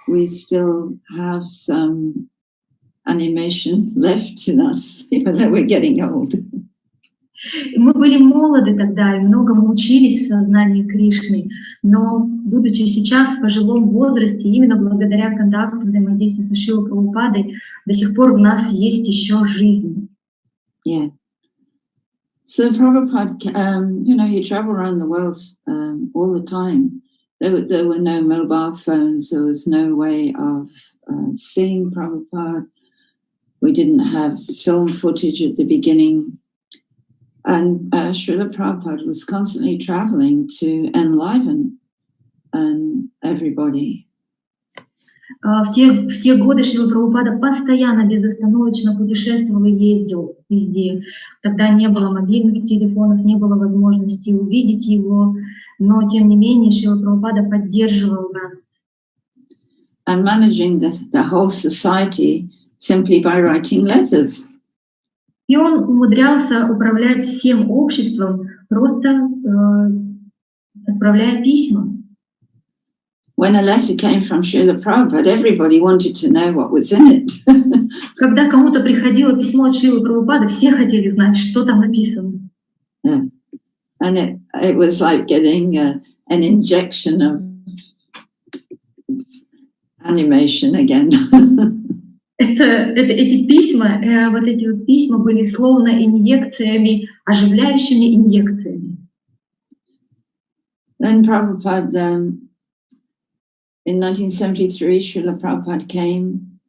we still have some animation left in us, even though we're getting old. Мы были молоды тогда и многому учились в сознании Кришны, но, будучи сейчас в пожилом возрасте, именно благодаря контакту, взаимодействию с Шрилой Прабхупадой, до сих пор в нас есть еще жизнь. Yeah. So Prabhupada, he traveled around the world all the time. There were no mobile phones. There was no way of seeing Prabhupada. We didn't have film footage at the beginning. And Srila Prabhupada was constantly traveling to enliven everybody. В те годы Шрила Прабхупада постоянно, безостановочно путешествовал и ездил везде. Тогда не было мобильных телефонов, не было возможности увидеть его, но тем не менее Шрила Прабхупада поддерживал нас. And managing the whole society simply by writing letters. И он умудрялся управлять всем обществом, просто отправляя письма. When a letter came from Srila Prabhupada, everybody wanted to know what was in it. Когда кому-то приходило письмо от Шрилы Прабхупады, все хотели знать, что там написано. Yeah. And it was like getting an injection of animation again. Эти письма, вот эти вот письма были словно инъекциями, оживляющими инъекциями. Then Prabhupada, in 1973, Srila Prabhupada came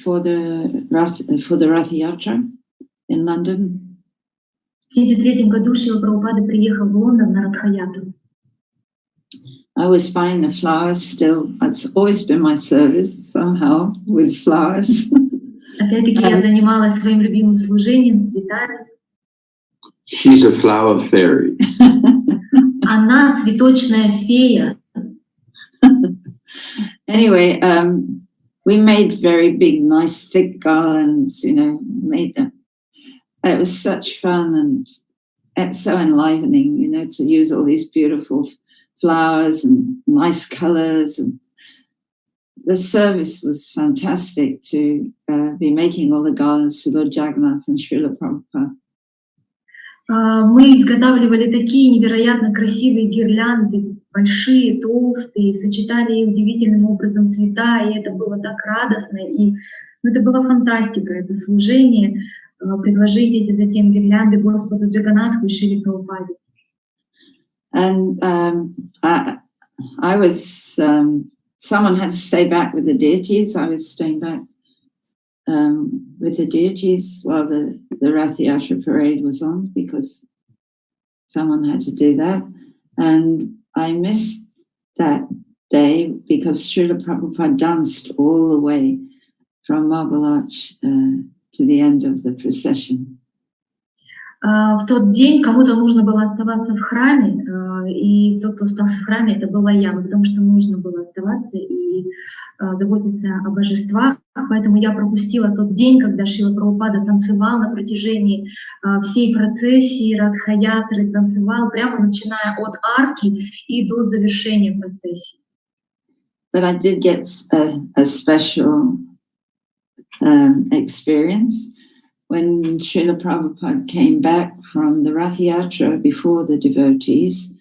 for the Ratha Yatra in London. В 1973 году Шрила Прабхупада приехал в Лондон на Радха-ятру. I was buying the flowers still. It's always been my service somehow with flowers. Опять-таки я занималась своим любимым служением с цветами. She's a flower fairy. Она цветочная фея. Anyway, we made very big, nice, thick garlands, made them. It was such fun and it's so enlivening, to use all these beautiful flowers and nice colors. And the service was fantastic to be making all the garlands for Lord Jagannath and Srila Prabhupada. Мы изготавливали такие невероятно красивые гирлянды, большие, толстые, сочетали их удивительным образом цвета, и это было так радостно, и это была фантастика, это служение, предложить эти затем гирлянды Господу Джаганнатху и Шриле Прабхупаде. And I was, someone had to stay back with the deities. I was staying back with the deities while the Ratha Yatra parade was on, because someone had to do that. And I missed that day because Srila Prabhupada danced all the way from Marble Arch to the end of the procession. В тот день кому-то нужно было оставаться в храме, и тот, кто остался в храме, это была я, потому что нужно было оставаться и заботиться о божествах. Поэтому я пропустила тот день, когда Шрила Прабхупада танцевал на протяжении всей процессии Радха-ятры, танцевал прямо начиная от арки и до завершения процессии. But I did get a special experience. When Srila Prabhupada came back from the Ratha Yatra before the devotees,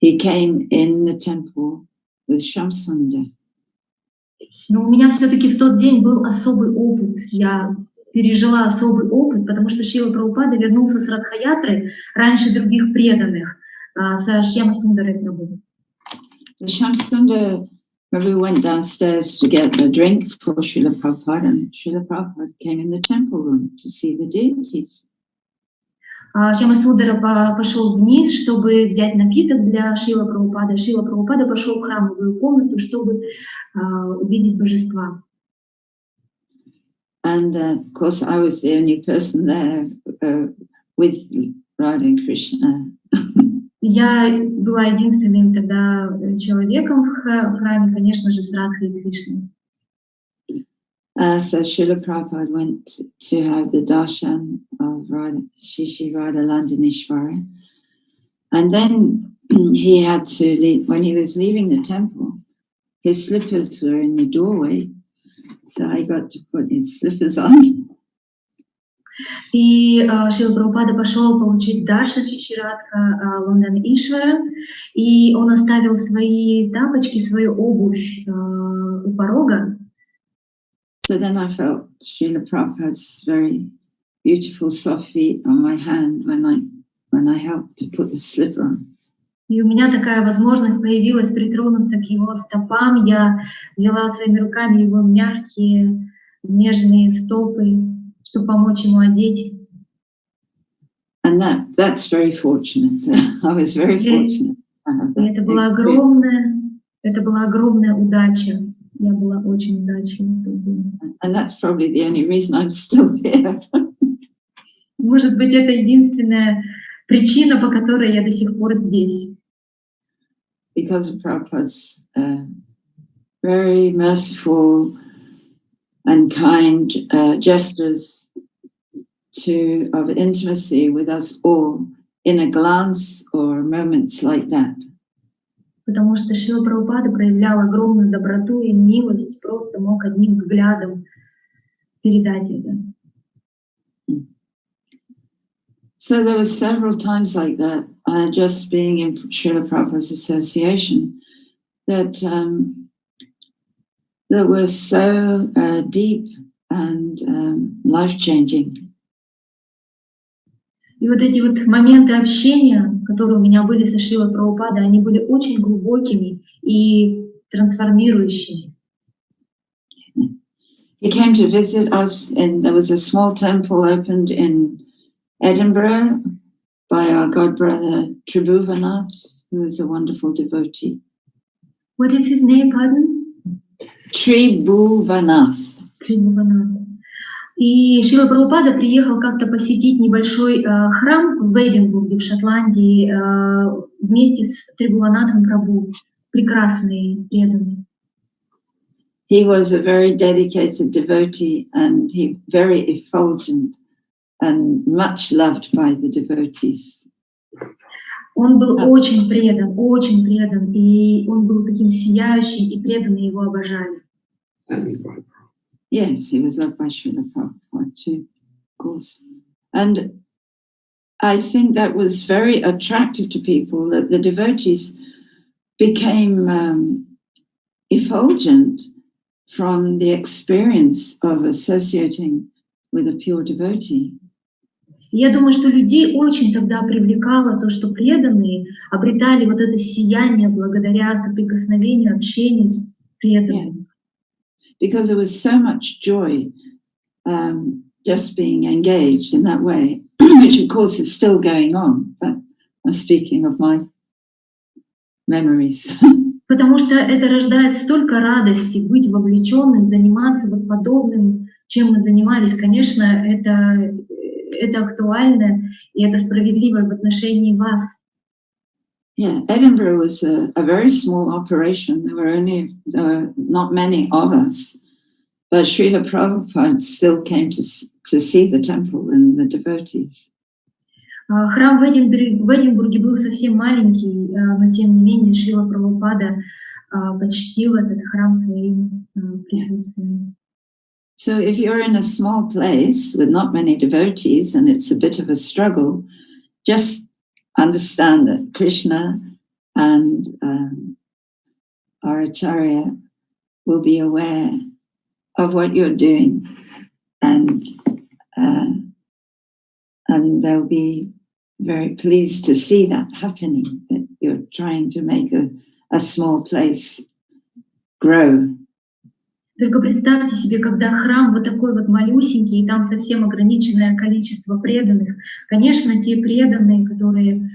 he came in the temple with Shamsundar. Но у меня все-таки в тот день был особый опыт. Я пережила особый опыт, потому что Шрила Прабхупада вернулся с Радха-ятры раньше других преданных, со Шьямасундарой Прабху. Shamsundar Prabhu went downstairs to get a drink for Srila Prabhupada, and Srila Prabhupada came in the temple room to see the deities. Шьямасундара пошел вниз, чтобы взять напиток для Шрила Прабхупады. Шрила Прабхупада пошел в храмовую комнату, чтобы увидеть божества. And of course, I was the only person there with Radha and Krishna. Я была единственным тогда человеком в храме, конечно же, с Радхой и Кришной. So Srila Prabhupada went to have the darshan of Radha, Shishi Radha Landinishvara. And then he had to leave, when he was leaving the temple, his slippers were in the doorway, so I got to put his slippers on. И Шрила Прабхупада пошел получить даршан Шиширадха Лондон Ишвара, и он оставил свои тапочки, свою обувь у порога. So then I felt Srila Prabhupada's very beautiful soft feet on my hand when I helped to put the slipper on. И у меня такая возможность появилась притронуться к его стопам. Я взяла своими руками его мягкие, нежные стопы, чтобы помочь ему одеть. And that's very fortunate. I was very fortunate. Это была огромная удача. Я была очень удачлива в тот день. And that's probably the only reason I'm still here. Может быть, это единственная причина, по которой я до сих пор здесь. Because of Prabhupada's very merciful and kind gestures of intimacy with us all in a glance or moments like that. Потому что Шрила Прабхупада проявлял огромную доброту и милость, просто мог одним взглядом передать это. So there were several times like that, just being in Srila Prabhupada's association, that were so deep and life-changing. И вот эти вот моменты общения, которые у меня были со Шрилой Прабхупадой, они были очень глубокими и трансформирующими. He came to visit us, and there was a small temple opened in Edinburgh by our god brother Tribhuvanath, who is a wonderful devotee. What is his name, pardon? Tribhuvanath. Tribhuvanath. И Шрила Прабхупада приехал как-то посетить небольшой храм в Эдинбурге, в Шотландии, вместе с Трибхуванатхом Прабху, прекрасный, преданный. He was a very dedicated devotee and he very effulgent and much loved by the devotees. Он был очень предан, и он был таким сияющим, и преданные его обожали. Yes, he was loved by Srila Prabhupada too, of course. And I think that was very attractive to people, that the devotees became effulgent from the experience of associating with a pure devotee. Я думаю, что людей очень тогда привлекало то, что преданные обретали вот это сияние благодаря соприкосновению, общению с преданными. Yeah. Because there was so much joy just being engaged in that way, which of course is still going on, but I'm speaking of my memories. Потому что это рождает столько радости быть вовлеченным, заниматься вот подобным, чем мы занимались. Конечно, это актуально и это справедливо в отношении вас. Yeah, Edinburgh was a very small operation. There were only not many of us, but Srila Prabhupada still came to see the temple and the devotees. Храм в Эдинбурге был совсем маленький, но тем не менее Шрила Прабхупада почтил этот храм своим присутствием. So if you're in a small place with not many devotees and it's a bit of a struggle, just understand that Krishna and our Acharya will be aware of what you're doing, and they'll be very pleased to see that happening, that you're trying to make a small place grow. Только представьте себе, когда храм вот такой вот малюсенький, и там совсем ограниченное количество преданных. Конечно, те преданные, которые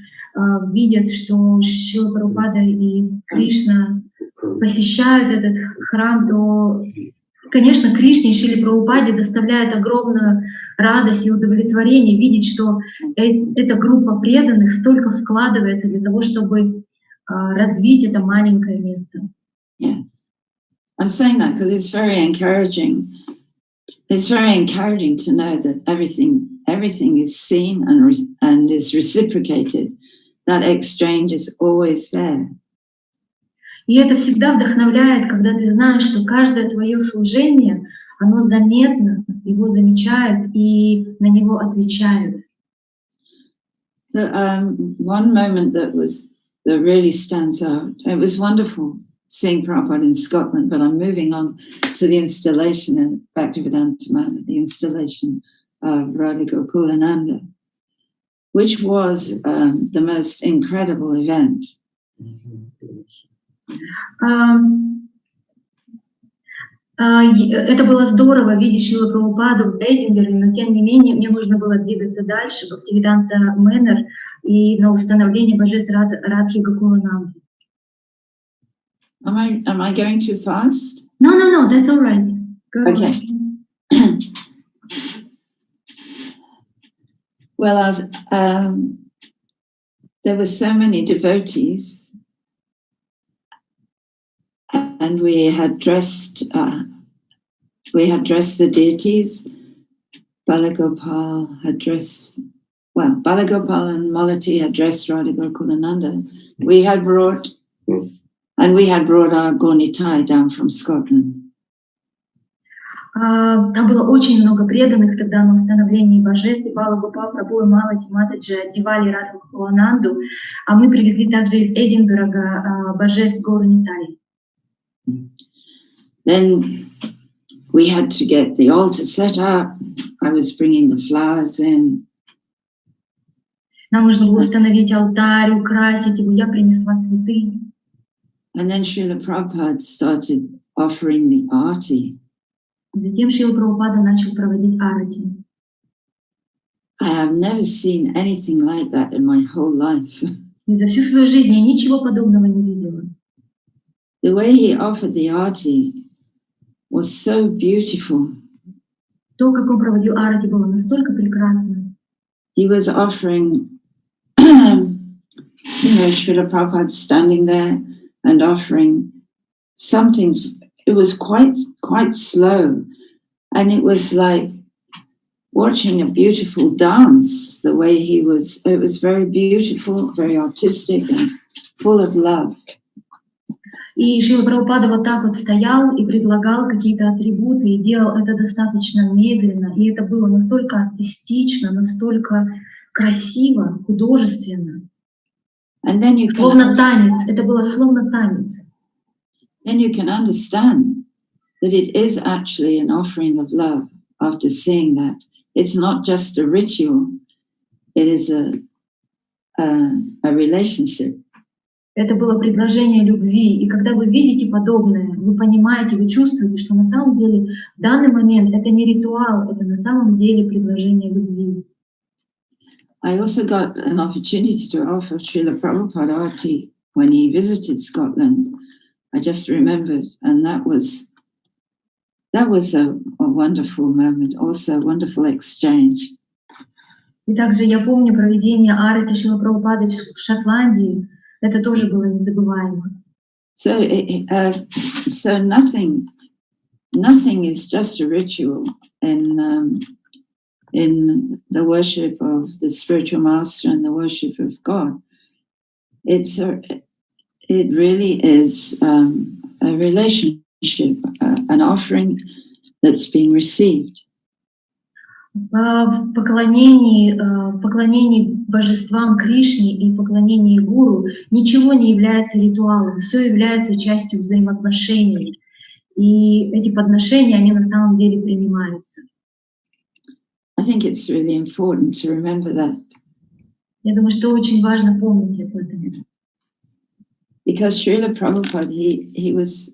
видят, что Шрила Прабхупада и Кришна посещают этот храм, то, конечно, Кришне и Шриле Прабхупаде доставляет огромную радость и удовлетворение видеть, что эта группа преданных столько вкладывается для того, чтобы развить это маленькое место. Yeah. I'm saying that because it's very encouraging. It's very encouraging to know that everything is seen and is reciprocated. That exchange is always there. И это всегда вдохновляет, когда ты знаешь, что каждое твое служение, оно заметно, его замечают и на него отвечают. So, one moment that really stands out, it was wonderful seeing Prabhupada in Scotland, but I'm moving on to the installation in Bhaktivedanta Manor, the installation of Radha Gokulananda, which was the most incredible event. Это было здорово видеть Шрилу Прабхупаду в Эдинбурге, но тем не менее мне нужно было двигаться дальше в Бхактивиданта Манор и на установление божеств Радхи Гокулананды. Am I going too fast? No, that's all right. Go Okay. Well, there were so many devotees, and we had dressed the deities. Balagopal and Malati had dressed Radha Gokulananda. We had brought our Gornitai down from Scotland. Там было очень много преданных тогда на установлении божеств. Балагопал, Прабху и Малати Матаджи одевали Радху Гокулананду, а мы привезли также из Эдинбурга божеств Горнитай. Then we had to get the altar set up. I was bringing the flowers in. Нам нужно было установить алтарь, украсить его. Я принесла цветы. And then Srila Prabhupada started offering the arati. Затем Шрила Прабхупада начал проводить арати. I have never seen anything like that in my whole life. И за всю свою жизнь я ничего подобного не видела. The way he offered the arati was so beautiful. То, как он проводил арати, было настолько прекрасно. He was offering, Srila Prabhupada standing there and offering something. It was quite slow, and it was like watching a beautiful dance. The way it was very beautiful, very artistic, and full of love. И Шрила Прабхупада вот так вот стоял и предлагал какие-то атрибуты, и делал это достаточно медленно, и это было настолько артистично, настолько красиво, художественно. And then you словно танец, это было словно танец. Then you can understand that it is actually an offering of love after seeing that. It's not just a ritual, it is a relationship. Это было предложение любви. И когда вы видите подобное, вы понимаете, вы чувствуете, что на самом деле в данный момент это не ритуал, это на самом деле предложение любви. I also got an opportunity to offer Srila Prabhupada Arati when he visited Scotland. I just remembered, and that was a wonderful moment, also a wonderful exchange. И также я помню проведение арати Шрилы Прабхупады в Шотландии. Это тоже было незабываемо. So nothing is just a ritual in the worship of the spiritual master and the worship of God. It really is a relationship, an offering that's been received. В поклонении божествам Кришне и поклонении Гуру ничего не является ритуалом, все является частью взаимоотношений. И эти подношения, они на самом деле принимаются. I think it's really important to remember that. Я думаю, что очень важно помнить об этом. Because Srila Prabhupada, he was,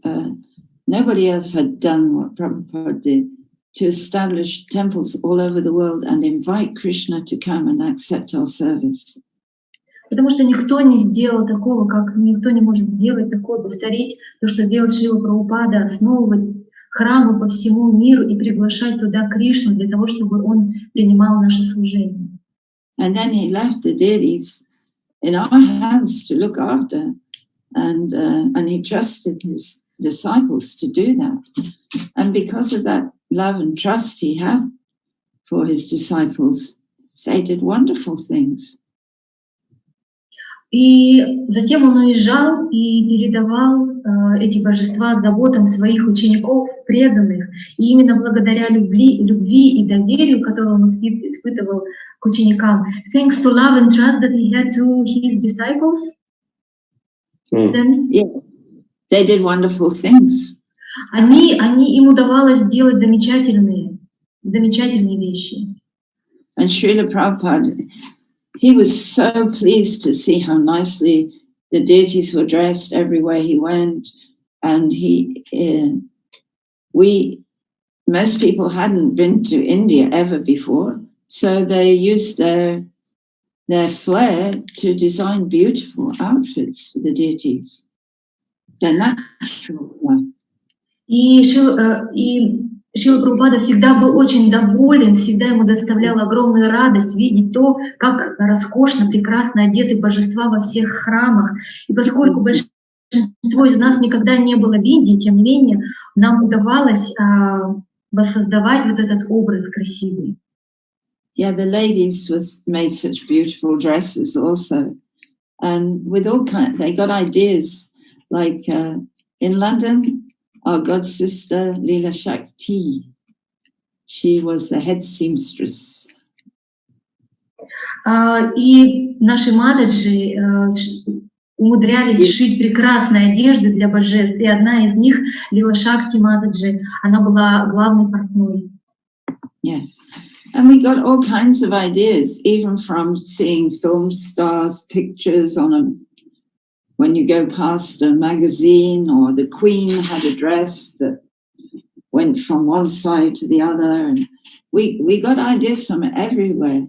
nobody else had done what Prabhupada did, to establish temples all over the world and invite Krishna to come and accept our service. Потому что никто не сделал такого, как никто не может сделать такое, повторить то, что делает Шрила Прабхупада, основывать храмы по всему миру и приглашать туда Кришну для того, чтобы он принимал наше служение. And then he left the deities in our hands to look after, and he trusted his disciples to do that. And because of that love and trust he had for his disciples, they did wonderful things. И затем он уезжал и передавал эти божества заботам своих учеников, преданных. И именно благодаря любви и доверию, которое он испытывал к ученикам, thanks to love and trust that he had to his disciples, then, Yeah, they did wonderful things. им удавалось делать замечательные вещи. And Srila Prabhupada, he was so pleased to see how nicely the deities were dressed everywhere he went. And most people hadn't been to India ever before, so they used their flair to design beautiful outfits for the deities. Their natural flair. И Шрила Прабхупада всегда был очень доволен, всегда ему доставляла огромную радость видеть то, как роскошно, прекрасно одеты божества во всех храмах. И поскольку большинство из нас никогда не было в Индии, тем не менее, нам удавалось воссоздавать вот этот образ красивый. Yeah, the ladies made such beautiful dresses also. And with all they got ideas, like in London, our god sister Leela Shakti, she was the head seamstress. И наши матаджи умудрялись шить прекрасные одежды для божеств. И одна из них, Лила Шакти Матаджи, она была главной портной. Yeah. And we got all kinds of ideas, even from seeing film stars' pictures when you go past a magazine, or the queen had a dress that went from one side to the other. And we got ideas from everywhere.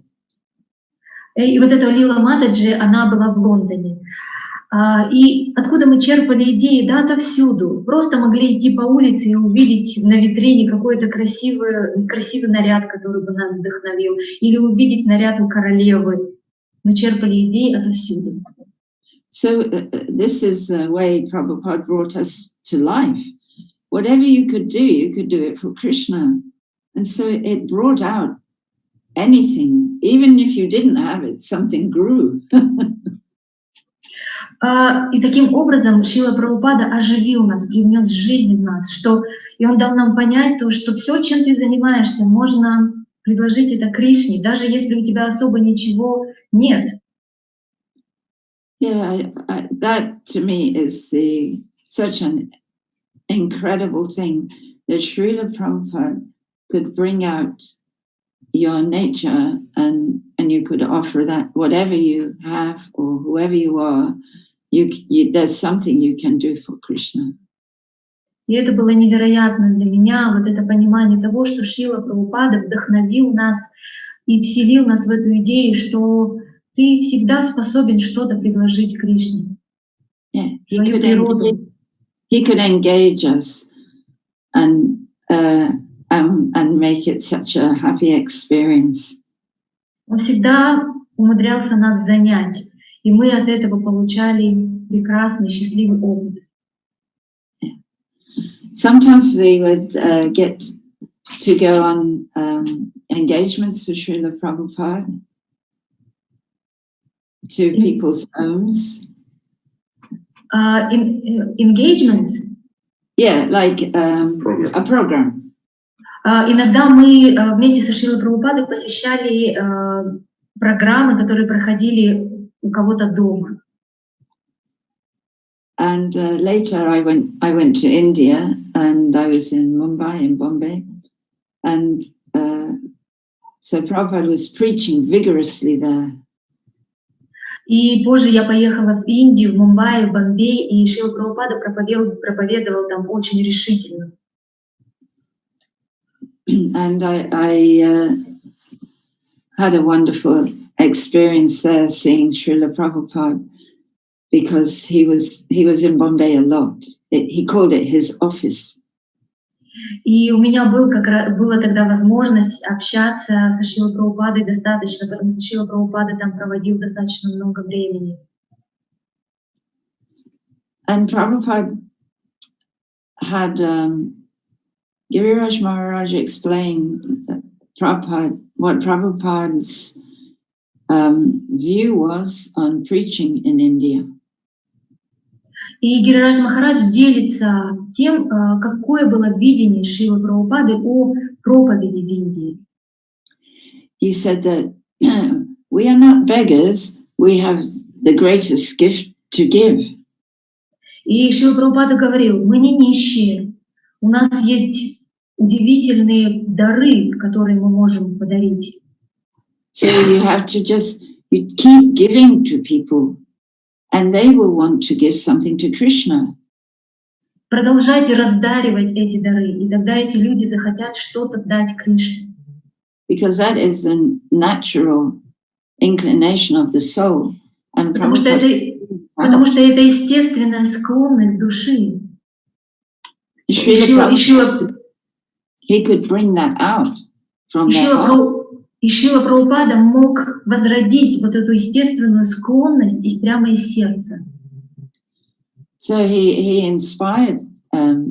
И вот эта Лила Матаджи, она была в Лондоне. И откуда мы черпали идеи? Да, отовсюду. Просто могли идти по улице и увидеть на витрине какой-то красивый наряд, который бы нас вдохновил, или увидеть наряд у королевы. Мы черпали идеи отовсюду. So this is the way Prabhupada brought us to life. Whatever you could do it for Krishna. And so it brought out anything. Even if you didn't have it, something grew. И таким образом Шрила Прабхупада оживил нас, привнес жизнь в нас, и он дал нам понять то, что все, чем ты занимаешься, можно предложить это Кришне, даже если у тебя особо ничего нет. Yeah, that to me is such an incredible thing that Srila Prabhupada could bring out your nature and you could offer that whatever you have or whoever you are, there's something you can do for Krishna. И это было невероятно для меня, вот это понимание того, что Шрила Прабхупада вдохновил нас и вселил нас в эту идею, что ты всегда способен что-то предложить Кришне. Yeah, he could engage us and make it such a happy experience. Он всегда умудрялся нас занять, и мы от этого получали прекрасный, счастливый опыт. Sometimes we would get to go on engagements with Srila Prabhupada to people's homes. Engagements? Yeah, like a program. Иногда мы вместе со Шрилой Прабхупадой посещали программы, которые проходили у кого-то дома. And later I went to India and I was in Mumbai, in Bombay. And so Prabhupada was preaching vigorously there. И позже я поехала в Индию, в Мумбаи, в Бомбей, и Шрила Прабхупада проповедовал там очень решительно. And I had a wonderful experience there seeing Srila Prabhupada because he was in Bombay a lot. He called it his office. И у меня была тогда возможность общаться со Шрилой Прабхупадой достаточно, потому что Шрила Прабхупада там проводил достаточно много времени. And Prabhupada had Giriraj Maharaj explained that what Prabhupada's view was on preaching in India. И Гирираджа Махарадж делится тем, какое было видение Шрилы Прабхупады о проповеди в Индии. He said that we are not beggars, we have the greatest gift to give. И Шрила Прабхупада говорил: мы не нищие, у нас есть удивительные дары, которые мы можем подарить. So you have to you keep giving to people, and they will want to give something to Krishna. Продолжайте раздаривать эти дары, и тогда эти люди захотят что-то дать Кришне. Because that is the natural inclination of the soul. And потому что это естественная склонность души. He could bring that out from И Шрила Прабхупада мог возродить вот эту естественную склонность прямо из сердца. So he inspired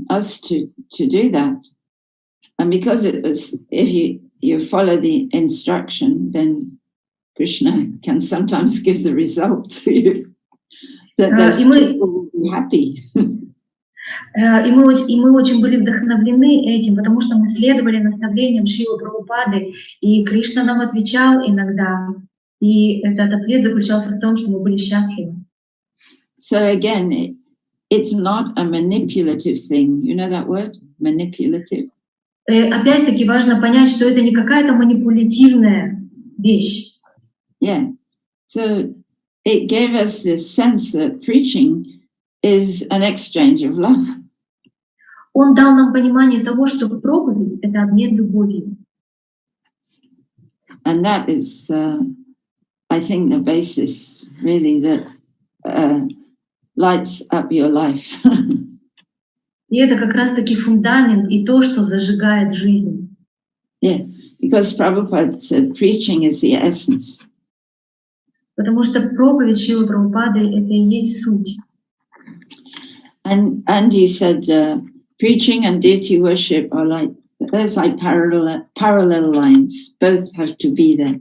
us to do that. And because it was, if you follow the instruction, then Krishna can sometimes give the result to you. That those people will be happy. И мы очень были вдохновлены этим, потому что мы следовали наставлениям Шрилы Прабхупады, и Кришна нам отвечал иногда, и этот ответ заключался в том, что мы были счастливы. So again, it's not a manipulative thing. You know that word? Manipulative. Опять-таки важно понять, что это не какая-то манипулятивная вещь. Yeah. So it gave us this sense that preaching is an exchange of love. Он дал нам понимание того, что проповедь — это обмен любовью. And that is, I think, the basis really that lights up your life. И это как раз-таки фундамент и то, что зажигает жизнь. Yeah, because Prabhupada said preaching is the essence. Потому что proповедь Шрилы Прабхупады — это и есть суть. And he said preaching and deity worship are like, there's like parallel lines. Both have to be there.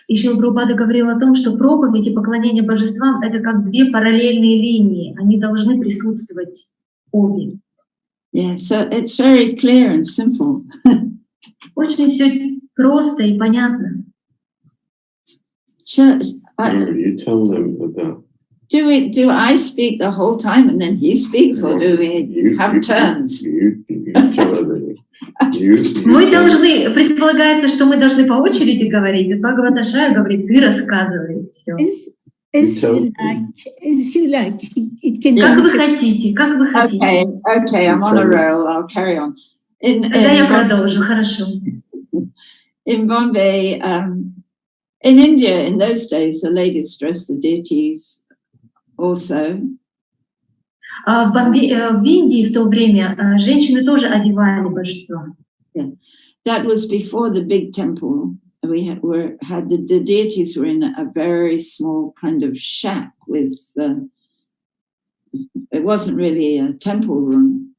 И Шрила Прабхупада говорил о том, что проповедь и поклонение божествам — это как две параллельные линии. Они должны присутствовать обе. Yeah, so it's very clear and simple. Очень все просто и понятно. You tell them about. Do I speak the whole time and then he speaks, or do we have turns? You tell everything. Мы должны, предполагается, что мы должны по очереди говорить. Бхагавад Ашрая говорит, ты рассказывай все. As you like. It can как вы хотите, как вы хотите. Okay, I'm on a roll. I'll carry on. Тогда я продолжу, хорошо. In Bombay, in India, in those days, the ladies dressed the deities also. В Индии в то время женщины тоже одевали божества. Yeah. That was before the big temple. We had the deities were in a very small kind of shack with. It wasn't really a temple room.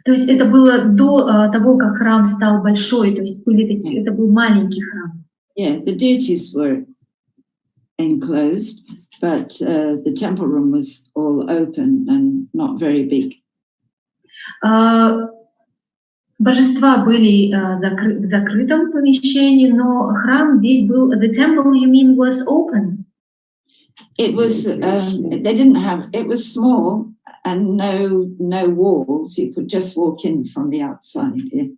То есть это было до того, как храм стал большой. То есть это был маленький храм. Yeah, the deities were enclosed, but the temple room was all open and not very big. Божества были в закрытом помещении, но храм весь был. The temple, you mean, was open? It was. They didn't have. It was small and no walls. You could just walk in from the outside. Yeah.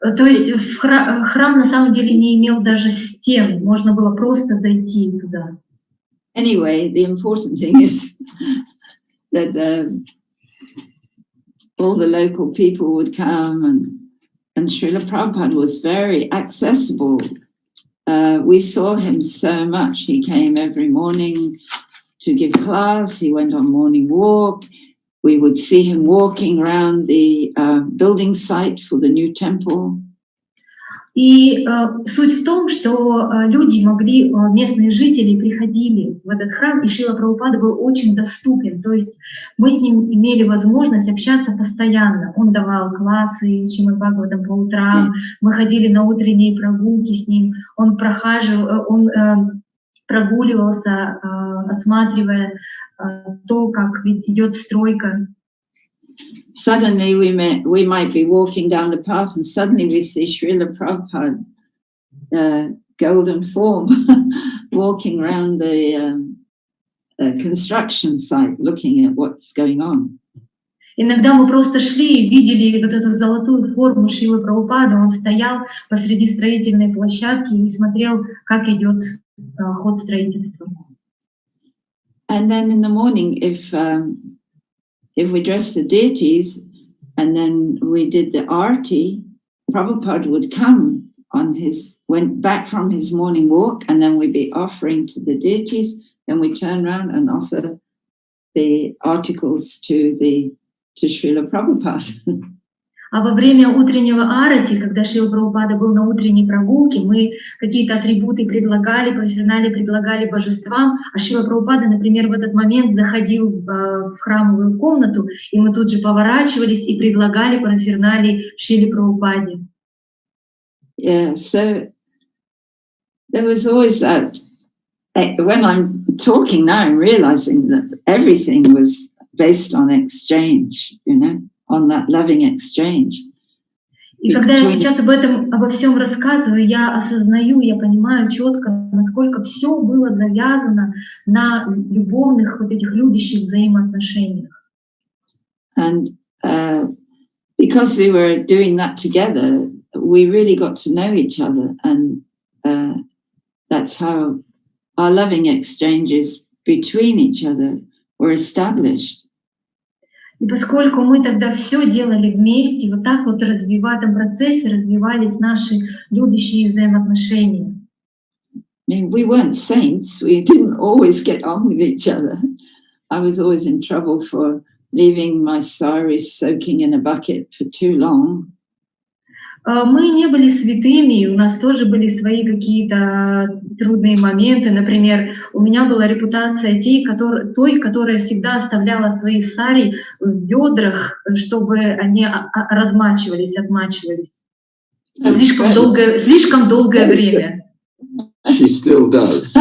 То есть храм на самом деле не имел даже стен, можно было просто зайти туда. Anyway, the important thing is that all the local people would come, and Srila Prabhupada was very accessible. We saw him so much. He came every morning to give class. He went on morning walk. We would see him walking around the building site for the new temple. И суть в том, что люди могли, местные жители приходили в этот храм, и Шрила Прабхупада был очень доступен. То есть мы с ним имели возможность общаться постоянно. Он давал классы Шримад Бхагаватам по утрам, мы ходили на утренние прогулки с ним, он прогуливался, осматривая то, как идет стройка. Suddenly we might be walking down the path and suddenly we see Srila Prabhupada, golden form, walking around the construction site, looking at what's going on. Иногда мы просто шли и видели вот эту золотую форму Шрилы Прабхупады, он стоял посреди строительной площадки и смотрел, как идет ход строительства. And then in the morning, if we dressed the deities and then we did the arti, Prabhupada would come went back from his morning walk, and then we'd be offering to the deities, then we turn around and offer the articles to Srila Prabhupada. А во время утреннего арати, когда Шрила Прабхупада был на утренней прогулке, мы какие-то атрибуты предлагали божествам, а Шрила Прабхупада, например, в этот момент заходил в храмовую комнату, и мы тут же поворачивались и предлагали параферналии Шриле Прабхупаде. Yeah, so there was always that. When I'm talking now, I'm realizing that everything was based on exchange, on that loving exchange. И когда я сейчас обо всем рассказываю, я осознаю, я понимаю четко, насколько все было завязано на любовных, вот этих любящих взаимоотношениях. And because we were doing that together, we really got to know each other, and that's how our loving exchanges between each other were established. И поскольку мы тогда все делали вместе, вот так вот в этом процессе развивались наши любящие взаимоотношения. I mean, we weren't saints. We didn't always get on with each other. I was always in trouble for leaving my saris soaking in a bucket for too long. Мы не были святыми, у нас тоже были свои какие-то трудные моменты. Например, у меня была репутация той, которая всегда оставляла свои сари в ведрах, чтобы они размачивались, отмачивались. Слишком долгое время. She still does.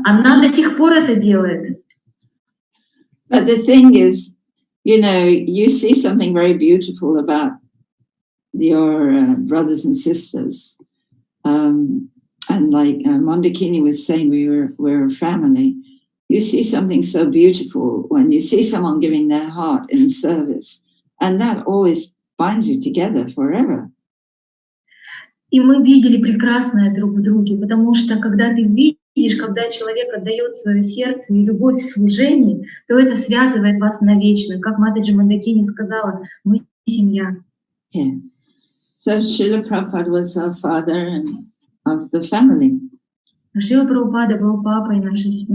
Она до сих пор это делает. But the thing is, you see something very beautiful about your brothers and sisters, and like Moндакини was saying, we're a family. You see something so beautiful when you see someone giving their heart in service, and that always binds you together forever. И мы видели прекрасное друг в друге, потому что когда ты видишь, когда человек отдает свое сердце и любовь в служении, то это связывает вас навечно. Как Матаджи Мондакини сказала, мы семья. Yeah. So Srila Prabhupada was our father of the family. Шрила Прабхупада был папой нашей семьи.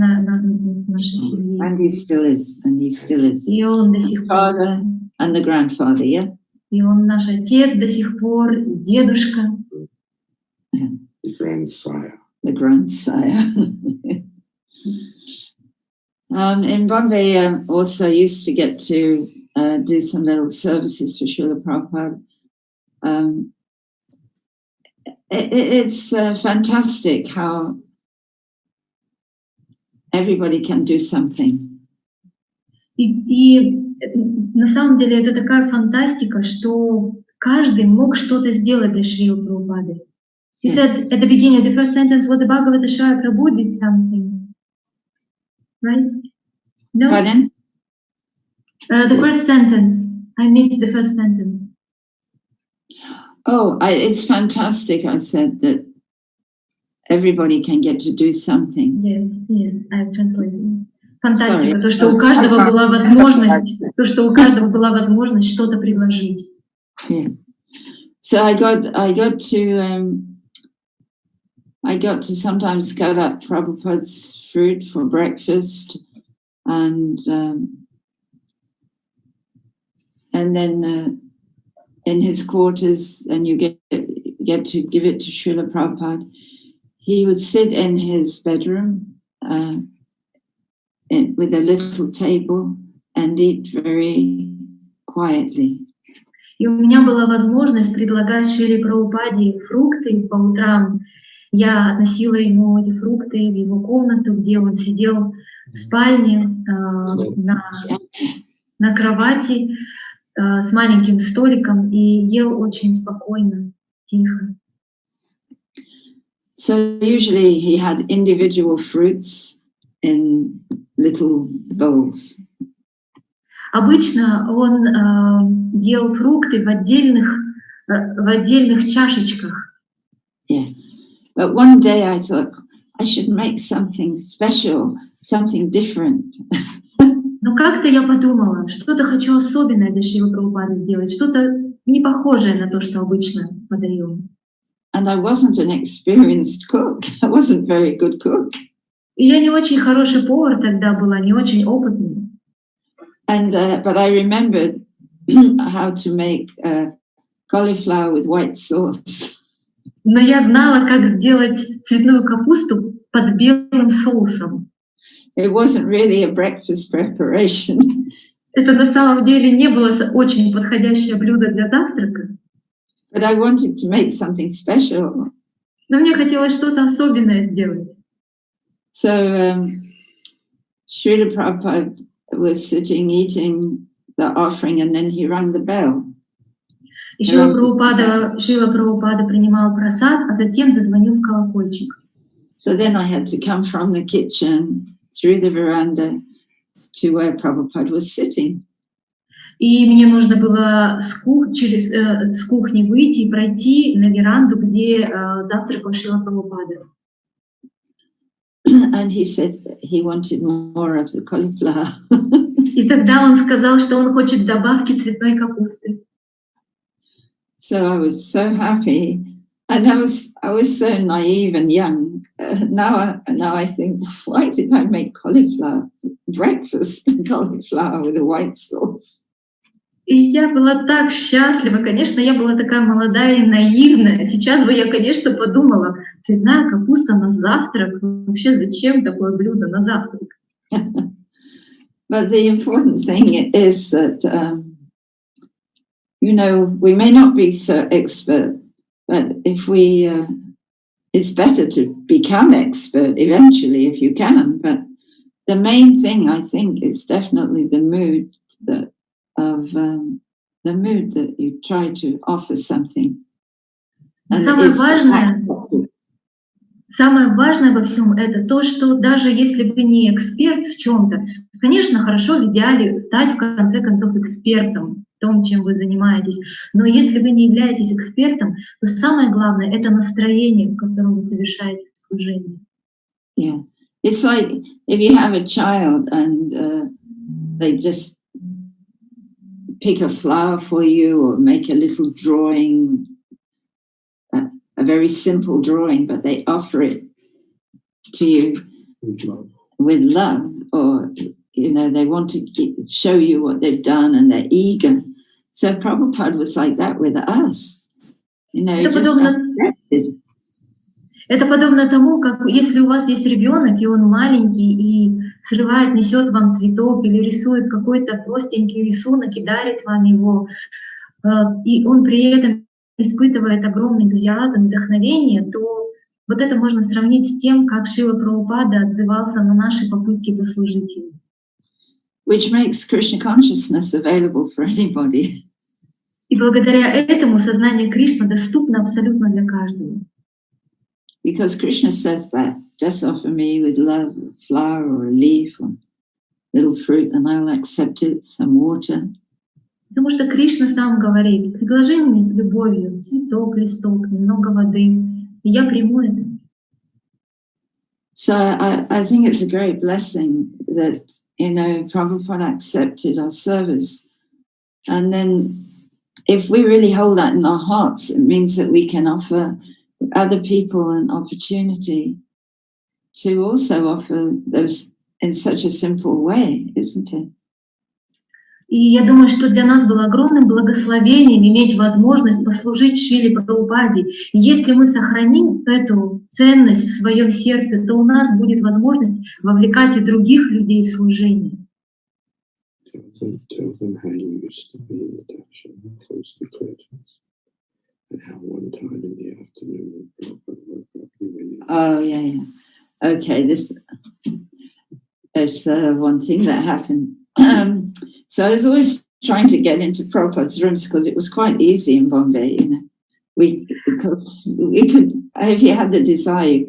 And he still is. И он до сих пор. Father and the grandfather, yeah? И он наш отец до сих пор, дедушка. The grandsire. The grandsire. In Bombay, also used to get to do some little services for Srila Prabhupada. It's fantastic how everybody can do something. И на самом деле это такая фантастика, что каждый мог что-то сделать для Шрилы Прабхупады. You said at the beginning of the first sentence, what the Bhagavad Ashraya Prabhu did something, right? No? Pardon? The first sentence. I missed the first sentence. Oh, it's fantastic, I said, that everybody can get to do something. Yes, I've translated. Фантастика, то, что у каждого была возможность что-то предложить. Yeah. So I got to sometimes cut up Prabhupada's fruit for breakfast, and then in his quarters, and you get get to give it to Srila Prabhupada, he would sit in his bedroom with a little table and eat very quietly. И у меня была возможность предлагать Шриле Прабхупаде фрукты по утрам. Я относила ему эти фрукты в его комнату, где он сидел в спальне на кровати с маленьким столиком и ел очень спокойно, тихо. So usually he had individual fruits in little bowls. Обычно он ел фрукты в отдельных чашечках. Yeah. But one day I thought I should make something special, something different. Но как-то я подумала, что-то хочу особенное для Шрилы Прабхупады сделать, что-то не похожее на то, что обычно подаем. And I wasn't an experienced cook. I wasn't a very good cook. И я не очень хороший повар тогда была, не очень опытный. And but I remembered how to make cauliflower with white sauce. Но я знала, как сделать цветную капусту под белым соусом. It wasn't really a breakfast preparation. Это на самом деле не было очень подходящее блюдо для завтрака. But I wanted to make something special. Но мне хотелось что-то особенное сделать. So Srila Prabhupada was sitting eating the offering and then he rang the bell. И Шрила Прабхупада принимал прасад, а затем зазвонил в колокольчик. So then I had to come from the kitchen through the veranda to where Prabhupada was sitting. И мне нужно было с кухни выйти и пройти на веранду, где завтракал Шрила Прабхупада. And he said he wanted more of the cauliflower. И тогда он сказал, что он хочет добавки цветной капусты. So I was so happy, and I was so naive and young. Now I think, why did I make cauliflower breakfast? Cauliflower with a white sauce. И я была так счастлива, конечно, я была такая молодая и наивная. Сейчас бы я, конечно, подумала, цветная капуста на завтрак, вообще зачем такое блюдо на завтрак? But the important thing is that, we may not be so expert, but if it's better to become expert eventually if you can. But the main thing, I think, is definitely the mood that you try to offer something. And самое важное во всем это то, что даже если вы не эксперт в чем-то, конечно, хорошо в идеале стать в конце концов экспертом в том, чем вы занимаетесь. Но если вы не являетесь экспертом, то самое главное это настроение, в котором вы совершаете служение. Yeah, it's like if you have a child and they just pick a flower for you or make a little drawing, a very simple drawing, but they offer it to you with love, or they want to show you what they've done and they're eager. So Prabhupada was like that with us. Это подобно тому, как если у вас есть ребенок, и он маленький, и срывает, несет вам цветок или рисует какой-то простенький рисунок и дарит вам его, и он при этом испытывает огромный энтузиазм, вдохновение, то вот это можно сравнить с тем, как Шрила Прабхупада отзывался на наши попытки послужить ему. Which makes Krishna consciousness available for anybody. И благодаря этому сознание Кришны доступно абсолютно для каждого. Because Krishna says that, just offer me with love a flower or a leaf or little fruit and I'll accept it, some water. Потому что Кришна сам говорит, предложи мне с любовью цветок, листок, немного воды, и я приму это. So I think it's a great blessing that, Prabhupada accepted our service. And then if we really hold that in our hearts, it means that we can offer other people an opportunity to also offer those in such a simple way, isn't it? И я думаю, что для нас было огромным благословением иметь возможность послужить Шриле Прабхупаде. И если мы сохраним эту ценность в своем сердце, то у нас будет возможность вовлекать и других людей в служение. Tell them how you used to be in the darshan, close the curtains, and how one time in the afternoon Prabhupada woke up and went in. Oh, yeah. Okay, this is one thing that happened. So I was always trying to get into Prabhupada's rooms because it was quite easy in Bombay, you know. Because we could, if you had the desire,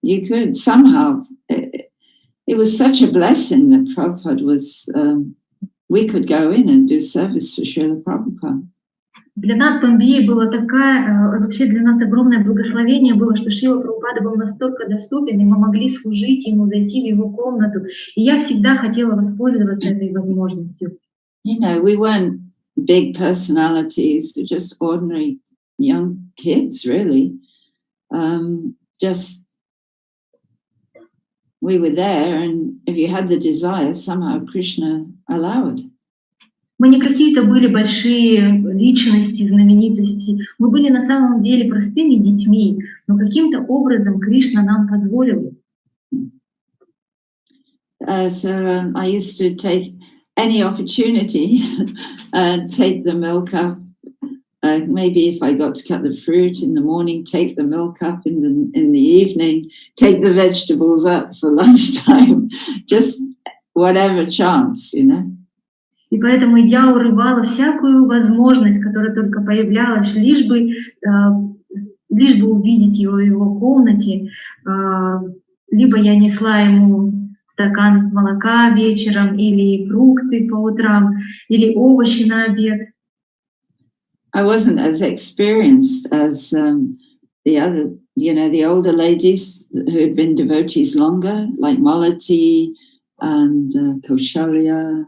you could somehow. It was such a blessing that Prabhupada was. We could go in and do service for Srila Prabhupada. Для нас Бомбей было вообще для нас огромное благословение было, что Шрила Прабхупада был настолько доступен, и мы могли служить ему, зайти в его комнату. И я всегда хотела воспользоваться этой возможностью. You know, we weren't big personalities, we're just ordinary young kids, really. Just we were there, and if you had the desire, somehow Krishna allowed. Мы не какие-то были большие личности, знаменитости. Мы были на самом деле простыми детьми, но каким-то образом Кришна нам позволил. So I used to take any opportunity, take the milk up. Maybe if I got to cut the fruit in the morning, take the milk up in the evening, take the vegetables up for lunchtime, just whatever chance, you know. И поэтому я урывала всякую возможность, которая только появлялась, лишь бы увидеть его в его комнате. Либо я несла ему стакан молока вечером, или фрукты по утрам, или овощи на обед. I wasn't as experienced as the other, you know, the older ladies who had been devotees longer, like Malati and Kaushalya.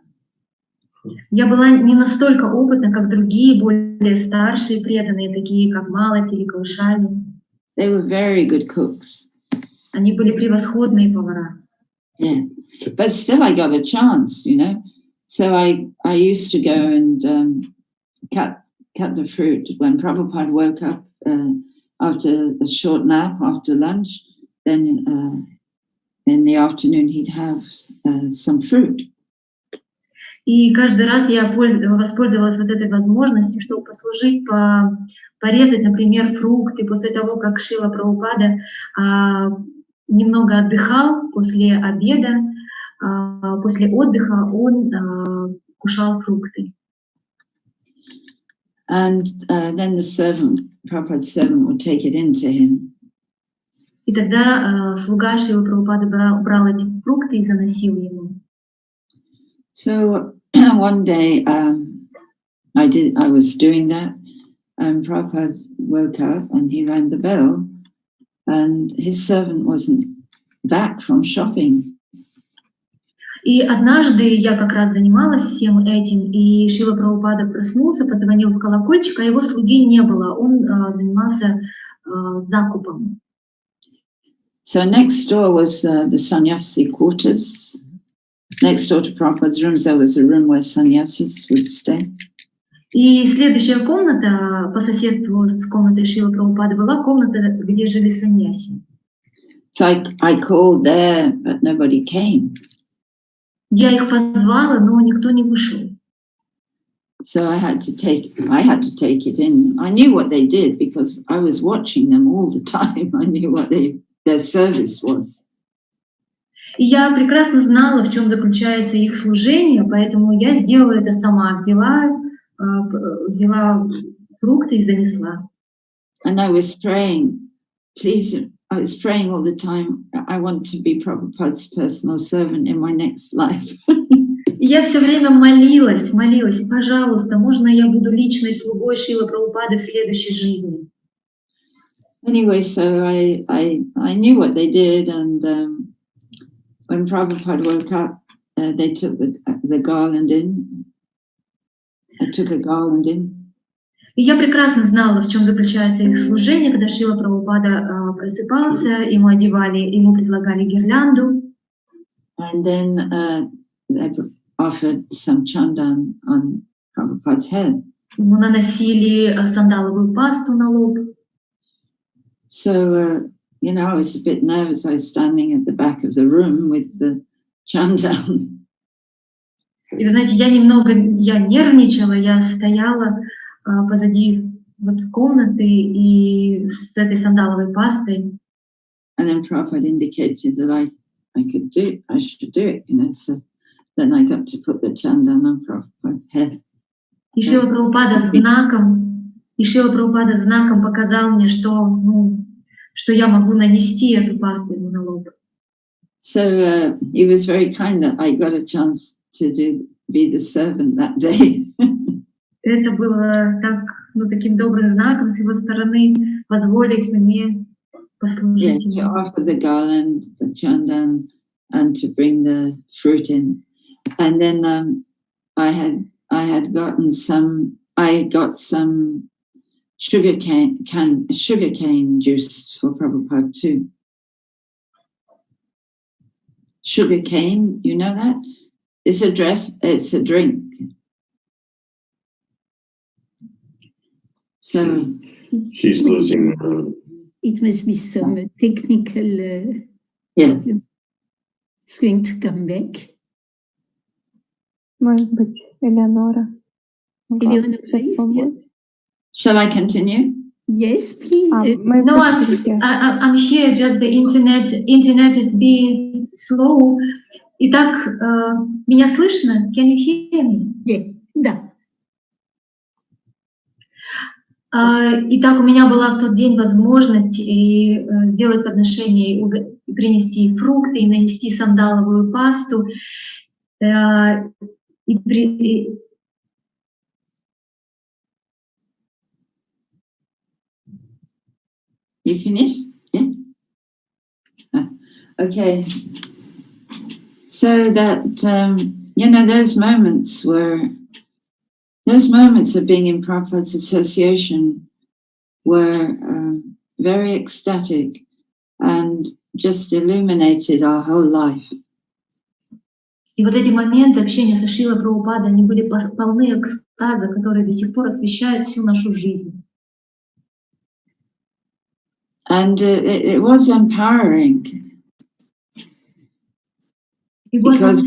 Я была не настолько опытна, как другие, более старшие преданные, такие как Малати или Каушали. They were very good cooks. Они были превосходные повара. Yeah, but still I got a chance, you know. So I used to go and cut the fruit when Prabhupada woke up after a short nap after lunch. Then in the afternoon he'd have some fruit. И каждый раз я воспользовалась вот этой возможностью, чтобы послужить, порезать, например, фрукты после того, как Шрила Прабхупада немного отдыхал после обеда, после отдыха он кушал фрукты. And then the servant, Prabhupada's servant, would take it into him. И тогда слуга Шрилы Прабхупады брал эти фрукты и заносил ему. So one day I was doing that, and Prabhupada woke up and he rang the bell, and his servant wasn't back from shopping. И однажды я как раз занималась всем этим, и Шрила Прабхупада проснулся, позвонил в колокольчик, а его слуги не было, он занимался закупом. So next door was the sannyasi quarters. Next door to Prabhupada's rooms, there was a room where sannyasis would stay. И следующая комната по соседству с комнатой Шрилы Прабхупады была комната, где жили саньяси. So I called there, but nobody came. Я их позвала, но никто не вышел. So I had to take it in. I knew what they did because I was watching them all the time. I knew what their service was. И я прекрасно знала, в чем заключается их служение, поэтому я сделала это сама. Взяла фрукты и занесла. And I was praying, please, I was praying all the time, I want to be Prabhupada's personal servant in my next life. И я все время молилась, пожалуйста, можно я буду личной слугой Шрилы Прабхупады в следующей жизни? Anyway, so I knew what they did, and when Prabhupada woke up, they took the garland in. I took a garland in. И я прекрасно знала, в чем заключается их служение, когда Шрила Прабхупада просыпался, ему предлагали гирлянду. And then offered some chandan on Prabhupada's head. Ему наносили сандаловую пасту на лоб. So, you know, I was a bit nervous. I was standing at the back of the room with the chandan. И вы знаете, я нервничала, я стояла позади вот комнаты и с этой сандаловой пастой. And then Prabhupada indicated that I could do it, I should do it, you know, so then I got to put the chandan on Prabhupada's head. И Шрила Прабхупада знаком показал мне, что я могу нанести эту пасту ему на лоб. So he was very kind that I got a chance to be the servant that day. Это было таким добрым знаком с его стороны позволить мне послужить ему. To offer the garland, the chandan, and to bring the fruit in. And then I got some sugarcane juice for Prabhupada too. Sugarcane, you know that? It's a drink. So she's losing. It must be some technical. It's going to come back. Может быть, Элеонора. Shall I continue? Yes, please. No, I'm here. Just the internet is being slow. Итак, меня слышно? Can you hear me? Yeah, да. Итак, у меня была в тот день возможность сделать подношение, принести фрукты, и нанести сандаловую пасту. You finished? Yeah? Okay. So that, you know, those moments of being in Prabhupada's association were very ecstatic and just illuminated our whole life. И вот эти моменты общения со Шрилой Прабхупадой, они были полны экстаза, которые до сих пор освещают всю нашу жизнь. And it was empowering because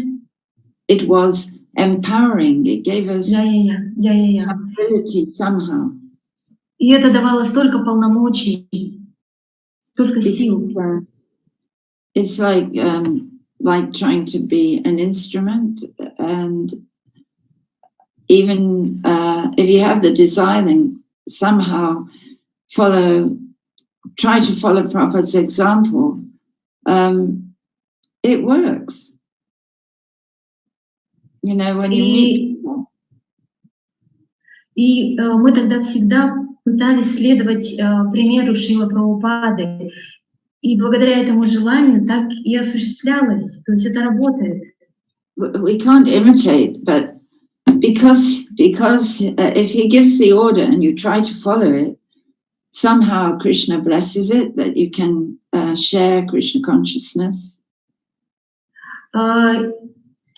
it was empowering. It gave us some ability somehow. И это давало столько полномочий, столько сил. It's like trying to be an instrument, and even if you have the desire, then somehow try to follow Prabhupada's example. It works. You know, when you meet people. И мы тогда всегда пытались следовать примеру Шрилы Прабхупады. И благодаря этому желанию так и осуществлялось. То есть это работает. We can't imitate, but because if he gives the order and you try to follow it, somehow Krishna blesses it, that you can share Krishna consciousness.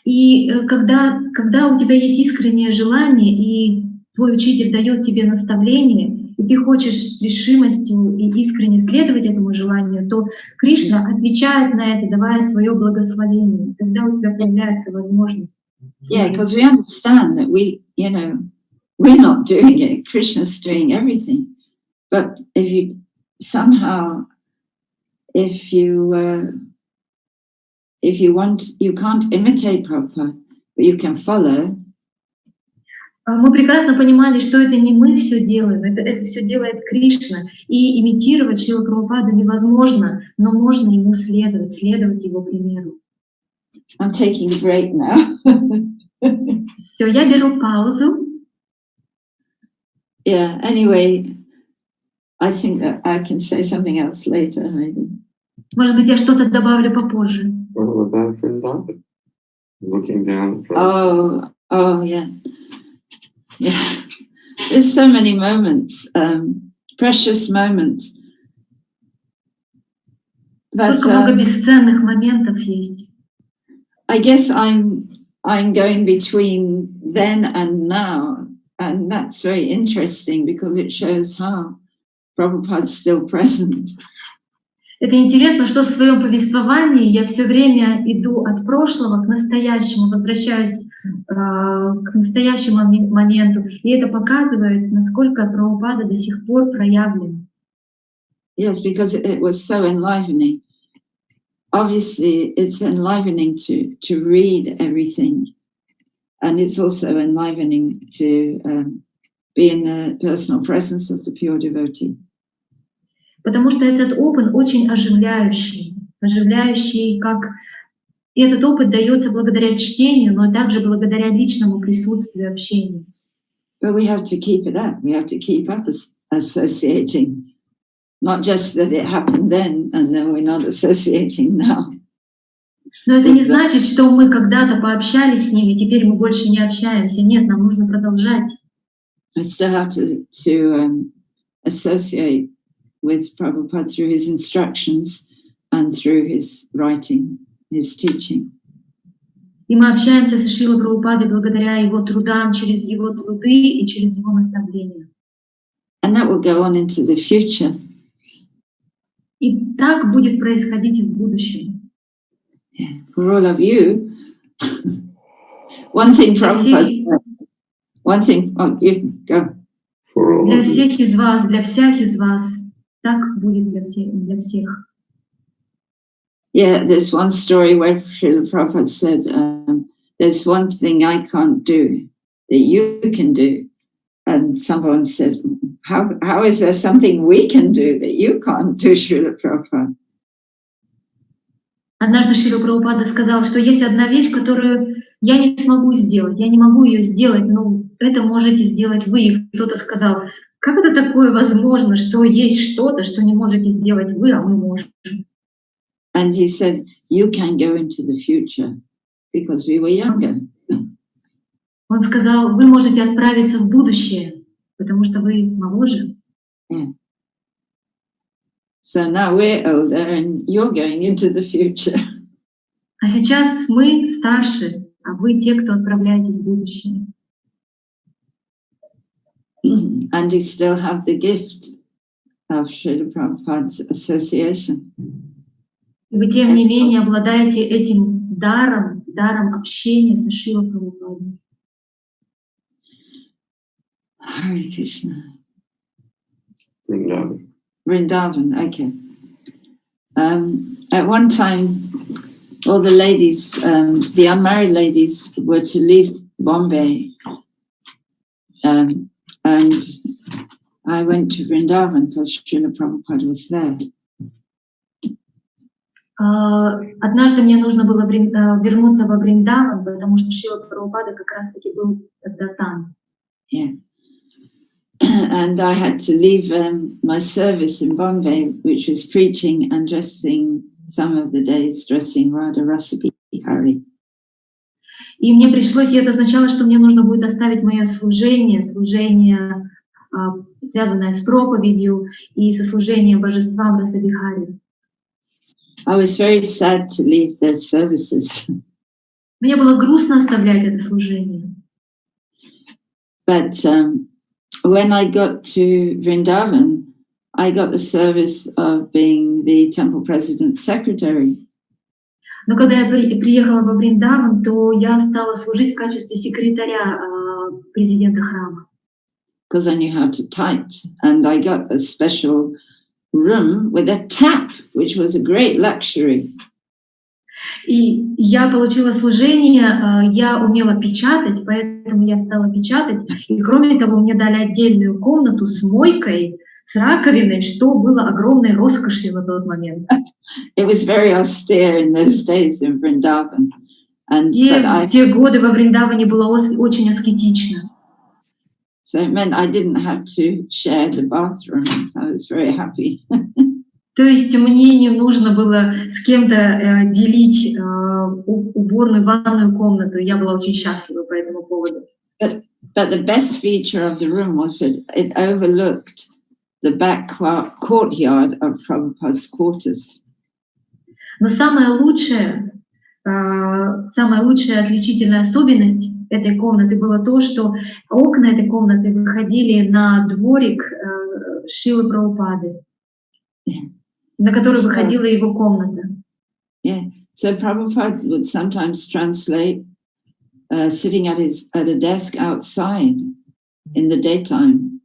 И когда у тебя есть искреннее желание, и твой учитель дает тебе наставление, и ты хочешь с решимостью и искренне следовать этому желанию, то Кришна отвечает на это, давая свое благословение. Тогда у тебя появляется возможность. Yeah, because we understand that we're not doing it. Krishna's doing everything. But if you want, you can't imitate Prabhupada, but you can follow. Мы прекрасно понимали, что это не мы все делаем, это все делает Кришна. И имитировать Шрилу Прабхупаду невозможно, но можно ему следовать его примеру. I'm taking a break now. Все, я беру паузу. Yeah, anyway, I think that I can say something else later, maybe. Может быть, я что-то добавлю попозже. Looking down. Oh, yeah. Yeah. There's so many moments, precious moments. Столько много бесценных моментов есть. I guess I'm I'm going between then and now. And that's very interesting because it shows how Prabhupada's still present. Это интересно, что в своем повествовании я все время иду от прошлого к настоящему, возвращаюсь к настоящему моменту. И это показывает, насколько Прабхупада до сих пор проявлен. Yes, because it was so enlivening. Obviously, it's enlivening to read everything. And it's also enlivening to be in the personal presence of the pure devotee. Потому что этот опыт очень оживляющий, как... И этот опыт дается благодаря чтению, но также благодаря личному присутствию, общению. But we have to keep it up. We have to keep up associating. Not just that it happened then, and then we're not associating now. Но это не значит, что мы когда-то пообщались с ними, теперь мы больше не общаемся. Нет, нам нужно продолжать. I still have to associate with Prabhupada through his instructions and through his writing, his teaching. И мы общаемся со Шрилой Прабхупадой благодаря его трудам, через его труды и через его наставления. And that will go on into the future. И так будет происходить и в будущем. Yeah. For all of you, one thing Prabhupada said, one thing, oh, you go. Для всех из вас, для всех из вас, так будет для всех. Yeah, there's one story where Shrila Prabhupada said, there's one thing I can't do that you can do. And someone said, how is there something we can do that you can't do, Shrila Prabhupada? Однажды Шрила Прабхупада сказал, что есть одна вещь, которую я не смогу сделать, я не могу ее сделать, но это можете сделать вы. И кто-то сказал, как это такое возможно, что есть что-то, что не можете сделать вы, а мы можем. And he said, you can go into the future because we were younger. Он сказал, вы можете отправиться в будущее, потому что вы моложе. Yeah. So now we're older and you're going into the future. А сейчас мы старше, а вы те, кто отправляетесь в будущее. And you still have the gift of Srila Prabhupada's association. И вы, тем не менее, обладаете этим даром общения со Шрилой Прабхупадой. Hare Krishna. Vrindavan. Vrindavan, okay. At one time, all the ladies, the unmarried ladies, were to leave Bombay. And I went to Vrindavan because Srila Prabhupada was there. Однажды мне нужно было вернуться во Вриндаван, потому что Шрила Прабхупада как раз-таки был тогда там. Yeah. And I had to leave my service in Bombay, which was preaching and dressing, some of the days dressing Radha Rasa Bihari. И мне пришлось, и это означало, что мне нужно будет оставить мое служение, связанное с проповедью и со служением божествам Расабихари. I was very sad to leave their services. Мне было грустно оставлять это служение. But when I got to Vrindavan, I got the service of being the temple president's secretary. Но когда я приехала во Вриндаван, то я стала служить в качестве секретаря президента храма. Because I knew how to type, and I got a special room with a tap, which was a great luxury. И я получила служение, я умела печатать, поэтому я стала печатать. И кроме того, мне дали отдельную комнату с мойкой, с раковиной, что было огромной роскошью на тот момент. It was very austere in those days in Vrindavan. В те годы во Вриндаване было очень аскетично. So it meant I didn't have to share the bathroom. I was very happy. То есть мне не нужно было с кем-то делить уборную ванную комнату. Я была очень счастлива по этому поводу. But the best feature of the room was that it overlooked the back courtyard of Prabhupada's quarters. Но самое лучшее самая лучшая отличительная особенность этой комнаты было то, что окна этой комнаты выходили на дворик Шрилы Прабхупады, на который выходила его комната. Yeah, so Prabhupada would sometimes translate sitting at a desk outside in the daytime.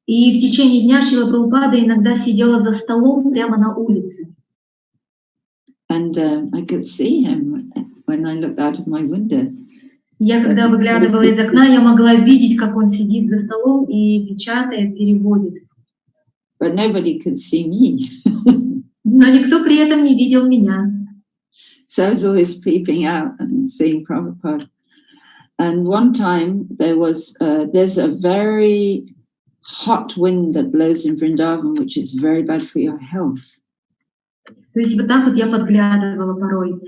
И в течение дня Шрила Прабхупада иногда сидела за столом прямо на улице. And I could see him when I looked out of my window. Я, когда выглядывала из окна, я могла видеть, как он сидит за столом и печатает, переводит. But nobody could see me. Но никто при этом не видел меня. So I was always peeping out and seeing Prabhupada. And one time there's a very hot wind that blows in Vrindavan, which is very bad for your health. То есть вот так вот я подглядывала порой.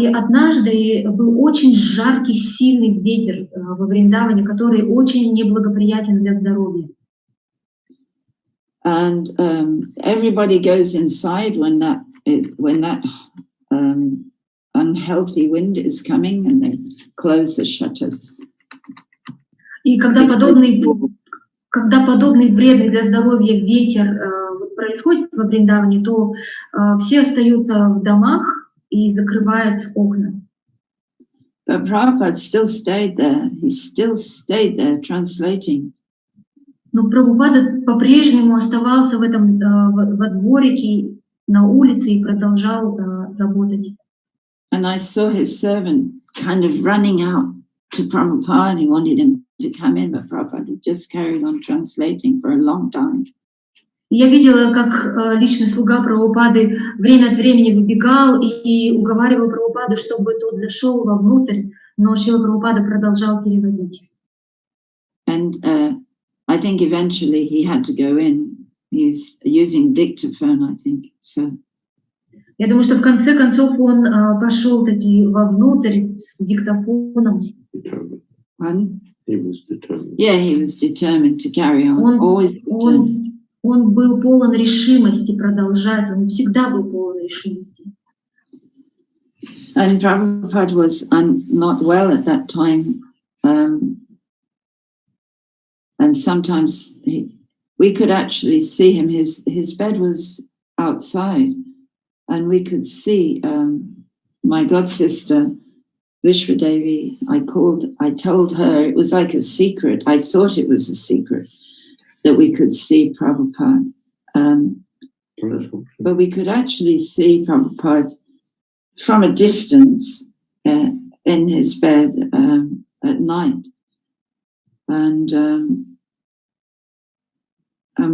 И однажды был очень жаркий, сильный ветер во Вриндаване, который очень неблагоприятен для здоровья. And everybody goes inside when that unhealthy wind is coming, and they close the shutters. И когда подобный вредный для здоровья ветер происходит во Вриндаване, то все остаются в домах и закрывают окна. But Prabhupada still stayed there. He still stayed there translating. Но Прабхупада по-прежнему оставался в этом во дворике на улице и продолжал работать. And I saw his servant kind of running out to Prabhupada. He wanted him to come in, but Prabhupada just carried on translating for a long time. Я видела, как личный слуга Прабхупады время от времени выбегал и уговаривал Прабхупаду, чтобы тот зашел вовнутрь, но Шрила Прабхупада продолжал переводить. And I think eventually he had to go in. He's using dictaphone, I think. So. Я думаю, что в конце концов он пошел таки вовнутрь с диктофоном. Pardon? He was determined. Yeah, he was determined to carry on. Он был полон решимости продолжать, он всегда был полон решимости. And Prabhupada was not well at that time. And sometimes we could actually see him. His bed was outside, and we could see my god sister, Vishwadevi. I told her it was like a secret. I thought it was a secret that we could see Prabhupada. But we could actually see Prabhupada from a distance in his bed at night. And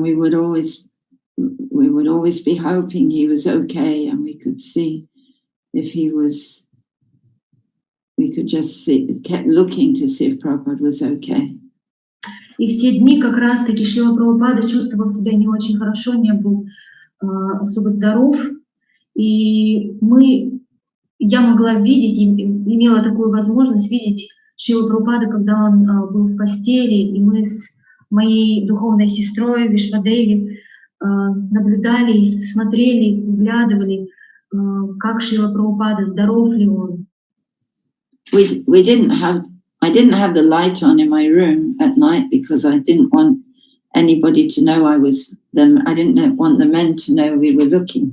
we would always be hoping he was okay, and we could see if he was. We could just kept looking to see if Prabhupada was okay. И в те дни как раз-таки Шрила Прабхупада чувствовал себя не очень хорошо, не был особо здоров. И я могла видеть, имела такую возможность видеть Шрилу Прабхупаду, когда он был в постели, и мы с моей духовной сестрой Вишвадеви наблюдали и смотрели, вглядывали, как Шрила Прабхупада, здоров ли он. I didn't have the light on in my room at night because I didn't want anybody to know I was them. I didn't want the men to know we were looking.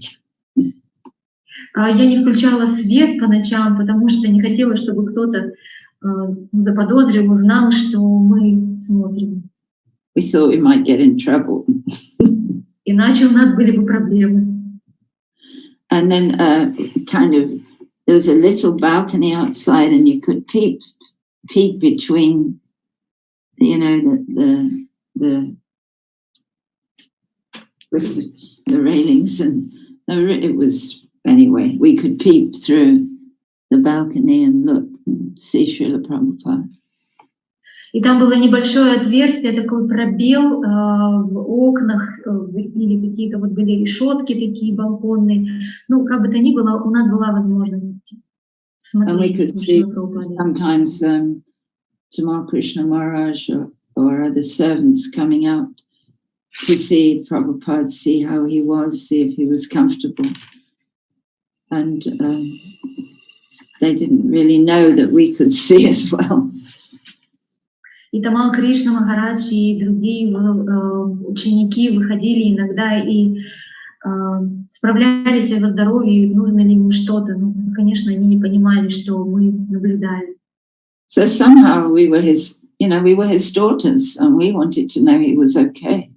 Я не включала свет по ночам, потому что не хотела, чтобы кто-то заподозрил, узнал, что мы смотрим. We thought we might get in trouble. Иначе у нас были бы проблемы. And then there was a little balcony outside, and you could peep between, the railings, and it was anyway. We could peep through the balcony and look and see Srila Prabhupada. И там было небольшое отверстие, такой пробел в окнах, или какие-то вот были решетки такие балконные. Ну, как бы то ни было, у нас была возможность смотреть на Шрилу Прабхупаду. Sometimes Tamal Krishna Maharaj or other servants coming out to see Prabhupada, see how he was, see if he was comfortable. And they didn't really know that we could see as well. И Тамал Кришна Махарадж и другие ученики выходили иногда и справлялись о его здоровье, нужно ли ему что-то. Ну, конечно, они не понимали, что мы наблюдали. So somehow we were his daughters, and we wanted to know he was okay.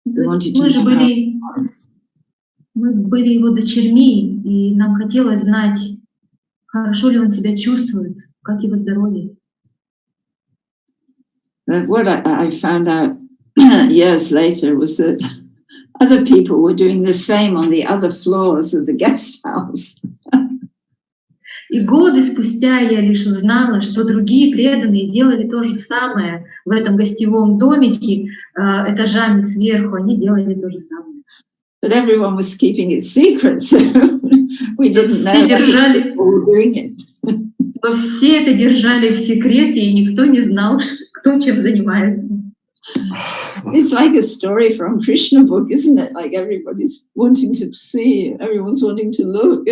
We wanted to know how he was. Мы были его дочерьми, и нам хотелось знать, хорошо ли он себя чувствует, как его здоровье. But what I found out years later was that other people were doing the same on the other floors of the guest house. И годы спустя я лишь узнала, что другие преданные делали то же самое в этом гостевом домике, этажами сверху, они делали то же самое. But everyone was keeping it secret, so we didn't know people were doing it. Но все это держали в секрете, и никто не знал, кто чем занимается. It's like a story from Krishna book, isn't it? Like everybody's wanting to see, everyone's wanting to look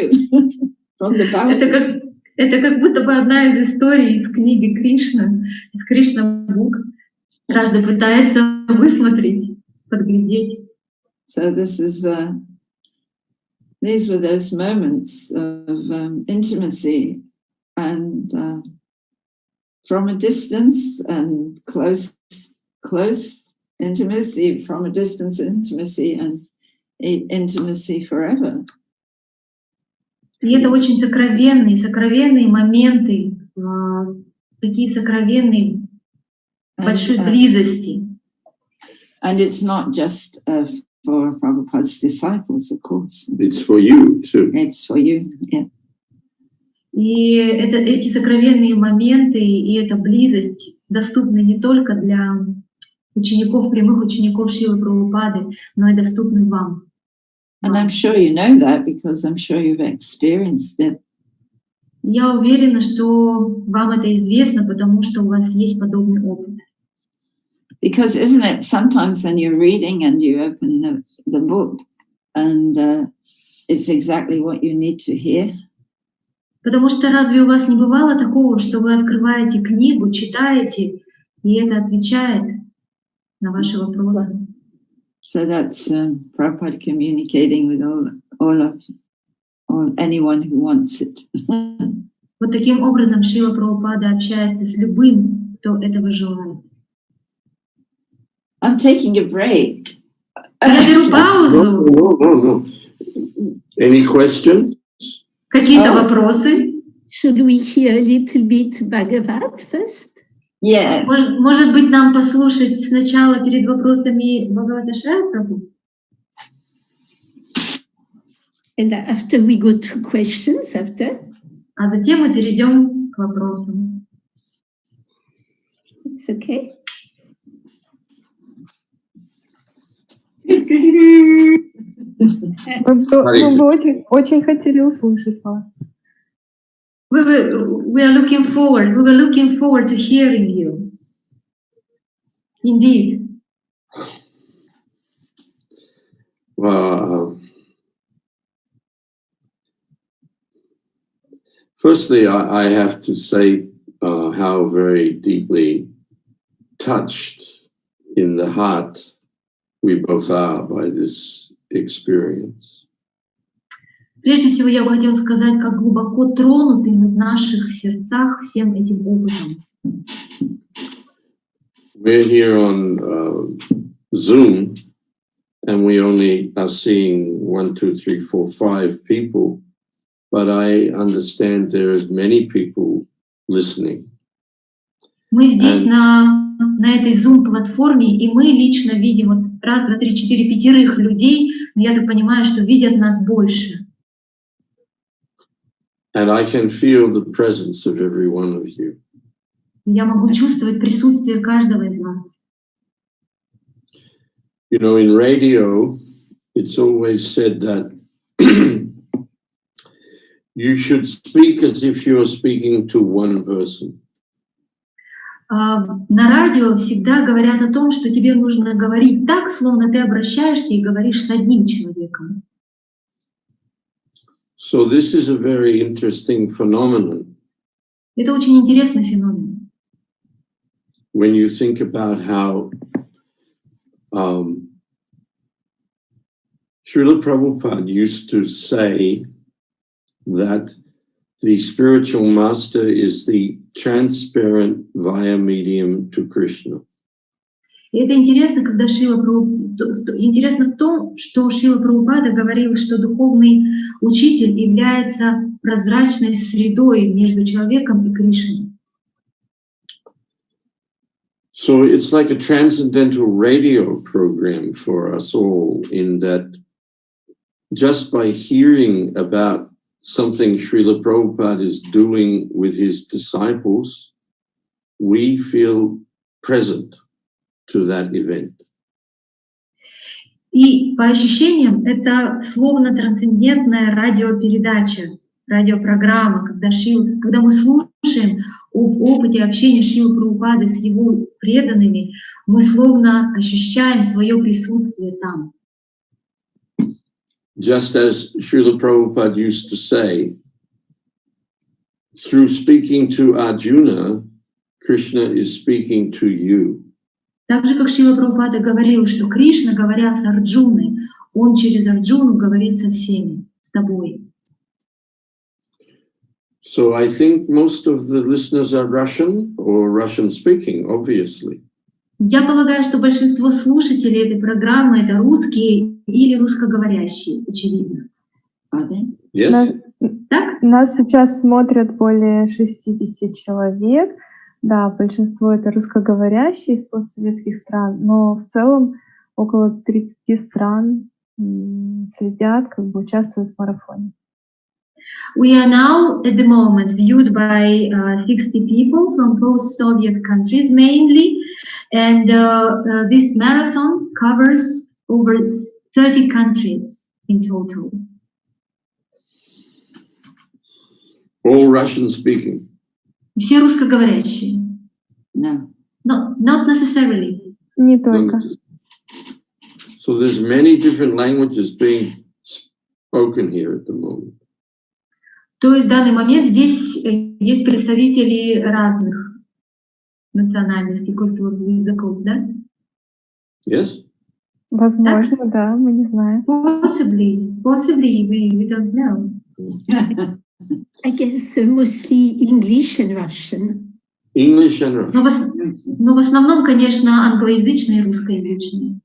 from the balcony. Это как будто бы одна из историй из книги Кришна, из Кришна бук. Каждый пытается высмотреть, подглядеть. So these were those moments of intimacy and from a distance and close intimacy, from a distance intimacy and intimacy forever. И это очень сокровенные моменты, такие сокровенные, большой близости. And it's not just for Prabhupada's disciples, of course. It's for you too. It's for you, yeah. И эти сокровенные моменты и эта близость доступны не только для учеников, прямых учеников Шрилы Прабхупады, но и доступны вам. And I'm sure you know that because I'm sure you've experienced it. Я уверена, что вам это известно, потому что у вас есть подобный опыт. Because isn't it sometimes when you're reading and you open the book and it's exactly what you need to hear? Потому что разве у вас не бывало такого, что вы открываете книгу, читаете, и это отвечает на ваши вопросы? So that's Prabhupada communicating with all anyone who wants it. Вот таким образом Шрила Прабхупада общается с любым, кто этого желает. I'm taking a break. Я беру паузу. No. Any questions? Какие-то вопросы? Should we hear a little bit Bhagavad first? Yes. Может быть, нам послушать сначала перед вопросами Бхагавад Ашрая, Прабhu? And after we go to questions after. А затем мы перейдем к вопросам. It's okay. Мы бы очень хотели услышать вас. We were looking forward to hearing you. Indeed. Well, firstly, I have to say how very deeply touched in the heart we both are by this experience. Прежде всего, я бы хотела сказать, как глубоко тронуты в наших сердцах всем этим опытом. We're here on Zoom, and we only are seeing 1, 2, 3, 4, 5 people, but I understand there is many people listening. Мы здесь на этой Zoom-платформе, и мы лично видим вот 1, 2, 3, 4, 5 людей, но я так понимаю, что видят нас больше. And I can feel the presence of every one of you. Я могу чувствовать присутствие каждого из вас. You know, in radio, it's always said that you should speak as if you're speaking to one person. На радио всегда говорят о том, что тебе нужно говорить так, словно ты обращаешься и говоришь с одним человеком. So this is a very interesting phenomenon. Это очень интересный феномен. When you think about how Srila Prabhupada used to say that the spiritual master is the transparent via medium to Krishna. И это интересно, когда интересно в том, что Шрила Прабхупада говорил, что духовный учитель является прозрачной средой между человеком и Кришной. So it's like a transcendental radio program for us all, in that just by hearing about something Srila Prabhupada is doing with his disciples, we feel present to that event. И по ощущениям это словно трансцендентная радиопередача, радиопрограмма, когда мы слушаем об опыте общения Шрилы Прабхупады с его преданными, мы словно ощущаем свое присутствие там. Just as Srila Prabhupada used to say, through speaking to Arjuna, Krishna is speaking to you. Так же, как Шрила Прабхупада говорил, что Кришна, говоря с Арджуной, он через Арджуну говорит со всеми, с тобой. So I think most of the listeners are Russian or Russian speaking, obviously. Я полагаю, что большинство слушателей этой программы это русские или русскоговорящие, очевидно. Yes? Так? Нас сейчас смотрят более 60 человек. Да, большинство это русскоговорящие из постсоветских стран, но в целом около 30 стран следят, участвуют в марафоне. We are now at the moment viewed by 60 people from post-Soviet countries mainly, and this marathon covers over 30 countries in total. All Russian speaking? Все русскоговорящие? No. No, not necessarily. Не только. So there's many different languages being spoken here at the moment. То есть в данный момент здесь есть представители разных национальностей, культур, языков, да? Yes? Возможно, да, мы не знаем. Possibly, we don't know. I guess mostly English and Russian. English and Russian. Но в основном, конечно, англоязычные и русскоязычные.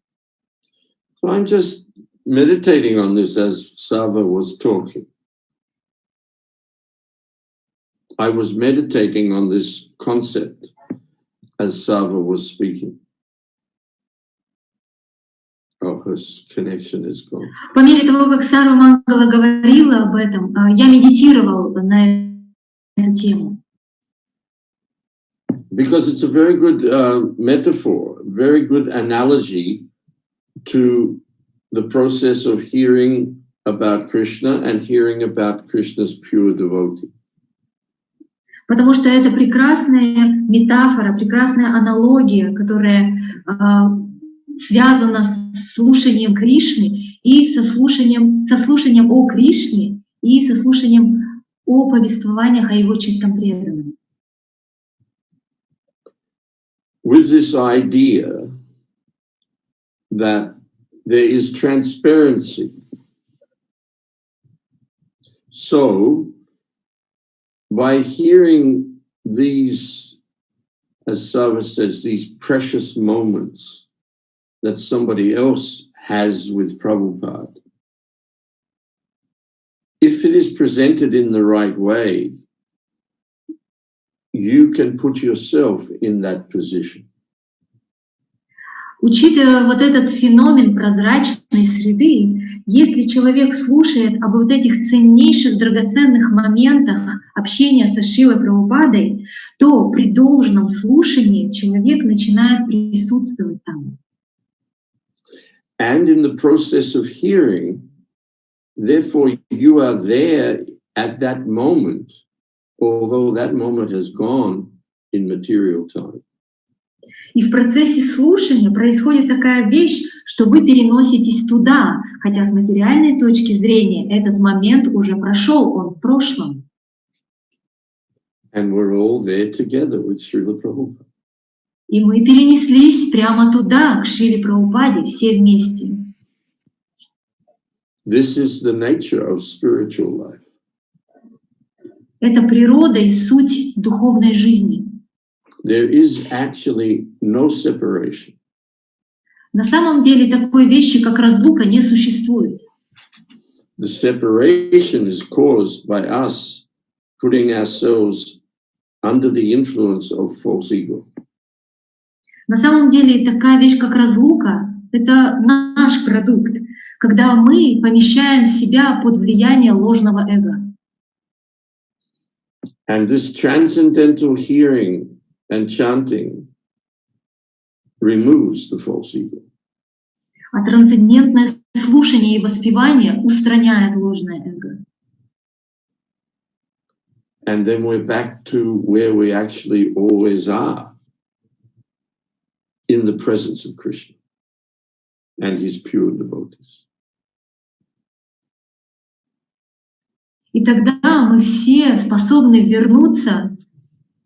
So I'm just meditating on this as Sava was talking. I was meditating on this concept as Sava was speaking. Oh, her connection is gone. По мере того, как Сарва Мангала говорила об этом, я медитировала на эту тему. Because it's a very good metaphor, very good analogy to the process of hearing about Krishna and hearing about Krishna's pure devotee. Потому что это прекрасная метафора, прекрасная аналогия, которая связана с слушанием Кришны и со слушанием о Кришне и со слушанием о повествованиях о его чистом преданном. With this idea that there is transparency. So, by hearing these, as Sava says, these precious moments that somebody else has with Prabhupada, if it is presented in the right way, you can put yourself in that position. Учитывая вот этот феномен прозрачной среды, если человек слушает об вот этих ценнейших, драгоценных моментах общения со Шрилой Прабхупадой, то при должном слушании человек начинает присутствовать там. And in the process of hearing, therefore you are there at that moment, although that moment has gone in material time. И в процессе слушания происходит такая вещь, что вы переноситесь туда, хотя с материальной точки зрения этот момент уже прошел, он в прошлом. And we're all there together with Srila Prabhupada. И мы перенеслись прямо туда, к Шриле Прабхупаде, все вместе. This is the nature of spiritual life. Это природа и суть духовной жизни. There is actually no separation. На самом деле такой вещи, как разлука, не существует. The separation is caused by us putting ourselves under the influence of false ego. На самом деле такая вещь, как разлука, это наш продукт, когда мы помещаем себя под влияние ложного эго. And this transcendental hearing and chanting removes the false ego. А трансцендентное слушание и воспевание устраняет ложное эго. And then we're back to where we actually always are, in the presence of Krishna and his pure devotees. И тогда мы все способны вернуться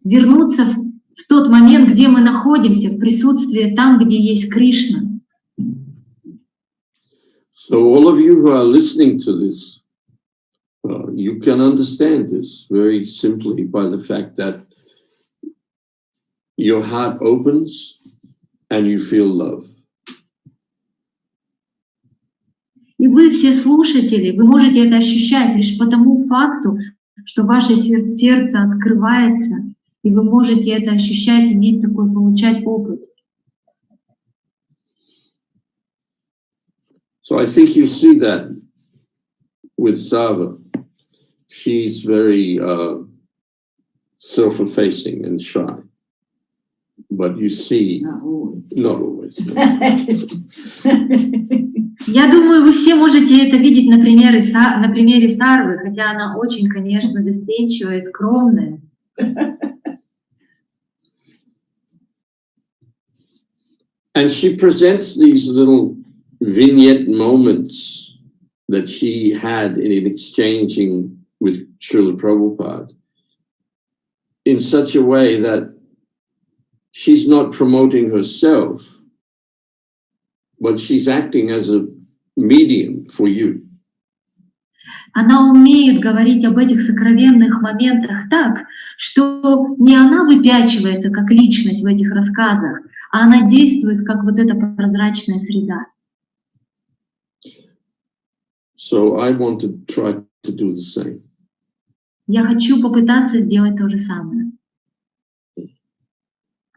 в тот момент, где мы находимся, в присутствии там, где есть Кришна. So all of you who are listening to this, you can understand this very simply by the fact that your heart opens and you feel love. И вы все слушатели, вы можете это ощущать лишь по тому факту, что ваше сердце открывается, и вы можете это ощущать, иметь такой, получать опыт. So I think you see that with Sava. She's very self-effacing and shy. But you see, not always. Я думаю, вы все можете это видеть на примере Сарвы, хотя она очень, конечно, застенчивая и скромная. And she presents these little vignette moments that she had in exchanging with Srila Prabhupada in such a way that she's not promoting herself, but she's acting as a medium for you. Она умеет говорить об этих сокровенных моментах так, что не она выпячивается как личность в этих рассказах, а она действует как вот эта прозрачная среда. So I want to try to do the same. Я хочу попытаться сделать то же самое.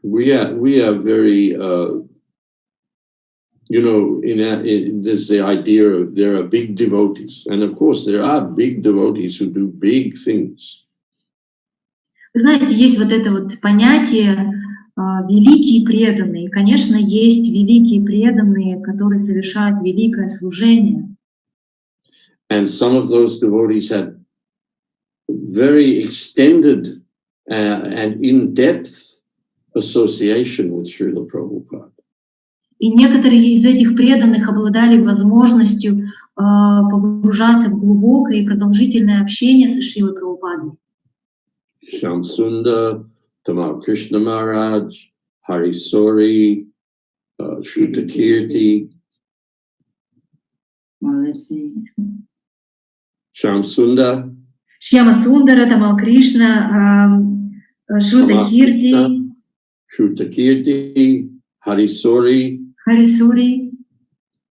We are very, there's the idea of there are big devotees. And of course, there are big devotees who do big things. Вы знаете, есть вот это вот понятие великие преданные. И, конечно, есть великие преданные, которые совершают великое служение. And some of those devotees had very extended and in-depth association with Srila Prabhupada. И некоторые из этих преданных обладали возможностью погружаться в глубокое и продолжительное общение со Шрилой Прабхупадой. Shamsundar, Tamal Krishna Maharaj, Harisori, Shrutakirti, Shamsundar, Шьяма Сундара, Тамал Кришна, Шрута Кирти, Harisori, Харисури,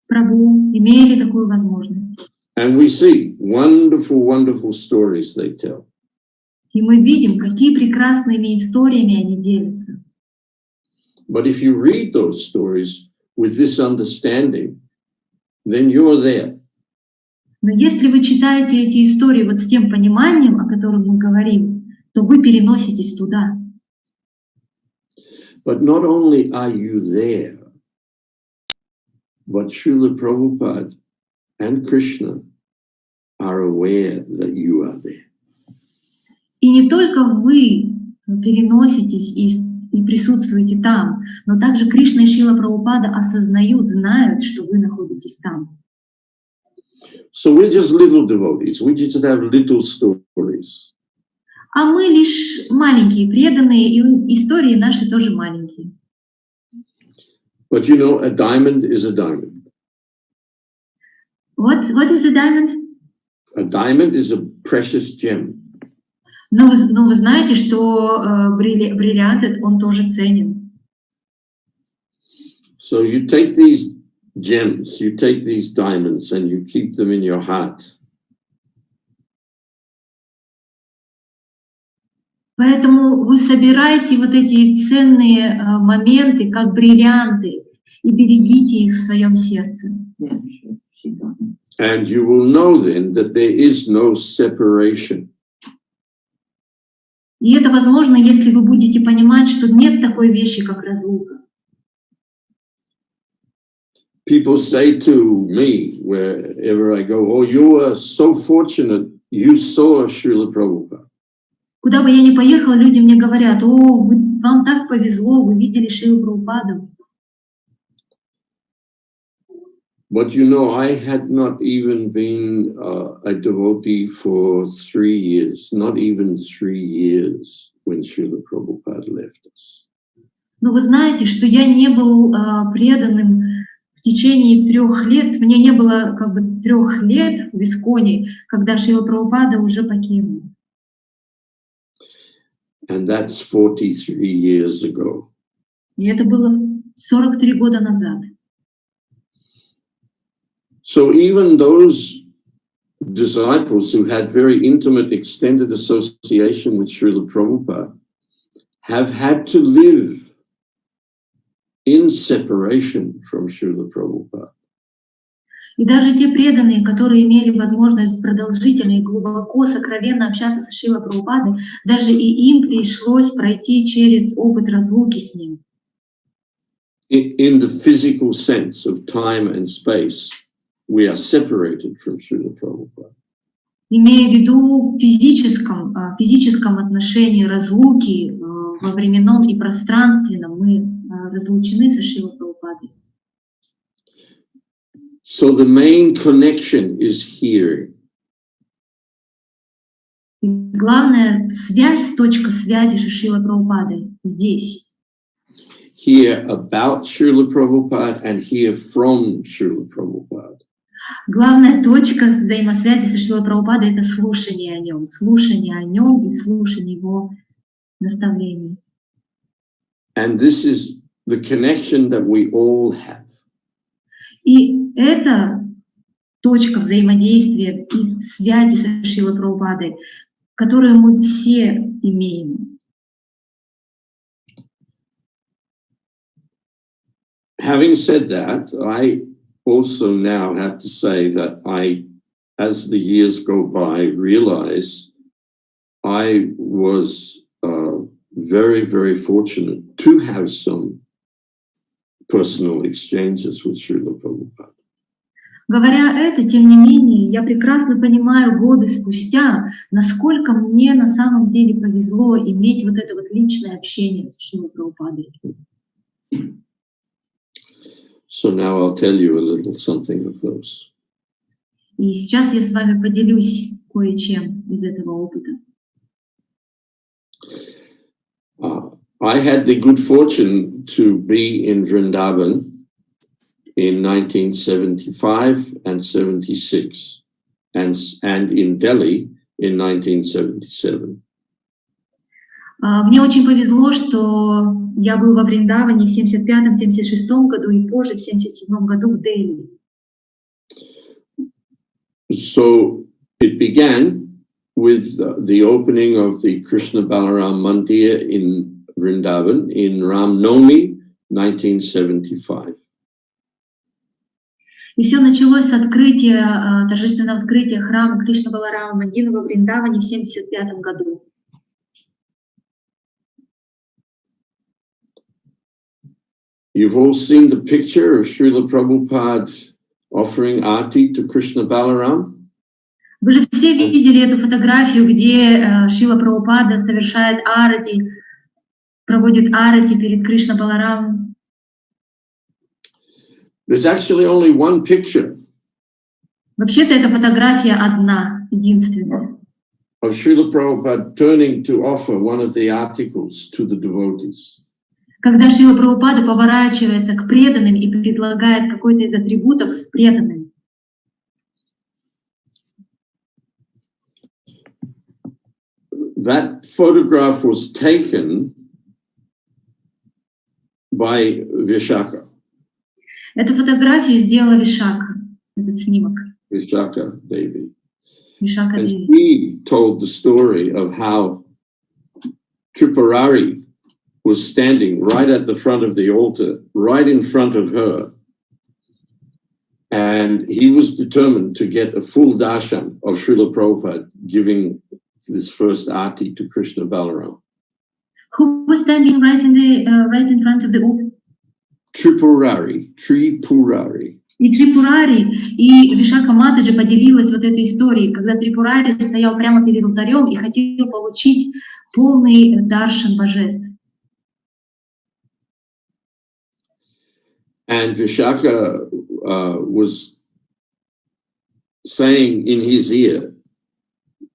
Прабhu имели такую возможность. and we see wonderful, wonderful stories they tell. И мы видим, какие прекрасными историями они делятся. But if you read those stories with this understanding, then you're there. Но если вы читаете эти истории вот с тем пониманием, о котором мы говорим, то вы переноситесь туда. But not only are you there, but Srila Prabhupada and Krishna are aware that you are there. И не только вы переноситесь, и и присутствуете там, но также Кришна и Шрила Прабхупада осознают, знают, что вы находитесь там. So we're just little devotees. We just have little stories. А мы лишь маленькие преданные, и истории наши тоже маленькие. But you know, a diamond is a diamond. What is a diamond? A diamond is a precious gem. Но вы знаете, что бриллиант, он тоже ценен. So you take these gems, you take these diamonds, and you keep them in your heart. Поэтому вы собираете вот эти ценные моменты, как бриллианты, и берегите их в своем сердце. And you will know then that there is no separation. И это возможно, если вы будете понимать, что нет такой вещи, как разлука. People say to me wherever I go, oh, you are so fortunate, you saw Srila Prabhupada. Куда бы я ни поехала, люди мне говорят: о, вам так повезло, вы видели Шрилу Прабхупаду. But you know, I had not even been a devotee for 3 years, not even 3 years when Srila Prabhupada left us. Но вы знаете, что я не был преданным в течение 3 лет, мне не было как бы 3 лет в Исконе, когда Шрила Прабхупада уже покинул. And that's 43 years ago. И это было 43 года назад. So even those disciples who had very intimate, extended association with Srila Prabhupada have had to live in separation from Srila Prabhupada. И даже те преданные, которые имели возможность продолжительно и глубоко, сокровенно общаться со Шрилой Прабхупадой, даже и им пришлось пройти через опыт разлуки с ним. In the physical sense of time and space, we are separated from Srila Prabhupada. Имея в виду в физическом отношении разлуки во временном и пространственном, мы разлучены со Шрилой Прабхупадой. So the main connection is here. Главная связь, точка связи со Шрилой Прабхупадой здесь. Here about Srila Prabhupada and here from Srila Prabhupada. Главная точка взаимосвязи со Шрилой Прабхупадой — это слушание о нем и слушание его наставлений. And this is the connection that we all have. И это точка взаимодействия и связи со Шрилой Прабхупадой, которую мы все имеем. Having said that, I also now have to say that I, as the years go by, realize I was very, very fortunate to have some personal exchanges with Srila Prabhupada. Говоря это, тем не менее, я прекрасно понимаю годы спустя, насколько мне на самом деле повезло иметь вот это вот личное общение с Шрилой Прабхупадой. So now I'll tell you a little something of those. И сейчас я с вами поделюсь кое-чем из этого опыта. I had the good fortune to be in Vrindavan in 1975 and 76, and in Delhi in 1977. Мне очень повезло, что я был во Вриндаване в 75-76 году и позже в 77 году в Дели. So it began with the opening of the Krishna Balaram Mandir in Vrindavan in Ram Navami 1975. И все началось с открытия, торжественного открытия храма Кришна Баларама Мандира во Вриндаване в 75 году. You've all seen the picture of Srila Prabhupada offering arti to Krishna Balaram. Вы же все видели эту фотографию, где Шрила Прабхупада совершает арати, проводит арати перед Кришна Баларамом. There's actually only one picture Вообще-то эта фотография одна, единственная. of Srila Prabhupada turning to offer one of the articles to the devotees. Когда Шрила Прабхупада поворачивается к преданным и предлагает какой-то из атрибутов преданным. That photograph was taken by Vishaka. Эту фотографию сделала Вишака, этот снимок. Vishaka Devi. Вишака And Деви. he told the story of how Tripurari was standing right at the front of the altar, right in front of her. And he was determined to get a full darshan of Srila Prabhupada giving this first arti to Krishna Balaram. Who was standing right in front of the altar? Tripurari. И Трипурари, и Вишака Матаджи поделилась вот этой историей, когда Трипурари стоял прямо перед алтарем и хотел получить полный даршан божеств. And Vishaka was saying in his ear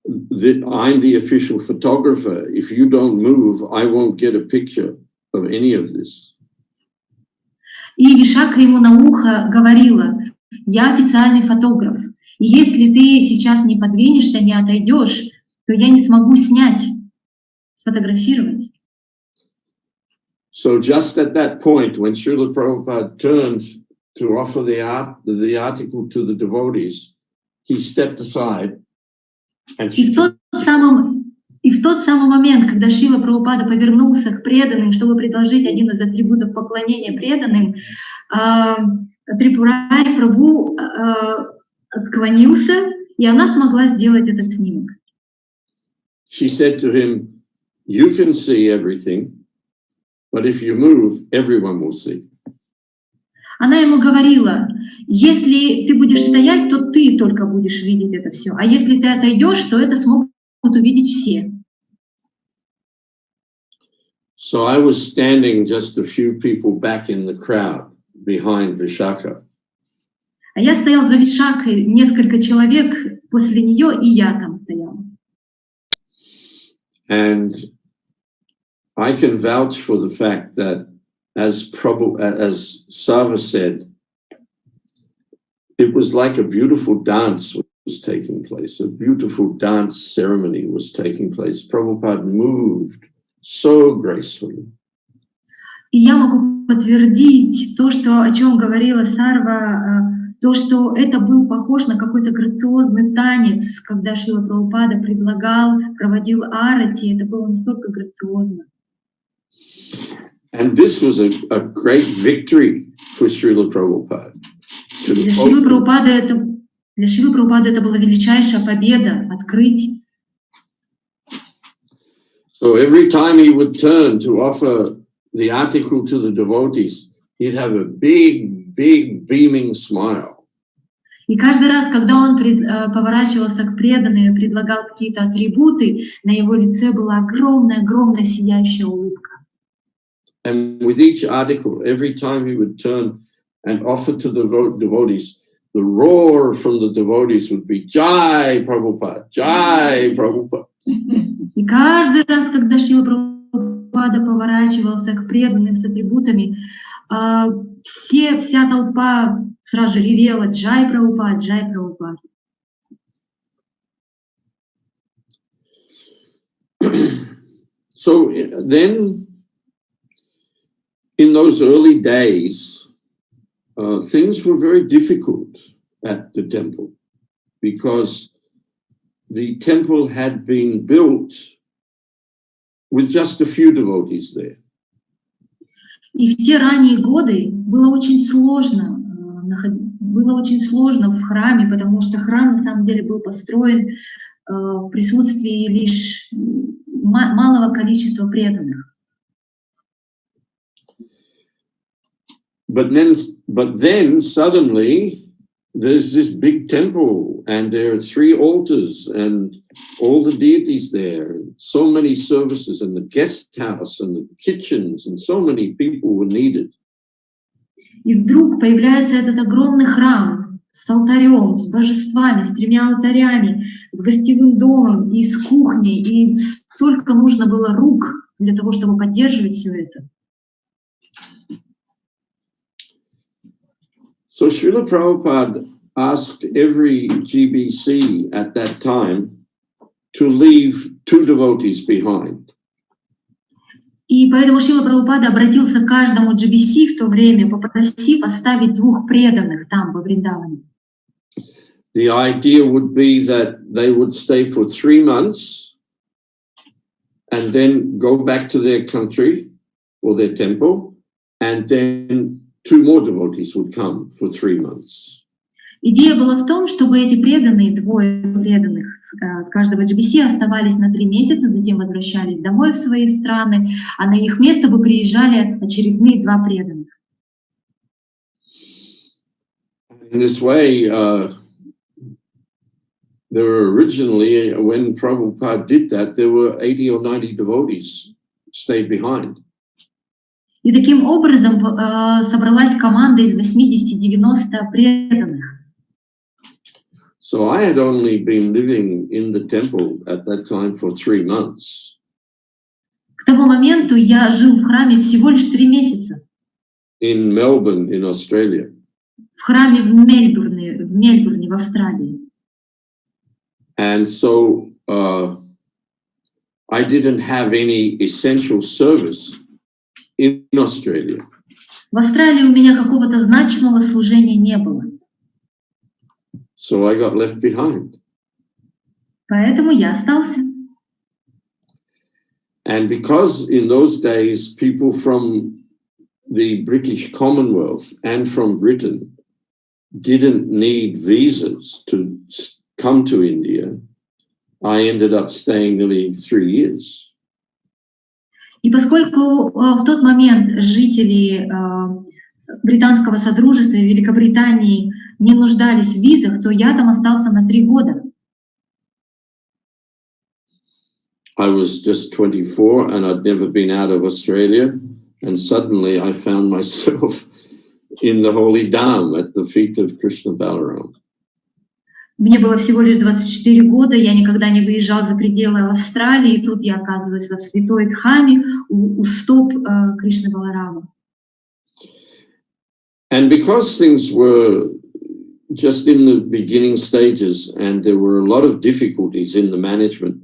that I'm the official photographer. If you don't move, I won't get a picture of any of this. И Вишака ему на ухо говорила: я официальный фотограф, и если ты сейчас не подвинешься, не отойдешь, то я не смогу снять, сфотографировать. So just at that point, when Srila Prabhupada turned to offer the article to the devotees, he stepped aside and И в тот самый момент, когда Шрила Прабхупада повернулся к преданным, чтобы предложить один из атрибутов поклонения преданным, Трипурари Прабху отклонился, и она смогла сделать этот снимок. She said to him, "You can see everything, but if you move, everyone will see." Она ему говорила: если ты будешь стоять, то ты только будешь видеть это все, а если ты отойдешь, то это смогут увидеть все. So I was standing just a few people back in the crowd behind Vishaka. А я стоял за Вишакой, несколько человек после нее, и я там стоял. And I can vouch for the fact that, as Sava said, it was like a beautiful dance was taking place. A beautiful dance ceremony was taking place. Prabhupada moved so gracefully. И я могу подтвердить то, что, о чем говорила Сарва, то, что это был похож на какой-то грациозный танец, когда Шрила Прабхупада проводил арати, это было настолько грациозно. And this was a great victory for Srila Prabhupada. Для Шрилы Прабхупады это была величайшая победа, открыть. So every time he would turn to offer the article to the devotees, he'd have a big beaming smile. И каждый раз, когда он поворачивался к преданным и предлагал какие-то атрибуты, на его лице была огромная сияющая улыбка. And with each article, every time he would turn and offer to the devotees, the roar from the devotees would be Jai Prabhupada, Jai Prabhupada. И каждый раз, когда Шрила Прабхупада поворачивался к преданным с атрибутами, вся толпа сразу же ревела Джай Прабхупад, Джай Прабхупад. So then, in those early days, things were very difficult at the temple because the temple had been built with just a few devotees there. И в те ранние годы было очень сложно в храме, потому что храм на самом деле был построен в присутствии лишь малого количества преданных. But then suddenly there's this big temple, and there are 3 altars, and all the deities there, and so many services, and the guest house, and the kitchens, and so many people were needed. И вдруг появляется этот огромный храм с алтарем, с божествами, с 3 алтарями, с гостевым домом и с кухней, и столько нужно было рук для того, чтобы поддерживать все это. So Srila Prabhupada asked every GBC at that time to leave 2 devotees behind. И поэтому Шрила Прабхупада обратился к каждому GBC в то время, попросив оставить 2 преданных там, во Вриндаване. The idea would be that they would stay for 3 months and then go back to their country or their temple, and then 2 more devotees would come for 3 months. Идея была в том, чтобы эти преданные, 2 преданных с каждого GBC оставались на 3 месяца, затем возвращались домой в свои страны, а на их место бы приезжали очередные 2 преданных. In this way, there were originally, when Prabhupada did that, there were 80 or 90 devotees stayed behind. И таким образом собралась команда из 80-90 преданных. So I had only been living in the temple at that time for 3 months. К тому моменту я жил в храме всего лишь 3 месяца. In Melbourne, in Australia. В храме в Мельбурне, в Австралии. And so I didn't have any essential service in Australia. В Австралии у меня какого-то значимого служения не было. So I got left behind. Поэтому я остался. And because in those days people from the British Commonwealth and from Britain didn't need visas to come to India, I ended up staying nearly 3 years. И поскольку в тот момент жители Британского Содружества и Великобритании не нуждались в визах, то я там остался на 3 года. I was just 24 and I'd never been out of Australia, and suddenly I found myself in the holy Dham at the feet of Krishna Balaram. Мне было всего лишь 24 года, я никогда не выезжал за пределы Австралии, и тут я оказываюсь во святой Дхаме у стоп Кришны Баларама. And because things were just in the beginning stages and there were a lot of difficulties in the management,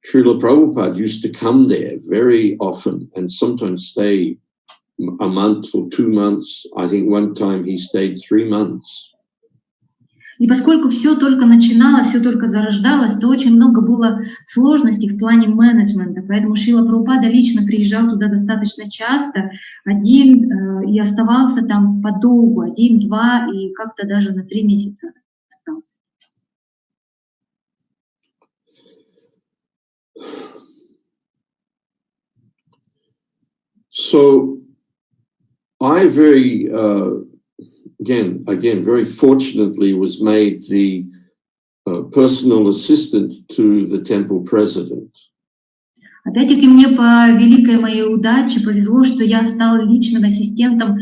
Srila Prabhupada used to come there very often and sometimes stay a month or 2 months. I think one time he stayed 3 months. И поскольку все только начиналось, все только зарождалось, то очень много было сложностей в плане менеджмента. Поэтому Шрила Прабхупада лично приезжал туда достаточно часто, один, и оставался там подолгу, 1-2, и как-то даже на 3 месяца остался. So I very again, very fortunately was made the personal assistant to the temple president. Опять-таки мне по великой моей удаче повезло, что я стал личным ассистентом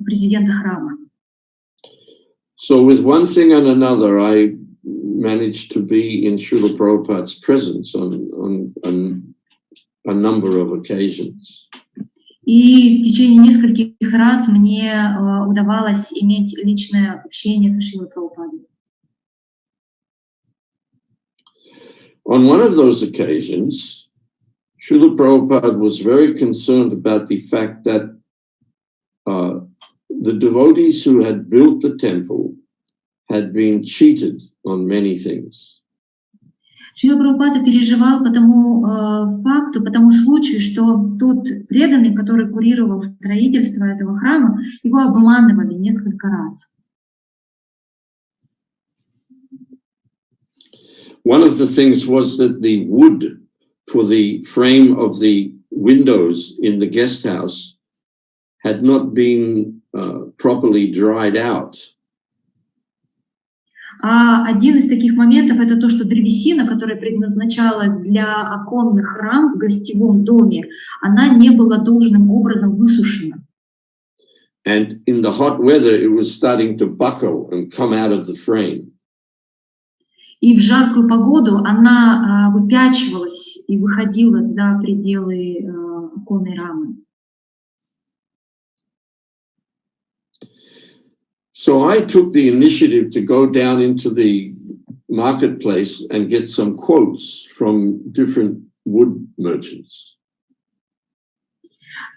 президента храма. So with one thing and another, I managed to be in Srila Prabhupada's presence on a number of occasions. И в течение нескольких раз мне удавалось иметь личное общение со Шрилой Прабхупадой. On one of those occasions, Srila Prabhupada was very concerned about the fact that the devotees who had built the temple had been cheated on many things. Шрила Прабхупада переживал по тому факту, по тому случаю, что тот преданный, который курировал строительство этого храма, его обманывали несколько раз. One of the things was that the wood for the frame of the windows in the guest house had not been properly dried out. Один из таких моментов — это то, что древесина, которая предназначалась для оконных рам в гостевом доме, она не была должным образом высушена. And in the hot weather, it was starting to buckle and come out of the frame. И в жаркую погоду она выпячивалась и выходила за пределы оконной рамы. So I took the initiative to go down into the marketplace and get some quotes from different wood merchants.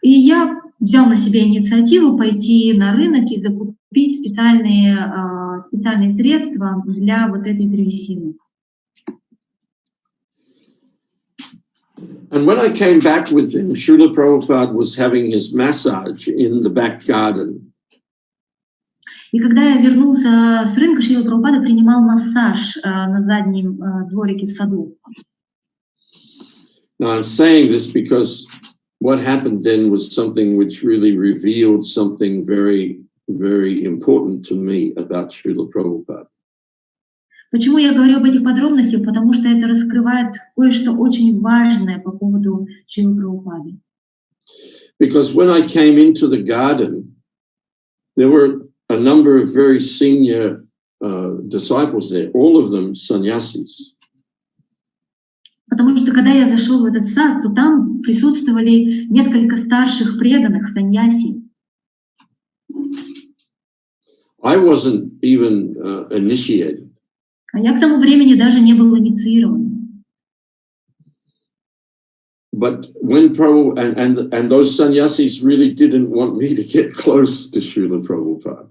И я взял на себя инициативу пойти на рынок и закупить специальные средства для вот этой древесины. And when I came back with him, Srila Prabhupada was having his massage in the back garden. И когда я вернулся с рынка, Шрила Прабхупада принимал массаж на заднем дворике в саду. Now I'm saying this because what happened then was something which really revealed something very, very important to me about Srila Prabhupada. Почему я говорю об этих подробностях? Потому что это раскрывает кое-что очень важное по поводу Шрилы Прабхупады. Because when I came into the garden, there were a number of very senior disciples there, all of them sannyasis. Потому что когда я зашел в этот сад, то там присутствовали несколько старших преданных саньяси. I wasn't even initiated. А я к тому времени даже не был инициирован. But when Prabhu and those sannyasis really didn't want me to get close to Srila Prabhupada.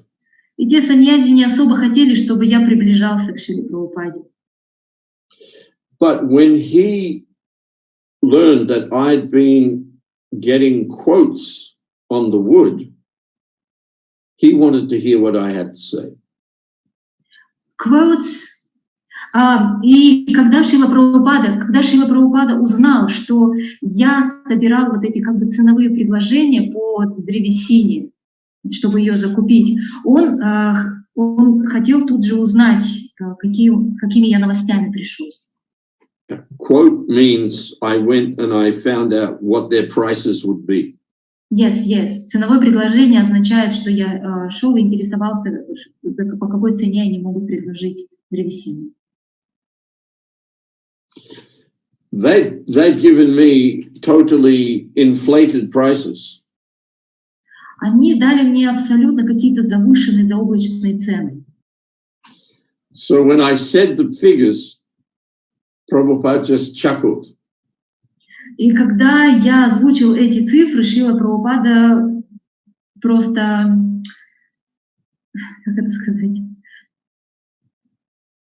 И те саньяси не особо хотели, чтобы я приближался к Шриле Прабхупаде. But when he learned that I'd been getting quotes on the wood, he wanted to hear what I had to say. Quotes. И когда Шрила Прабхупада узнал, что я собирал вот эти как бы ценовые предложения по древесине, чтобы ее закупить, он хотел тут же узнать, какими я новостями пришел. Quote means I went and I found out what their prices would be. Yes. Ценовое предложение означает, что я шел и интересовался, по какой цене они могут предложить древесину. They'd given me totally inflated prices. Они дали мне абсолютно какие-то завышенные, заоблачные цены. So when I said the figures, Prabhupada just chuckled. И когда я озвучил эти цифры, Шрила Прабхупада просто, как это сказать,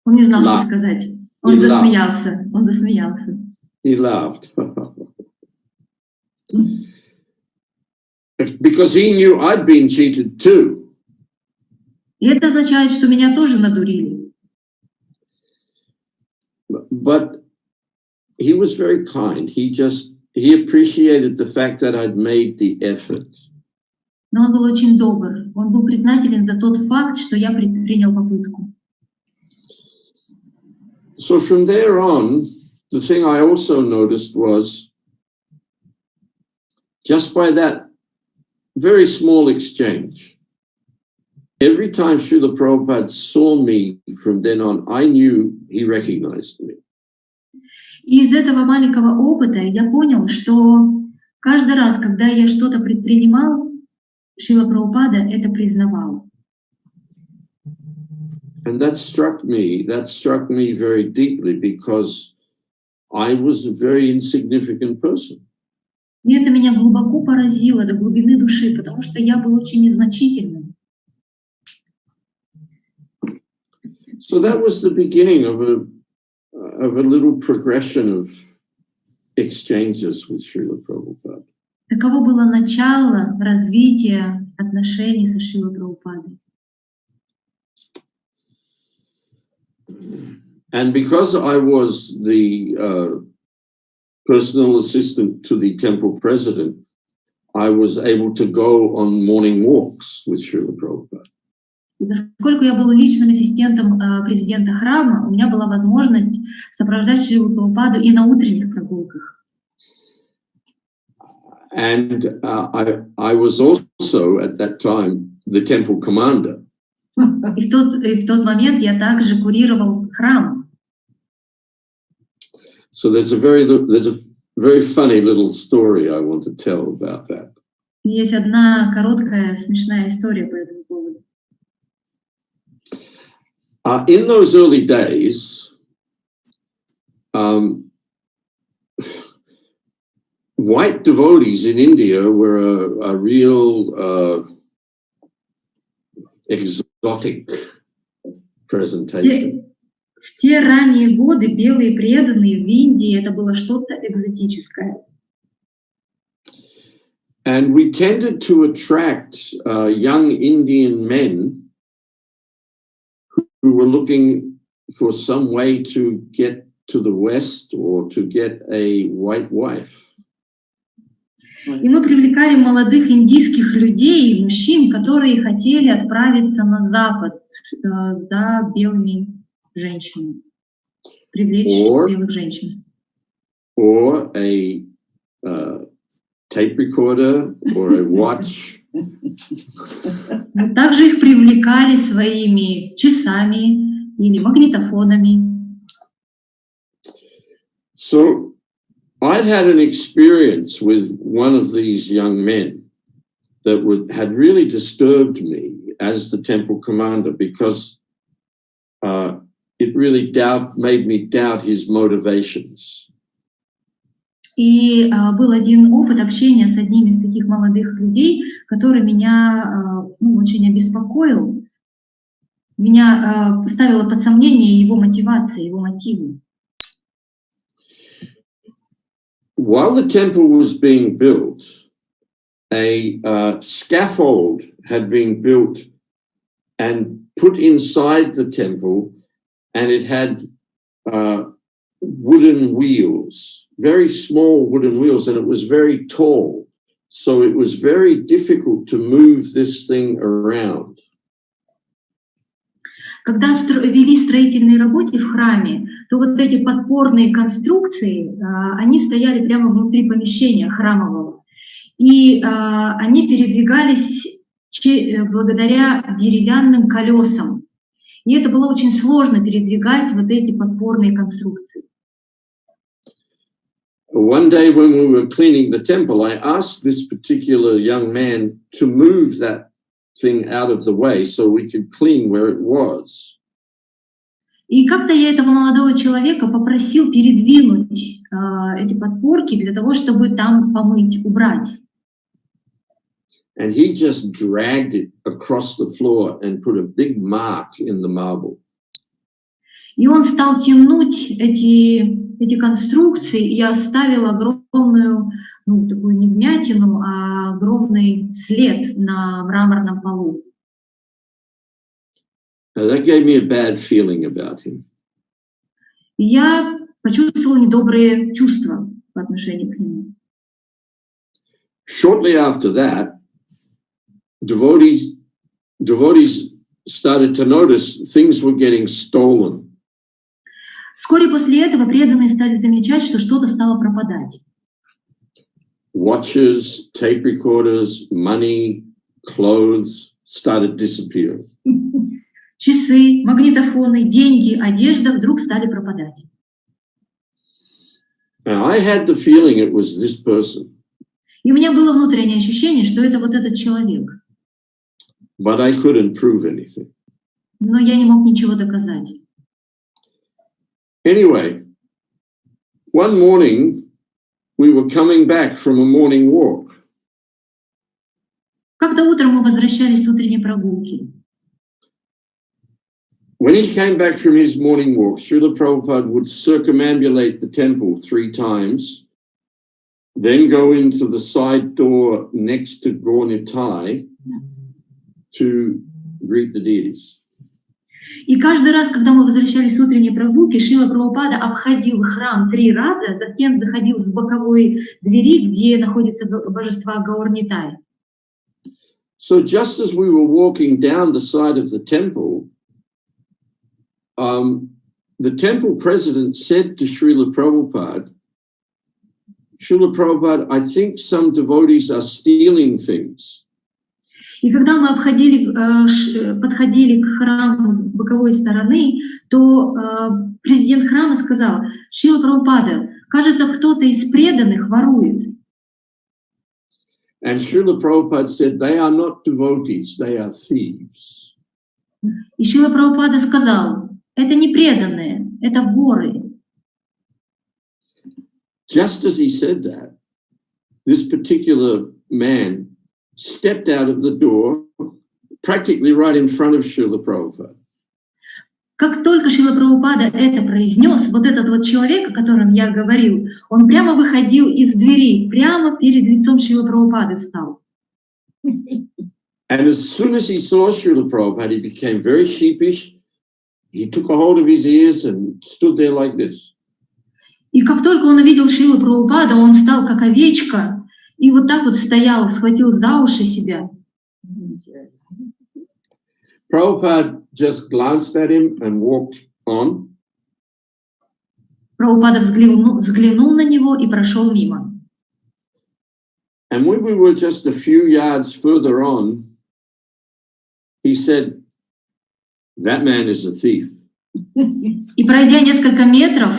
он не знал, что сказать. Он засмеялся. He laughed. Because he knew I'd been cheated too. И это означает, что меня тоже надурили. But he was very kind. He appreciated the fact that I'd made the effort. Но он был очень добр. Он был признателен за тот факт, что я предпринял попытку. So from there on, the thing I also noticed was just by that very small exchange, every time Srila Prabhupada saw me from then on, I knew he recognized me. И из этого маленького опыта я понял, что каждый раз, когда я что-то предпринимал, Шрила Прабхупада это признавал. And that struck me very deeply because I was a very insignificant person. И это меня глубоко поразило до глубины души, потому что я был очень незначительным. So that was the beginning of a little progression of exchanges with Srila Prabhupada. Таково было начало развития отношений со Шрилой Прабхупадой. And because I was the personal assistant to the temple president, I was able to go on morning walks with Srila Prabhupada. И поскольку я был личным ассистентом президента храма, у меня была возможность сопровождать Шрилу Прабхупаду и на утренних прогулках. And I was also at that time the temple commander. И в тот момент я также курировал храм. So there's a very funny little story I want to tell about that. Есть одна короткая смешная история по этому поводу. In those early days, white devotees in India were a real exotic presentation. В те ранние годы белые преданные в Индии это было что-то экзотическое. And we tended to attract young Indian men who were looking for some way to get to the West or to get a white wife. И мы привлекали молодых индийских людей и мужчин, которые хотели отправиться на Запад за белыми женщинами, привлечь белых женщин. Or a tape recorder or a watch. Мы также их привлекали своими часами или магнитофонами. So I'd had an experience with one of these young men that had really disturbed me as the temple commander because it really made me doubt his motivations. И был один опыт общения с одним из таких молодых людей, который меня очень обеспокоил. Меня ставило под сомнение его мотивация, его мотивы. While the temple was being built, a scaffold had been built and put inside the temple, and it had wooden wheels, very small wooden wheels, and it was very tall. So it was very difficult to move this thing around. Когда вели строительные работы в храме, то вот эти подпорные конструкции, они стояли прямо внутри помещения храмового. И они передвигались благодаря деревянным колесам. И это было очень сложно передвигать вот эти подпорные конструкции. One day when we were cleaning the temple, I asked this particular young man to move that thing out of the way so we could clean where it was. И как-то я этого молодого человека попросил передвинуть эти подпорки для того, чтобы там помыть, убрать. And he just dragged it across the floor and put a big mark in the marble. И он стал тянуть эти конструкции и оставил огромную, такую не вмятину, а огромный след на мраморном полу. Now that gave me a bad feeling about him. И я почувствовала недобрые чувства по отношению к нему. Shortly after that, devotees started to notice things were getting stolen. Вскоре после этого преданные стали замечать, что что-то стало пропадать. Watches, tape recorders, money, clothes started disappearing. Часы, магнитофоны, деньги, одежда вдруг стали пропадать. Now I had the feeling it was this person. И у меня было внутреннее ощущение, что это вот этот человек. But I couldn't prove anything. Но я не мог ничего доказать. Anyway, one morning we were coming back from a morning walk. Как-то утром мы возвращались с утренней прогулки. When he came back from his morning walk, Srila Prabhupada would circumambulate the temple 3 times, then go into the side door next to Gauri to greet the deities. И каждый раз, когда мы возвращались с утренней прогулки, Шрила Прабхупада обходил храм 3 раза, затем заходил с боковой двери, где находятся божества Гаурнитай. So just as we were walking down the side of the temple president said to Srila Prabhupada, Srila Prabhupada, I think some devotees are stealing things. И когда мы подходили к храму с боковой стороны, то президент храма сказал: Шрила Прабхупада, кажется, кто-то из преданных ворует. And Srila Prabhupada said, they are not devotees, they are thieves. И Шрила Прабхупада сказал: это не преданные, это воры. Just as he said that, this particular man stepped out of the door, practically right in front of Srila Prabhupada. Как только Шрила Прабхупада это произнес, вот этот вот человек, о котором я говорил, он прямо выходил из дверей, прямо перед лицом Шрилы Прабхупады встал. And as soon as he saw Srila Prabhupada, he became very sheepish. He took a hold of his ears and stood there like this. И как только он увидел Шрилу Прабхупаду, он стал как овечка и вот так вот стоял, схватил за уши себя. Prabhupada just glanced at him and walked on. Прабхупада взглянул на него и прошел мимо. And when we were just a few yards further on, he said, that man is a thief. И пройдя несколько метров,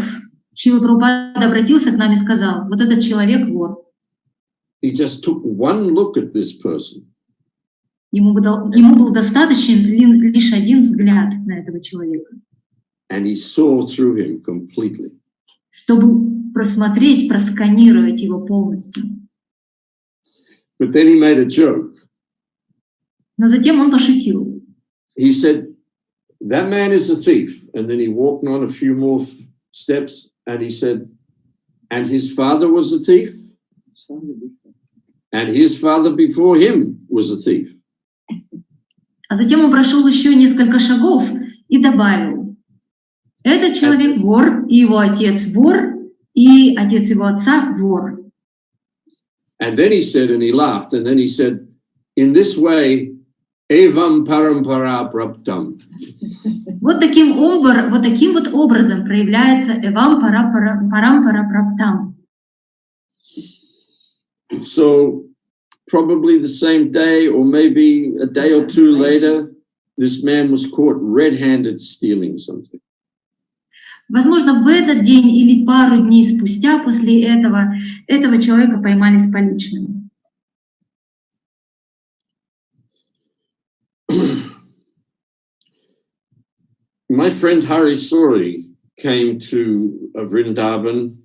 Шрила Прабхупада обратился к нам и сказал: вот этот человек вор. He just took one look at this person. Ему был достаточен лишь один взгляд на этого человека, And he saw through him completely. чтобы просмотреть, просканировать его полностью. But then he made a joke. Но затем он пошутил. He said, that man is a thief. And then he walked on a few more steps and he said, and his father was a thief? And his father before him was a thief. А затем он прошел еще несколько шагов и добавил: этот человек вор, и его отец вор, и отец его отца вор. And then he said, and he laughed, and then he said, in this way, evam parampara praptam. Вот таким вот образом проявляется эвам парампара праптам. So probably the same day or maybe a day or two later, this man was caught red-handed stealing something. Возможно, в этот день или пару дней спустя после этого человека поймали с поличным. My friend Hari Suri came to Vrindavan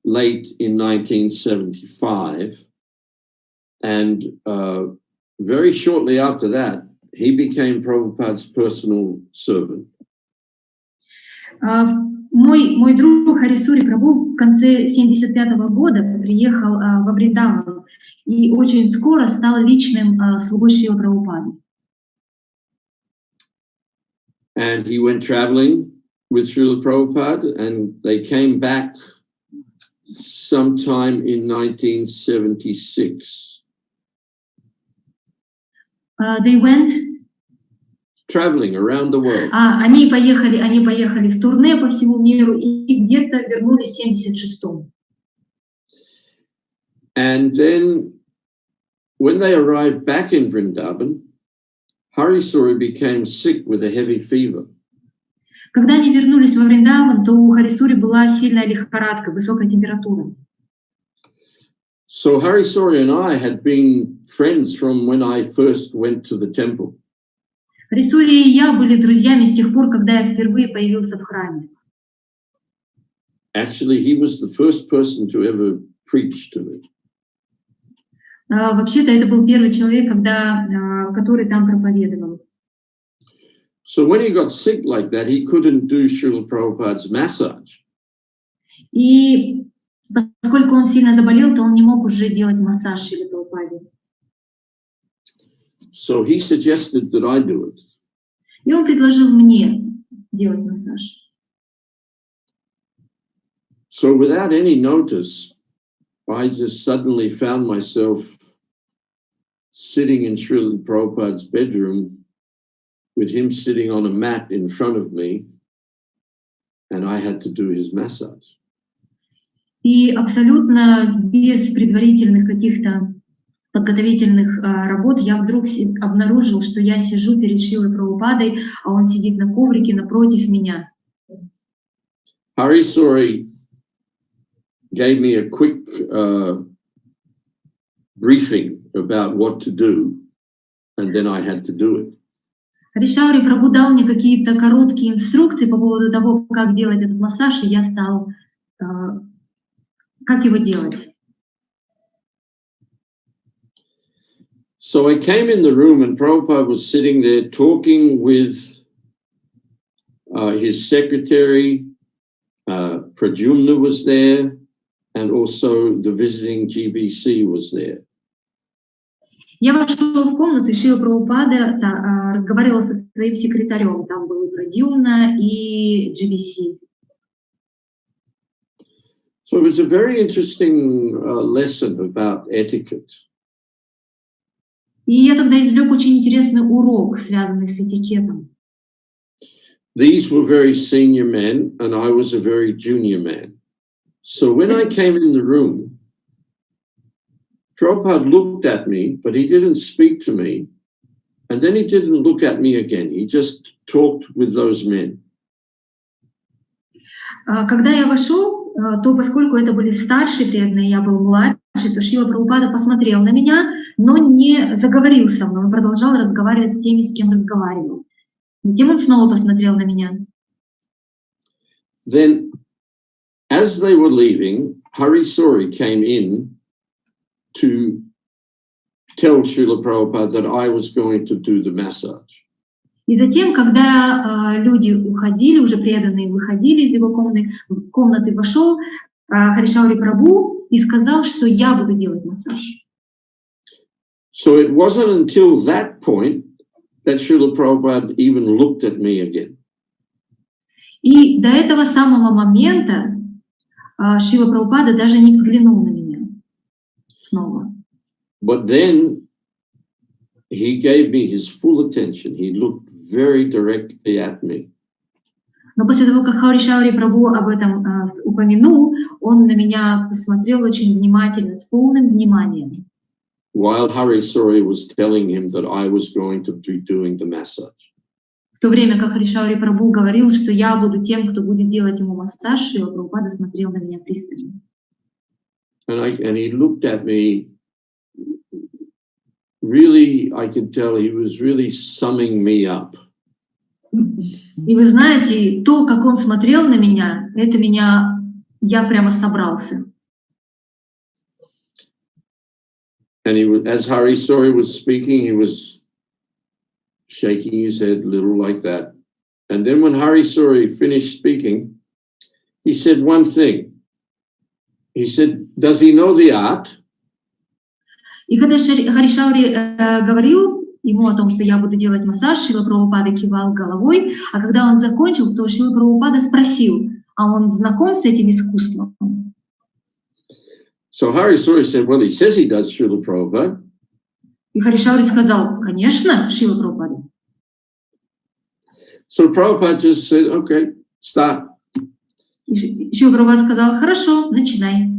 late in 1975, and very shortly after that, he became Prabhupada's personal servant. Мой друг Хари Прабху в конце 1975 года приехал во Вриндаван и очень скоро стал личным слугой Шрилы Прабхупады. And he went traveling with Srila Prabhupada, and they came back sometime in 1976. They went traveling around the world. Они поехали в турне по всему миру и где-то вернулись в 76-м. And then when they arrived back in Vrindavan, Hari Suri became sick with a heavy fever. Когда они вернулись во Вриндаван, то у Хари Сури была сильная лихорадка, высокая температура. So Hari Suri and I had been friends from when I first went to the temple. Хари Сури и я были друзьями с тех пор, когда я впервые появился в храме. Actually, he was the first person to ever preach to me. Вообще-то это был первый человек, который там проповедовал. So when he got sick like that, he couldn't do Srila Prabhupada's massage. И поскольку он сильно заболел, то он не мог уже делать массаж Шриле Прабхупаде. So he suggested that I do it. И он предложил мне делать массаж. So without any notice, I just suddenly found myself sitting in Shrila Prabhupada's bedroom with him sitting on a mat in front of me, and I had to do his massage. И абсолютно без предварительных каких-то подготовительных работ я вдруг обнаружил, что я сижу перед Шрилой Прабхупадой, а он сидит на коврике напротив меня. Hari Sori gave me a quick briefing about what to do, and then I had to do it. Харишаури Прабху дал мне какие-то короткие инструкции по поводу того, как делать этот массаж, и я стал, как его делать. So I came in the room and Prabhupada was sitting there talking with his secretary, Pradyumna was there, and also the visiting GBC was there. Я вошел в комнату, и Шрила Прабхупада разговаривал со своим секретарем. Там был и Прадьюмна, и GBC. So it was a very interesting lesson about etiquette. И я тогда извлек очень интересный урок, связанный с этикетом. These were very senior men, and I was a very junior man. So when I came in the room, Prabhupada looked at me, but he didn't speak to me. And then he didn't look at me again. He just talked with those men. Когда я вошел, то поскольку это были старшие преданные, я был младший, то Шрила Прабхупада посмотрел на меня, но не заговорил со мной. Он продолжал разговаривать с теми, с кем разговаривал. Затем он снова посмотрел на меня. Then, as they were leaving, Hari Sori came in to tell Srila Prabhupada that I was going to do the massage. И затем, когда люди уходили, уже преданные выходили из его комнаты, вошел Харишаури Прабху и сказал, что я буду делать массаж. So it wasn't until that point that Srila Prabhupada even looked at me again. И до этого самого момента Шрила Прабхупада даже не взглянул на меня снова. But then he gave me his full attention. He looked very directly at me. Но после того, как Харишаури Прабху об этом упомянул, он на меня посмотрел очень внимательно, с полным вниманием. While Hari Sori was telling him that I was going to be doing the massage. В то время как Харишаури Прабху говорил, что я буду тем, кто будет делать ему массаж, Шрила Прабхупада смотрел на меня пристально. And he looked at me. Really, I could tell he was really summing me up. И вы знаете, то, как он смотрел на меня, это я прямо собрался. And as Hari Sori was speaking, he was shaking his head a little like that. And then when Hari Sori finished speaking, he said one thing. He said, does he know the art? И когда Харишаури говорил ему о том, что я буду делать массаж, Шрила Прабхупада кивал головой, а когда он закончил, то Шрила Прабхупада спросил, а он знаком с этим искусством? So Hari Sori said, well, he says he does, Srila Prabhupada. И Харишаури сказал, конечно, Шрила Прабхупада. So Prabhupada just said, okay, start. И Шрила Прабхупада сказал, хорошо, начинай.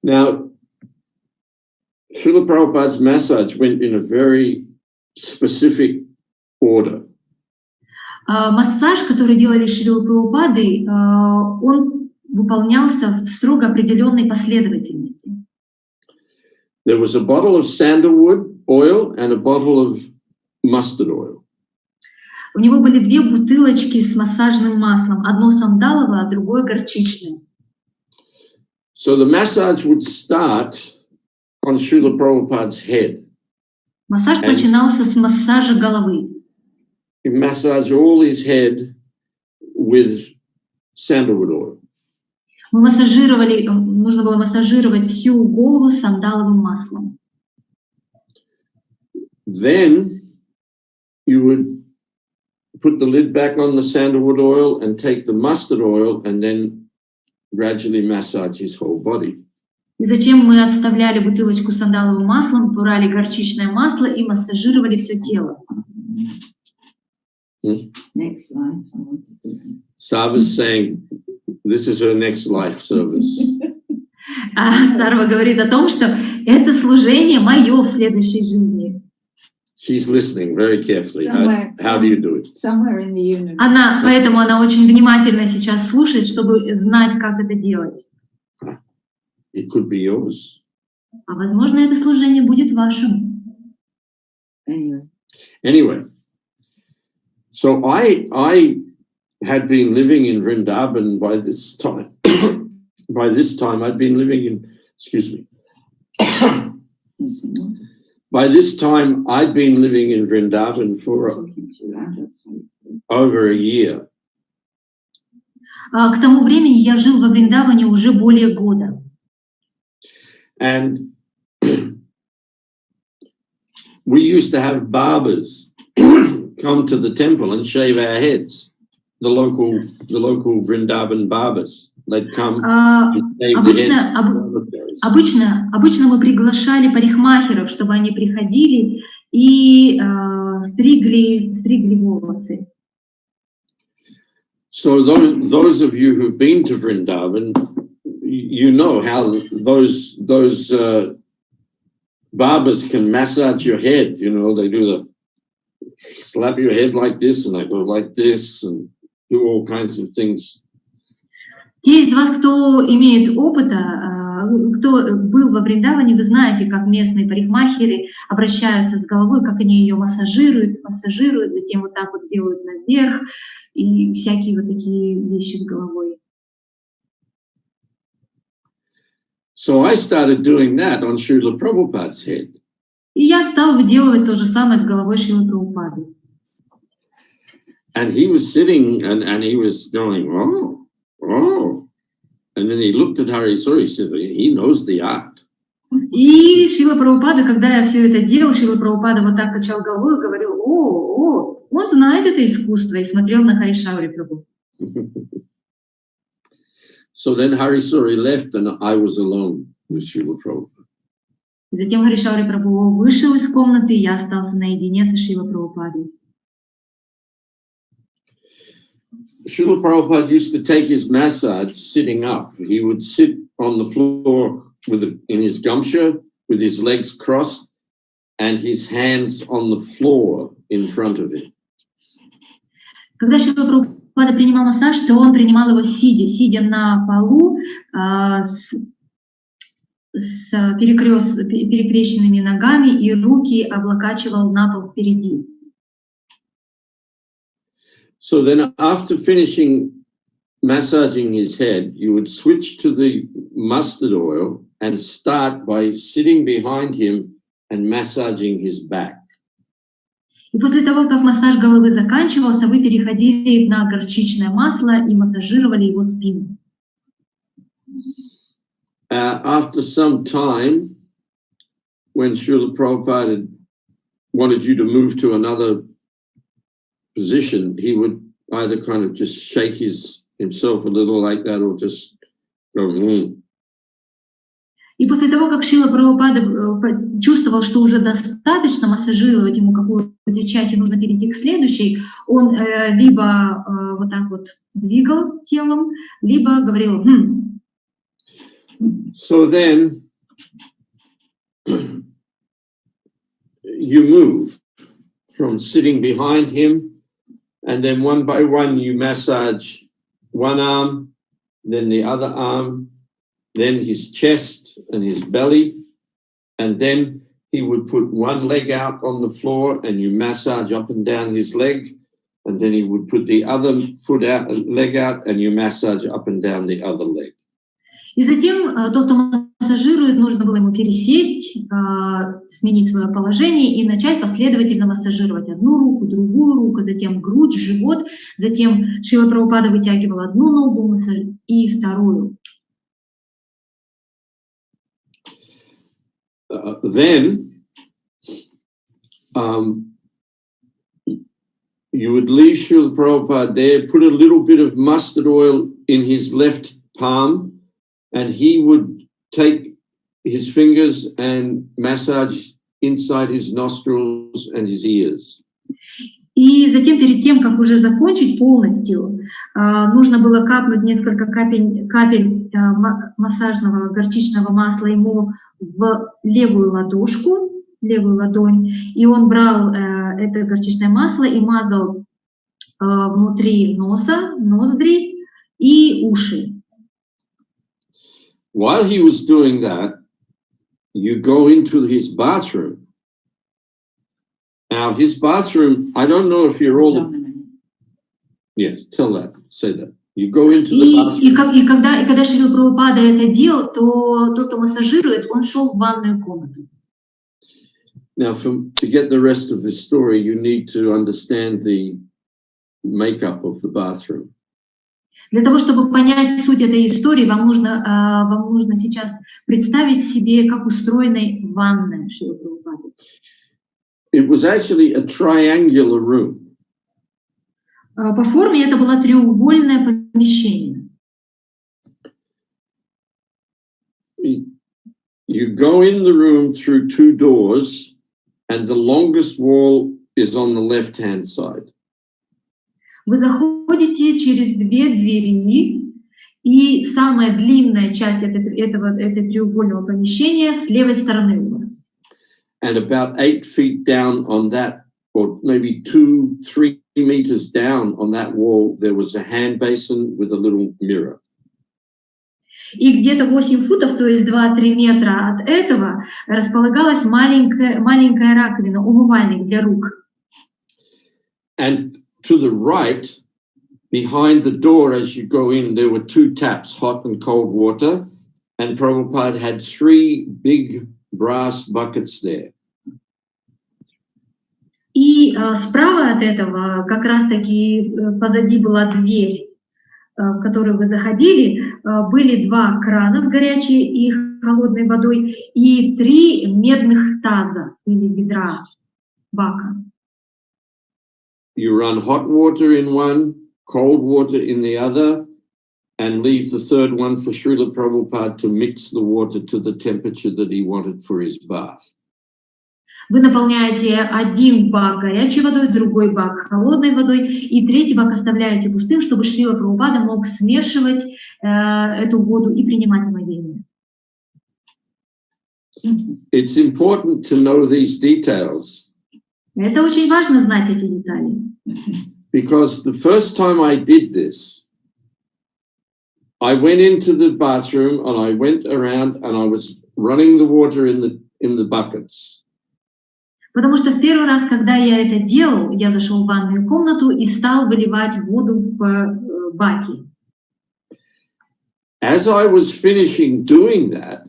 Now, Srila Prabhupada's massage went in a very specific order. Массаж, который делали Шрила Прабхупады, он выполнялся в строго определенной последовательности. There was a bottle of sandalwood oil and a bottle of mustard oil. У него были две бутылочки с массажным маслом, одно сандаловое, а другое горчичное. So the massage would start on Srila Prabhupada's head. Массаж начинался с массажа головы. He massaged all his head with sandalwood oil. Нужно было массажировать всю голову сандаловым маслом. Then you would put the lid back on the sandalwood oil and take the mustard oil and then gradually massage his whole body. И затем мы отставляли бутылочку сандаловым маслом, брали горчичное масло и массажировали все тело. Next life, I want to do that. Sarva's saying this is her next life service. А Сарва говорит о том, что это служение мое в следующей жизни. She's listening very carefully. How do you do it? Somewhere in the universe. Поэтому она очень внимательно сейчас слушает, чтобы знать, как это делать. It could be yours. А возможно, это служение будет вашим. Anyway, so I had been living in Vrindavan by this time. By this time, I'd been living in, excuse me. By this time, I'd been living in Vrindavan for over a year. К тому времени я жил во Вриндаване уже более года. And we used to have barbers come to the temple and shave our heads. The local Vrindavan barbers. They'd come and shave the heads. Обычно мы приглашали парикмахеров, чтобы они приходили и стригли волосы. So those of you who've been to Vrindavan, you know how those barbers can massage your head. You know, they do the slap your head like this, and they go like this, and do all kinds of things. Те из вас, кто имеет опыта, кто был во Вриндаване, вы знаете, как местные парикмахеры обращаются с головой, как они ее массажируют, затем вот так вот делают наверх, и всякие вот такие вещи с головой. So I started doing that on Shrila Prabhupade's head. И я стал выделывать то же самое с головой Шрилы Прабхупады. And he was sitting and he was going, oh. And then he looked at Harisuri, he said, he knows the art. И Шрила Прабхупада, когда я все это делал, Шрила Прабхупада вот так качал головой и говорил, он знает это искусство, и смотрел на Харишаури Прабху. So then Harisuri left and I was alone with Srila Prabhupada. Затем Харишаури Прабху вышел из комнаты, и я остался наедине со Шрилой Прабхупадой. Srila Prabhupada used to take his massage sitting up. He would sit on the floor in his gamsha with his legs crossed and his hands on the floor in front of him. Когда Шрила Прабхупада принимал массаж, то он принимал его сидя на полу с перекрещенными ногами и руки облокачивал на пол впереди. So then after finishing massaging his head, you would switch to the mustard oil and start by sitting behind him and massaging his back. И после того, как массаж головы заканчивался, вы переходили на горчичное масло и массажировали его спину. After some time, when Srila Prabhupada wanted you to move to another position, he would either kind of just shake himself a little like that or just go, И после того, как Шрила Прабхупада чувствовал, что уже достаточно массажировать ему какую-то часть и нужно перейти к следующей, он либо вот так вот двигал телом, либо говорил So then you move from sitting behind him, and then one by one you massage one arm, then the other arm, then his chest and his belly, and then he would put one leg out on the floor and you massage up and down his leg, and then he would put the other leg out and you massage up and down the other leg. И затем тот, кто массажирует, нужно было ему пересесть, сменить свое положение и начать последовательно массажировать одну руку, другую руку, затем грудь, живот, затем Шрила Прабхупада вытягивал одну ногу и вторую. Then you would leave Srila Prabhupada there, put a little bit of mustard oil in his left palm, and he would take his fingers and massage inside his nostrils and his ears. И затем, перед тем, как уже закончить полностью, нужно было капнуть несколько капель массажного горчичного масла ему в левую ладошку, левую ладонь, и он брал это горчичное масло и мазал внутри носа, ноздри и уши. While he was doing that, you go into his bathroom. Now, his bathroom, I don't know if you're all... Yes, tell that, say that. You go into the bathroom. И когда Шрила Прабхупада это делал, то тот, кто массажирует, он шел в ванную комнату. Now, to get the rest of this story, you need to understand the makeup of the bathroom. Для того, чтобы понять суть этой истории, вам нужно сейчас представить себе, как устроена ванная Шрилы Прабхупады. It was actually a triangular room. По форме это было треугольное помещение. You go in the room through two doors, and the longest wall is on the left-hand side. Вы заходите через две двери, и самая длинная часть этого треугольного помещения с левой стороны у вас. And about 8 feet down on that, or maybe 2-3 meters down on that wall, there was a hand basin with a little mirror. И где-то 8 футов, то есть 2-3 метра от этого, располагалась маленькая раковина, умывальник для рук. And to the right, behind the door as you go in, there were 2 taps, hot and cold water, and Prabhupada had 3 big brass buckets there. И справа от этого, как раз-таки позади была дверь, в которую вы заходили, были 2 крана с горячей и холодной водой и 3 медных таза или ведра, бака. You run hot water in one, cold water in the other, and leave the third one for Srila Prabhupada to mix the water to the temperature that he wanted for his bath. Вы наполняете один бак горячей водой, другой бак холодной водой, и третий бак оставляете пустым, чтобы Шрила Прабхупада мог смешивать эту воду и принимать омовение. It's important to know these details. Это очень важно знать эти детали. Because the first time I did this, I went into the bathroom and I went around and I was running the water in the buckets. Потому что в первый раз, когда я это делал, я зашел в ванную комнату и стал выливать воду в баки. As I was finishing doing that,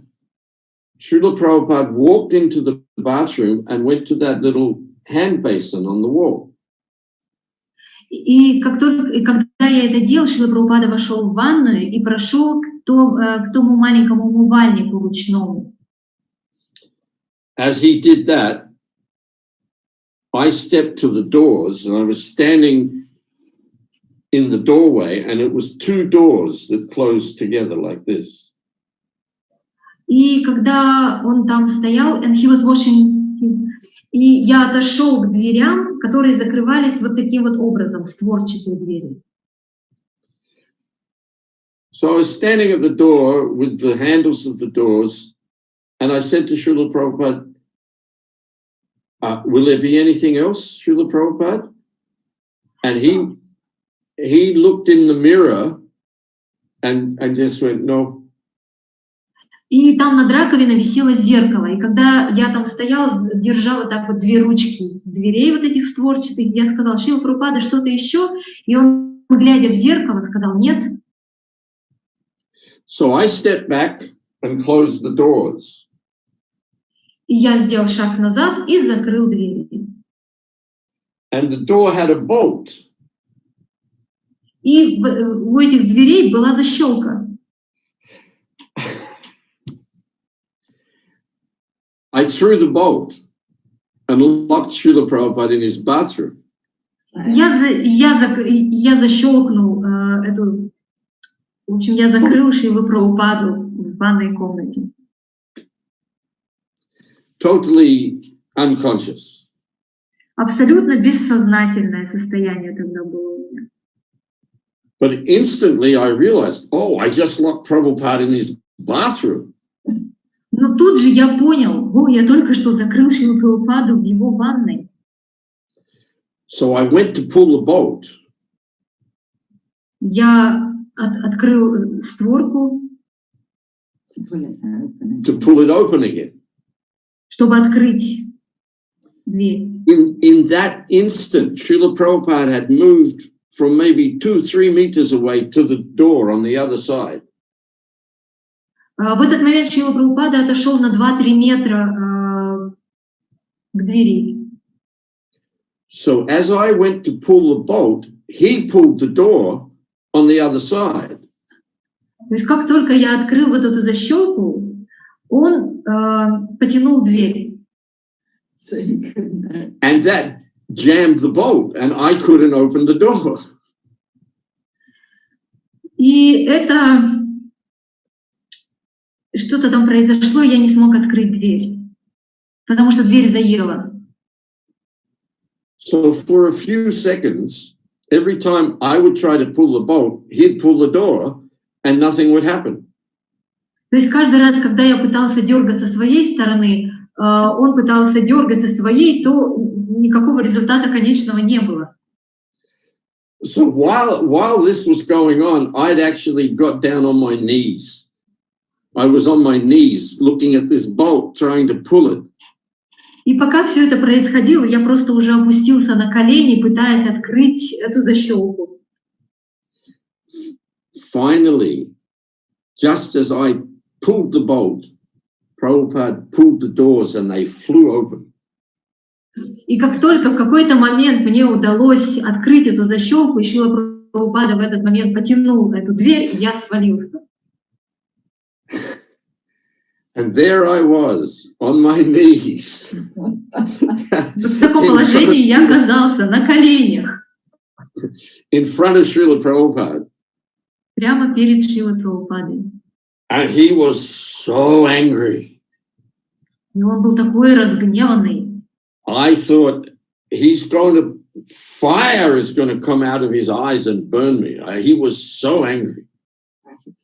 Srila Prabhupada walked into the bathroom and went to that little hand basin on the wall. И когда я это делал, Шрила Прабхупада вошел в ванную и прошел к тому маленькому умывальнику ручному. As he did that, I stepped to the doors and I was standing in the doorway, and it was 2 doors that closed together like this. И когда он там стоял, and he was washing, и я отошел к дверям, которые закрывались вот таким вот образом, створчатые двери. So I was standing at the door with the handles of the doors, and I said to Srila Prabhupada, will there be anything else, Srila Prabhupada? And he looked in the mirror and just went, no. И там над раковиной висело зеркало. И когда я там стояла, держала вот так вот 2 ручки дверей вот этих створчатых, я сказала: Шрила Прабхупада, что-то еще? И он, глядя в зеркало, сказал: нет. So I stepped back and closed the doors. И я сделал шаг назад и закрыл двери. And the door had a bolt. И у этих дверей была защелка. I threw the bolt and locked Srila Prabhupada in his bathroom. Я защелкнул эту... В общем, я закрыл Шрилу Прабхупаду в ванной комнате. totally unconscious. Абсолютно бессознательное состояние тогда было у меня. But instantly I realized, oh, I just locked Prabhupada in his bathroom. Но тут же я понял, я только что закрыл Шрилу Прабхупаду в его ванной. So I went to pull the bolt. Я открыл створку, To pull it open again. чтобы открыть дверь. In that instant, Srila Prabhupada had moved from maybe 2-3 meters away to the door on the other side. В этот момент Шрила Прабхупада отошел на 2-3 метра к двери. So as I went to pull the bolt, he pulled the door on the other side. То есть как только я открыл вот эту защелку, он потянул дверь. So you couldn't. And that jammed the bolt, and I couldn't open the door. И это что-то там произошло, я не смог открыть дверь, потому что дверь заела. So for a few seconds, every time I would try to pull the bolt, he'd pull the door, and nothing would happen. То есть каждый раз, когда я пытался дергаться своей стороны, он пытался дергаться своей, то никакого результата конечного не было. So while this was going on, I'd actually got down on my knees. I was on my knees looking at this bolt, trying to pull it. И пока все это происходило, я просто уже опустился на колени, пытаясь открыть эту защелку. Finally, just as I pulled the bolt, Prabhupada pulled the doors and they flew open. И как только в какой-то момент мне удалось открыть эту защелку, Шрила Прабхупада в этот момент потянул эту дверь, и я свалился. And there I was, on my knees. В таком положении я оказался на коленях, In front of Srila Prabhupada. прямо перед Шрилой Прабхупадой. And he was so angry. И он был такой разгневанный. I thought fire is going to come out of his eyes and burn me. He was so angry.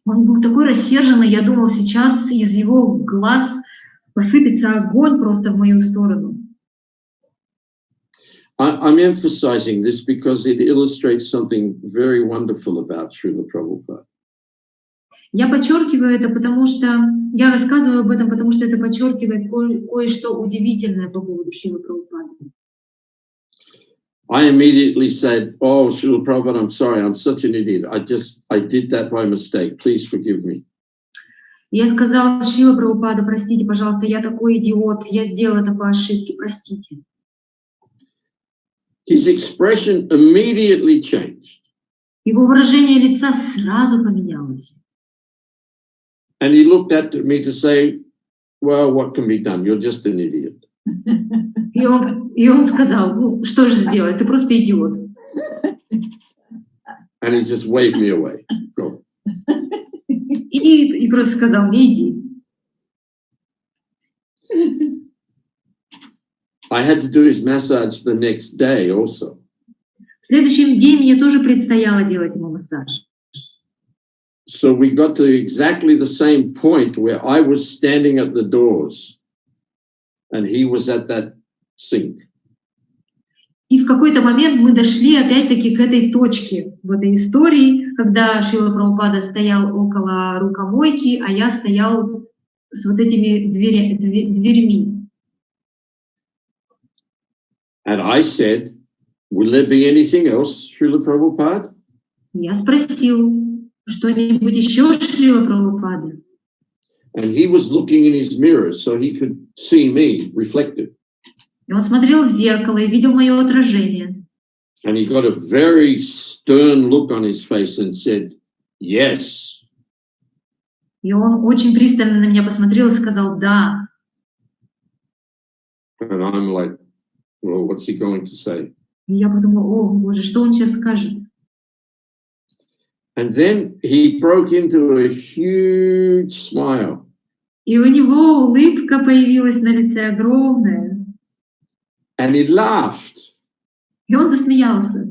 Он был такой рассерженный, я думал, сейчас из его глаз посыпется огонь просто в мою сторону. I'm emphasizing this because it illustrates something very wonderful about Srila Prabhupada. Я подчеркиваю это, потому что я рассказываю об этом, потому что это подчеркивает кое-что удивительное по поводу Шрилы Прабхупады. I immediately said, "Oh, Srila Prabhupada, I'm sorry, I'm such an idiot. I did that by mistake. Please forgive me." Я сказала: Шрила Прабхупада, простите, пожалуйста, я такой идиот, я сделал это по ошибке, простите. His expression immediately changed. Его выражение лица сразу поменялось. And he looked at me to say, "Well, what can be done? You're just an idiot." И он сказал: ну, что же сделать, ты просто идиот. And he just waved me away. Go. И просто сказал мне: иди. I had to do his massage the next day also. В следующий день мне тоже предстояло делать ему массаж. So we got to exactly the same point where I was standing at the doors and he was at that sink. И в какой-то момент мы дошли опять-таки к этой точке в этой истории, когда Шрила Прабхупада стоял около рукомойки, а я стоял с вот этими дверьми. And I said, "Will there be anything else, Srila Prabhupada?" Я спросил: что-нибудь еще, Шрила Прабхупада? And he was looking in his mirror so he could see me reflected. И он смотрел в зеркало и видел мое отражение. And he got a very stern look on his face and said, "Yes." И он очень пристально на меня посмотрел и сказал: да. And I'm like, well, what's he going to say? И я подумала: о, Боже, что он сейчас скажет? And then he broke into a huge smile. И у него улыбка появилась на лице огромная. And he laughed. И он засмеялся.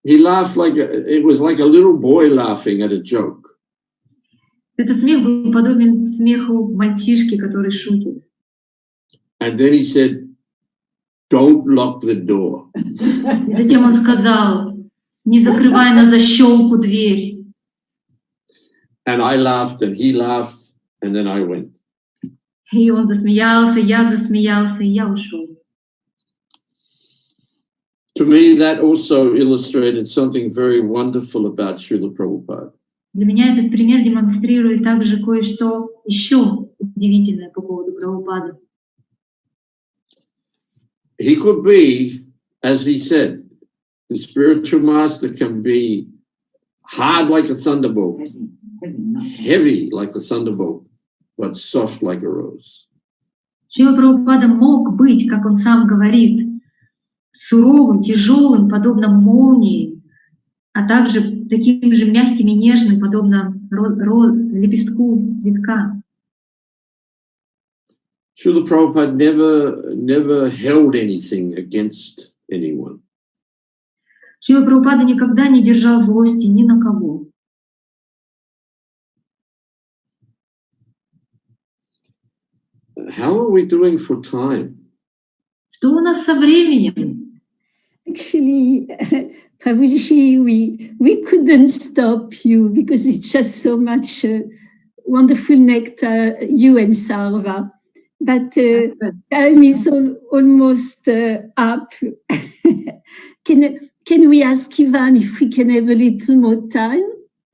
He laughed it was like a little boy laughing at a joke. Этот смех был подобен смеху мальчишки, который шутит. And then he said, "Don't lock the door." И затем он сказал, не закрывай на защелку дверь. And I laughed and he laughed and then I went. И он засмеялся, и я ушел. To me, that also illustrated something very wonderful about Srila Prabhupada. Для меня этот пример демонстрирует также кое-что еще удивительное по поводу Прабхупады. He could be, as he said, the spiritual master can be hard like a thunderbolt, heavy like a thunderbolt, but soft like a rose. Шрила Прабхупада мог быть, как он сам говорит, суровым, тяжелым, подобно молнии, а также таким же мягким и нежным, подобно лепестку цветка. Srila Prabhupada never held anything against anyone. Шрила Прабхупада никогда не держал злости ни на кого. How are we doing for time? Что у нас со временем? Actually, Prabhuji, we couldn't stop you because it's just so much wonderful nectar, you and Sarva. But time is almost up. Can we ask Ivan if we can have a little more time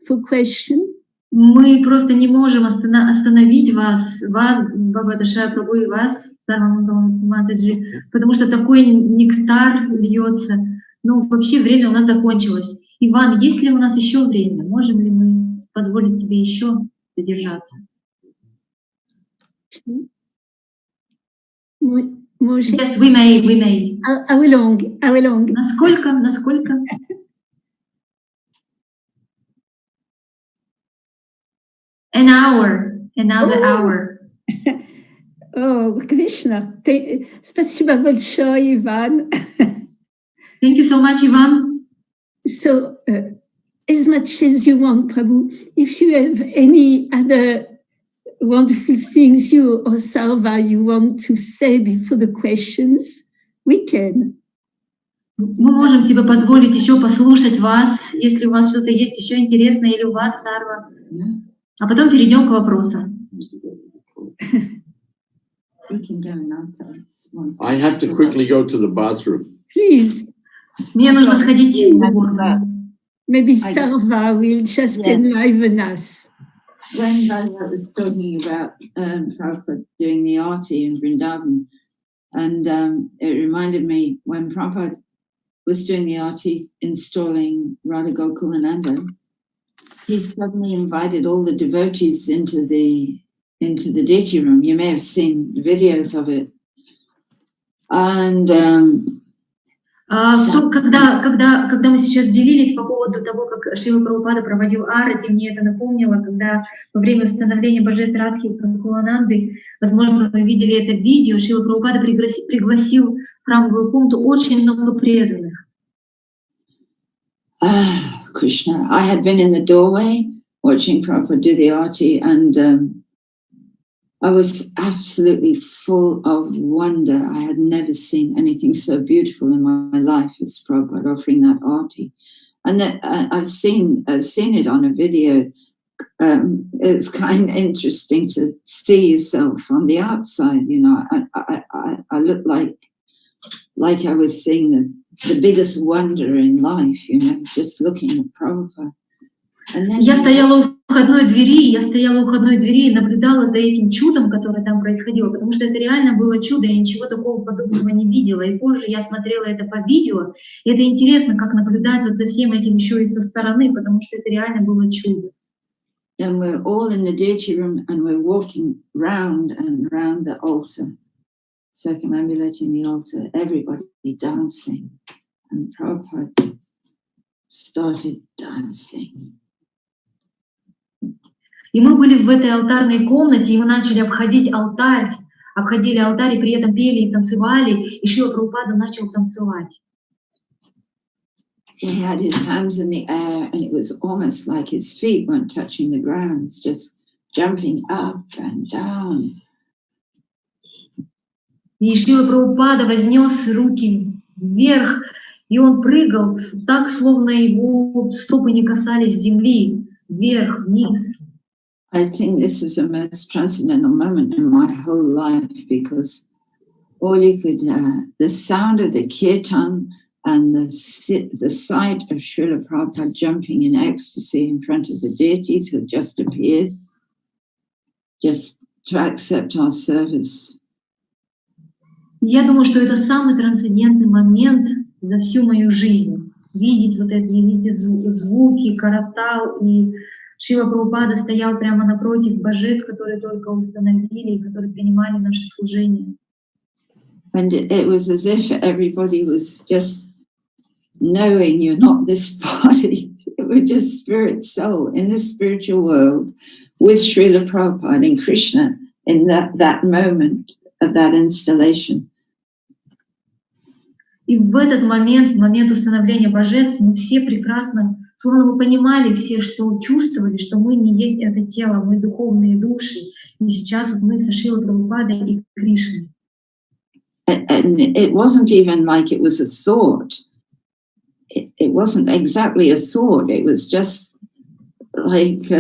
for questions? Мы просто не можем остановить вас, Бхагавад Ашрая Прабху и вас, Сарва Мангала д.д, потому что такой нектар льется. Ну, вообще время у нас закончилось. Иван, есть ли у нас еще время? Можем ли мы позволить себе еще задержаться? Yes, we may. How long? Насколько? Another hour. Oh, Krishna. Спасибо большое, Иван. Thank you so much, Ivan. So, as much as you want, Prabhu, if you have any other wonderful things you or Sarva you want to say before the questions, we can. Мы можем себе позволить еще послушать вас, если у вас что-то есть еще интересное, или у вас, Сарва. А потом перейдем к вопросам. I have to quickly go to the bathroom. Please. Мне нужно сходить в уборную. Maybe Sarva will just enliven us. When Bhagavad was talking about Prabhupada doing the arti in Vrindavan, and it reminded me when Prabhupada was doing the arti installing Radha Gokulananda, he suddenly invited all the devotees into the deity room. You may have seen videos of it. And когда мы сейчас делились по поводу того, как Шрила Прабхупада проводил арати, мне это напомнило, когда во время установления божеств Радхи и Гокулананды, возможно, вы видели это видео, Шрила Прабхупада пригласил в храмовую комнату очень много преданных. Krishna, I had been in the doorway watching Prabhupada do the arati, and I was absolutely full of wonder. I had never seen anything so beautiful in my life as Prabhupada offering that arti. And that I've seen it on a video. It's kind of interesting to see yourself from the outside. You know, I looked like I was seeing the biggest wonder in life. You know, just looking at Prabhupada. Я стояла у входной двери и наблюдала за этим чудом, которое там происходило, потому что это реально было чудо, я ничего такого подобного не видела. И позже я смотрела это по видео, и это интересно, как наблюдать вот за всем этим еще и со стороны, потому что это реально было чудо. And we're all in the deity room and we're walking round and round the altar, circumambulating the altar, everybody dancing. And Prabhupada started dancing. И мы были в этой алтарной комнате, и мы начали обходили алтарь, и при этом пели и танцевали, и Шрила Прабхупада начал танцевать. He had his hands in the air, and it was almost like his feet weren't touching the ground, just jumping up and down. И Шрила Прабхупада вознес руки вверх, и он прыгал так, словно его стопы не касались земли, вверх, вниз. I think this is the most transcendental moment in my whole life, because all you could, the sound of the kirtan and the sight of Srila Prabhupada jumping in ecstasy in front of the deities who just appeared, just to accept our service. Я думаю, что это самый трансцендентный момент за всю мою жизнь. Видеть вот эти звуки, каратал, и Шрила Прабхупада стоял прямо напротив божеств, которые только установили, которые принимали наше служение. And it was as if everybody was just knowing you're not this body. We're just spirit soul in the spiritual world with Srila Prabhupada and Krishna in that moment of that installation. И в этот момент установления божеств, мы все прекрасно, словно мы понимали все, что чувствовали, что мы не есть это тело, мы духовные души. И сейчас вот мы со Шрилой Прабхупадой и Кришной. And it wasn't even like it was a thought. It wasn't exactly a thought. It was just like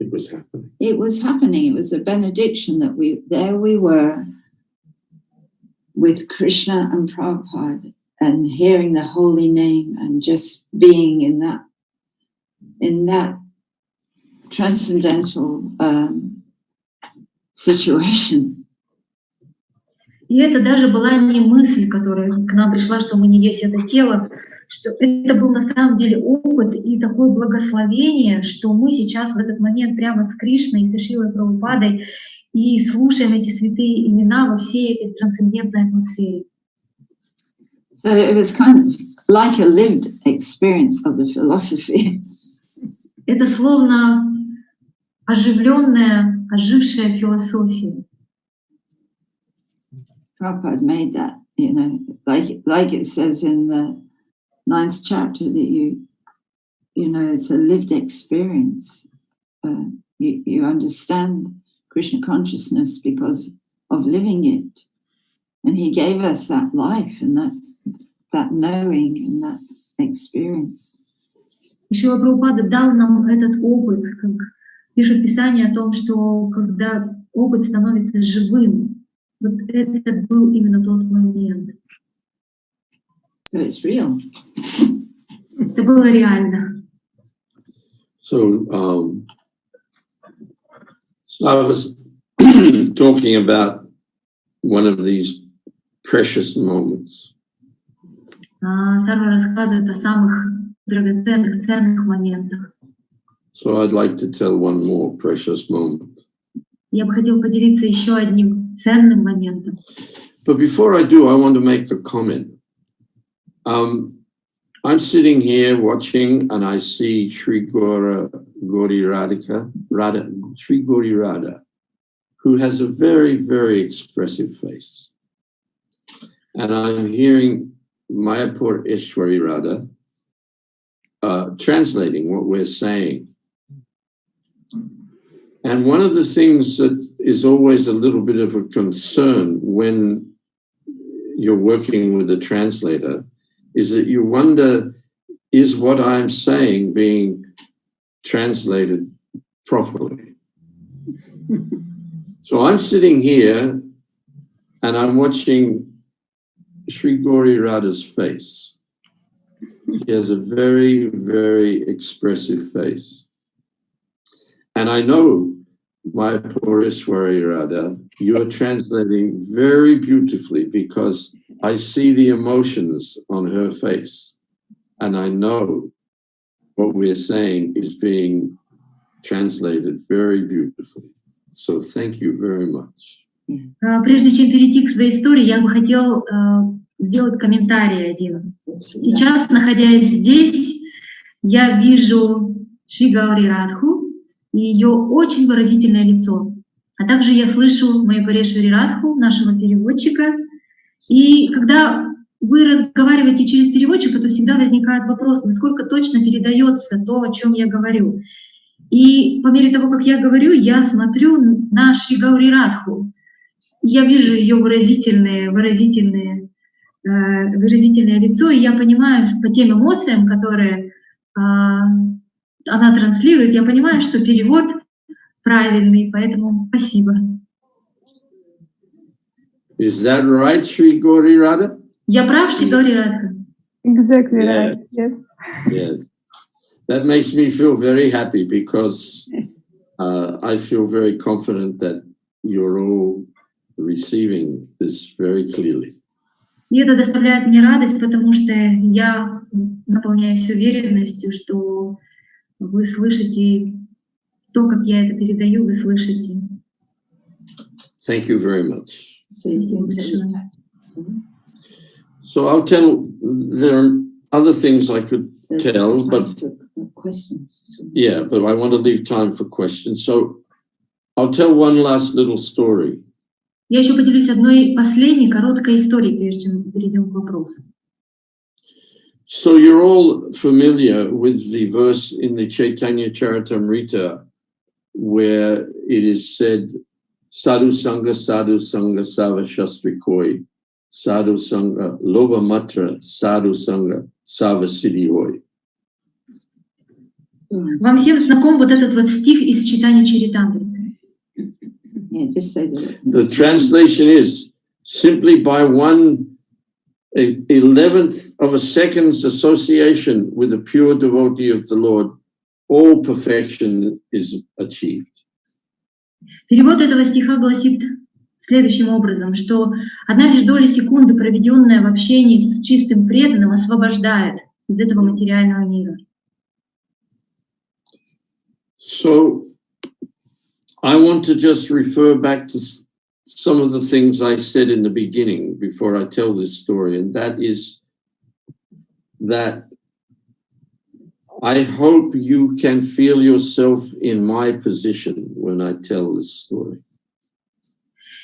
It was happening. It was happening. It was a benediction that we were with Krishna and Prabhupada and hearing the holy name and just being in that transcendental situation. И это даже была не мысль, которая к нам пришла, что мы не есть это тело, что это был на самом деле опыт и такое благословение, что мы сейчас в этот момент прямо с Кришной и со Шрилой Прабхупадой и слушаем эти святые имена во всей этой трансцендентной атмосфере. So it was kind of like a lived experience of the philosophy. Это словно оживленная, ожившая философия. Prabhupada made that, like it says in the 9th chapter that it's a lived experience. You understand Krishna consciousness because of living it, and he gave us that life and that knowing and that experience. Шрила Прабхупада дал нам этот опыт, как пишет Писание о том, что когда опыт становится живым, вот это был именно тот момент. So it's real. Это было реально. So I was talking about one of these precious moments. Сарва рассказывает о самых драгоценных, ценных моментах. So I'd like to tell one more precious moment. Я бы хотела поделиться еще одним ценным моментом. But before I do, I want to make a comment. I'm sitting here watching, and I see Sri Gauri Radha, who has a very, very expressive face. And I'm hearing Mayapur Ishwari Radha translating what we're saying. And one of the things that is always a little bit of a concern when you're working with a translator is that you wonder, is what I'm saying being translated properly? So I'm sitting here and I'm watching Sri Gauri Radha's face. She has a very, very expressive face. And I know, my Purishwari Radha, you are translating very beautifully because I see the emotions on her face. And I know what we're saying is being translated very beautifully. So thank you very much. Прежде чем перейти к своей истории, я бы хотел сделать комментарий один. Сейчас, находясь здесь, я вижу Шри Гаури Радху, и ее очень выразительное лицо. А также я слышу Майапарешвари Радху, нашего переводчика. И когда вы разговариваете через переводчика, то всегда возникает вопрос, насколько точно передается то, о чем я говорю. И по мере того, как я говорю, я смотрю на Шри Гаури Радху. Я вижу ее выразительное лицо, и я понимаю по тем эмоциям, которые она транслирует, я понимаю, что перевод правильный, поэтому спасибо. Is that right, Shri Gauri Radha? Я прав, Шри Гаури Радха? Exactly Yeah. right. Yes. Yes. That makes me feel very happy because I feel very confident that you're all receiving this very clearly. И это доставляет мне радость, потому что я наполняюсь уверенностью, что вы слышите то, как я это передаю, вы слышите. Thank you very much. Спасибо большое. So I'll tell, there are other things I could tell, but yeah, but I want to leave time for questions. So I'll tell one last little story. Я еще поделюсь одной последней короткой историей, прежде чем мы перейдем к вопросу. So you're all familiar with the verse in the Chaitanya Charitamrita where it is said, Sadhu Sangha, Sava Shastri Koi, Sadhu Sangha, Loba Matra, Sadhu Sangha, Sava Siddhi Hoi. Вам всем знаком вот этот вот стих из читания Чаритамриты? Yeah, just say that. The translation is, simply by 1/11th of a second's association with a pure devotee of the Lord, all perfection is achieved. Перевод этого стиха гласит следующим образом, что одна лишь доля секунды, проведенная в общении с чистым преданным, освобождает из этого материального мира. So I want to just refer back to some of the things I said in the beginning before I tell this story, and that is that I hope you can feel yourself in my position when I tell this story.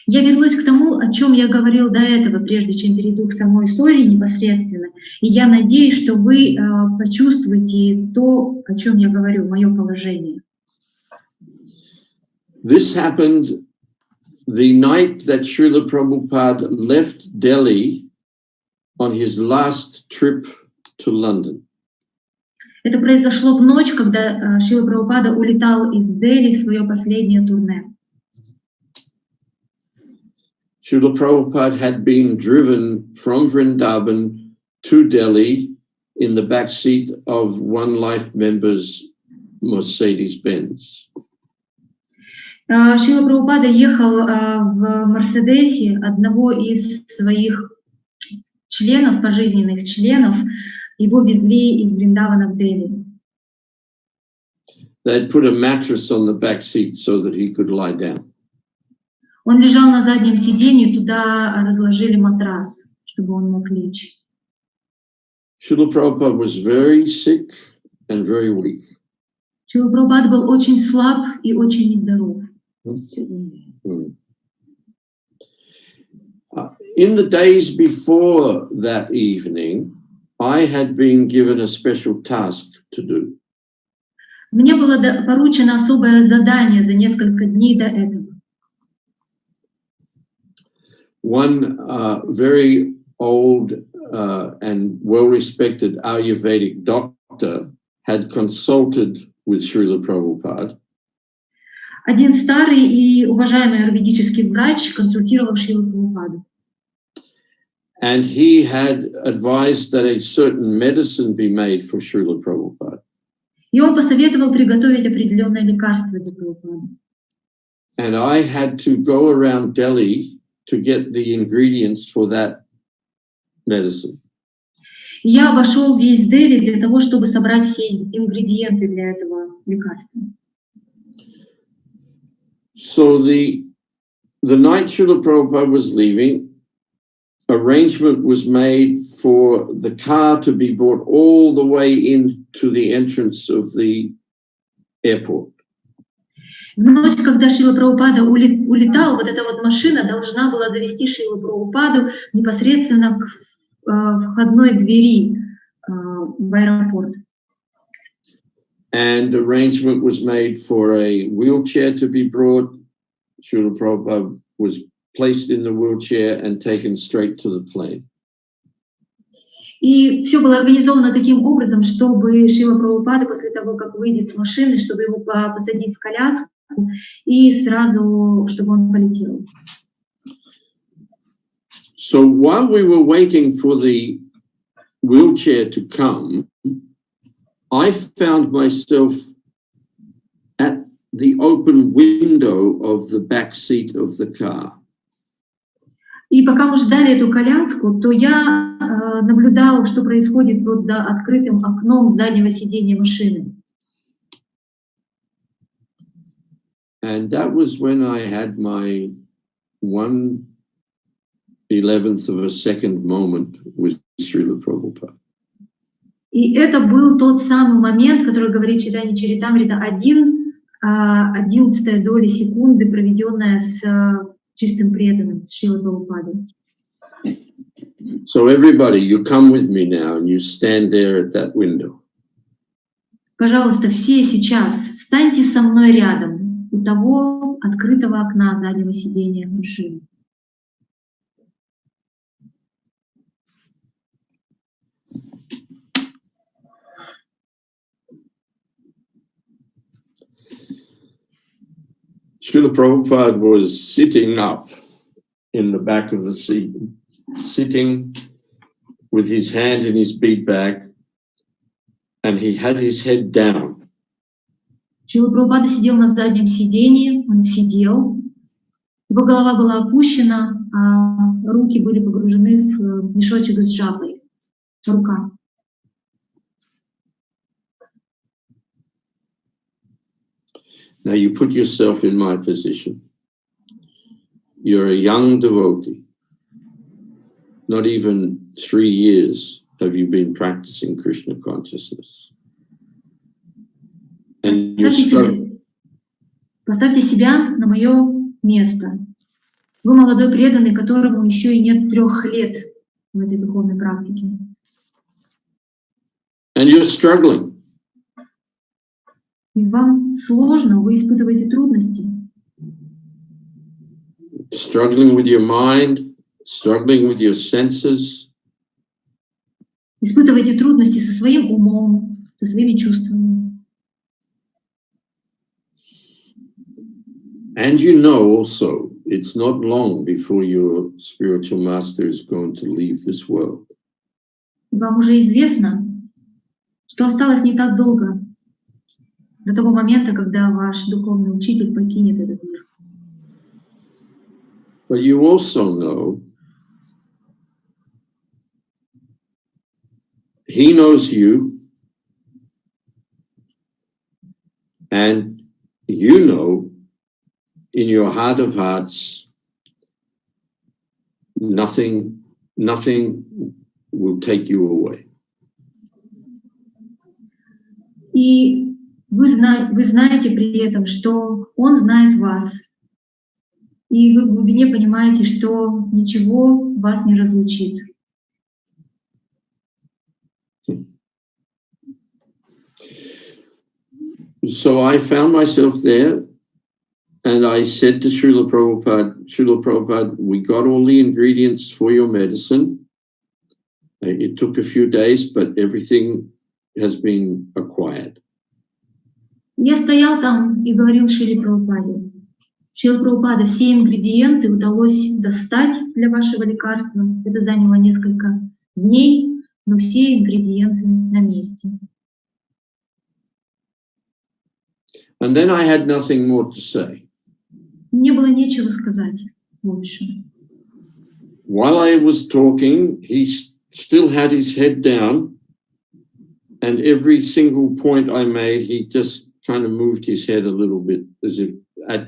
Я вернусь к тому, о чем я говорил до этого, прежде чем перейду к самой истории непосредственно. И я надеюсь, что вы почувствуете то, о чем я говорю, мое положение. This happened the night that Srila Prabhupada left Delhi on his last trip to London. Это произошло в ночь, когда Шрила Прабхупада улетал из Дели в свое последнее турне. Srila Prabhupada had been driven from Vrindavan to Delhi in the back seat of one Life member's Mercedes-Benz. Шрила Прабхупада ехал в Мерседесе одного из своих членов, пожизненных членов. Его везли из Вриндавана в Дели. They'd put a mattress on the back seat so that he could lie down. Он лежал на заднем сиденье, туда разложили матрас, чтобы он мог лечь. Srila Prabhupada was very sick and very weak. Шрила Прабхупада был очень слаб и очень нездоров. In the days before that evening, I had been given a special task to do. Мне было поручено особое задание за несколько дней до этого. One very old and well-respected Ayurvedic doctor had consulted with Srila Prabhupada. Один старый и уважаемый аюрведический врач консультировал Шрилу Прабхупаду. And he had advised that a certain medicine be made for Srila Prabhupada. И он посоветовал приготовить определенное лекарство для Прабхупады. And I had to go around Delhi to get the ingredients for that medicine. Я обошел весь Дели для того, чтобы собрать все ингредиенты для этого лекарства. So the night Srila Prabhupada was leaving, arrangement was made for the car to be brought all the way into the entrance of the airport. В ночь, когда Шрила Прабхупада улетал, вот эта вот машина должна была завести Шрилу Прабхупаду непосредственно к входной двери в аэропорт. And arrangement was made for a wheelchair to be brought. Srila Prabhupada was placed in the wheelchair and taken straight to the plane. И все было организовано таким образом, чтобы Шрила Прабхупада после того, как выйдет с машины, чтобы его посадить в коляску и сразу, чтобы он полетел. So while we were waiting for the wheelchair to come, I found myself at the open window of the back seat of the car. И пока мы ждали эту коляску, то я наблюдал, что происходит вот за открытым окном заднего сиденья машины. And that was when I had my 1/11 of a second moment with Srila Prabhupada. И это был тот самый момент, который говорит Чайтанья Чаритамрита, 1/11 доли секунды, проведенная с чистым преданным, с Шрилой Прабхупадой. So everybody, you come with me now and you stand there at that window. Пожалуйста, все сейчас встаньте со мной рядом у того открытого окна заднего сиденья машины. Srila Prabhupada was sitting up in the back of the seat, sitting with his hand in his bead bag, and he had his head down. Шрила Прабхупада сидел на заднем сиденье, он сидел, его голова была опущена, а руки были погружены в мешочек с жабой, рука. Now you put yourself in my position. You're a young devotee. Not even 3 years have you been practicing Krishna consciousness. And you're struggling. Поставьте себя на мое место. Вы молодой преданный, которому еще и нет 3 лет в этой духовной практике. And you're struggling. И вам сложно, вы испытываете трудности. Struggling with your mind, struggling with your senses. Испытываете трудности со своим умом, со своими чувствами. And you know also, it's not long before your spiritual master is going to leave this world. Вам уже известно, что осталось не так долго до того момента, когда ваш духовный учитель покинет этот мир. But you also know he knows you, and you know in your heart of hearts, nothing will take you away. И вы знаете при этом, что он знает вас. И вы в глубине понимаете, что ничего вас не разлучит. So I found myself there, and I said to Srila Prabhupada, we got all the ingredients for your medicine. It took a few days, but everything has been acquired. Я стоял там и говорил Шриле Прабхупаде: Шрила Прабхупада, все ингредиенты удалось достать для вашего лекарства. Это заняло несколько дней, но все ингредиенты на месте. And then I had nothing more to say. Мне было нечего сказать больше. While I was talking, he still had his head down, and every single point I made, he just kind of moved his head a little bit, as if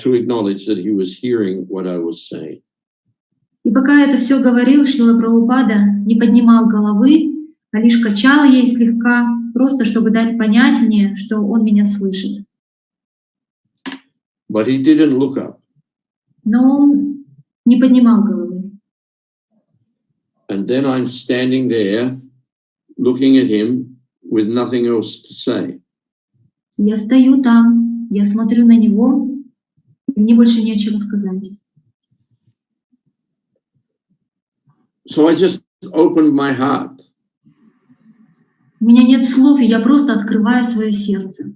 to acknowledge that he was hearing what I was saying. И пока это все говорил, Шрила Прабхупада не поднимал головы, а лишь качал ей слегка, просто чтобы дать понять мне, что он меня слышит. But he didn't look up. Но он не поднимал головы. And then I'm standing there, looking at him with nothing else to say. Я стою там, я смотрю на него, и мне больше нечего сказать. So I just opened my heart. У меня нет слов, и я просто открываю свое сердце.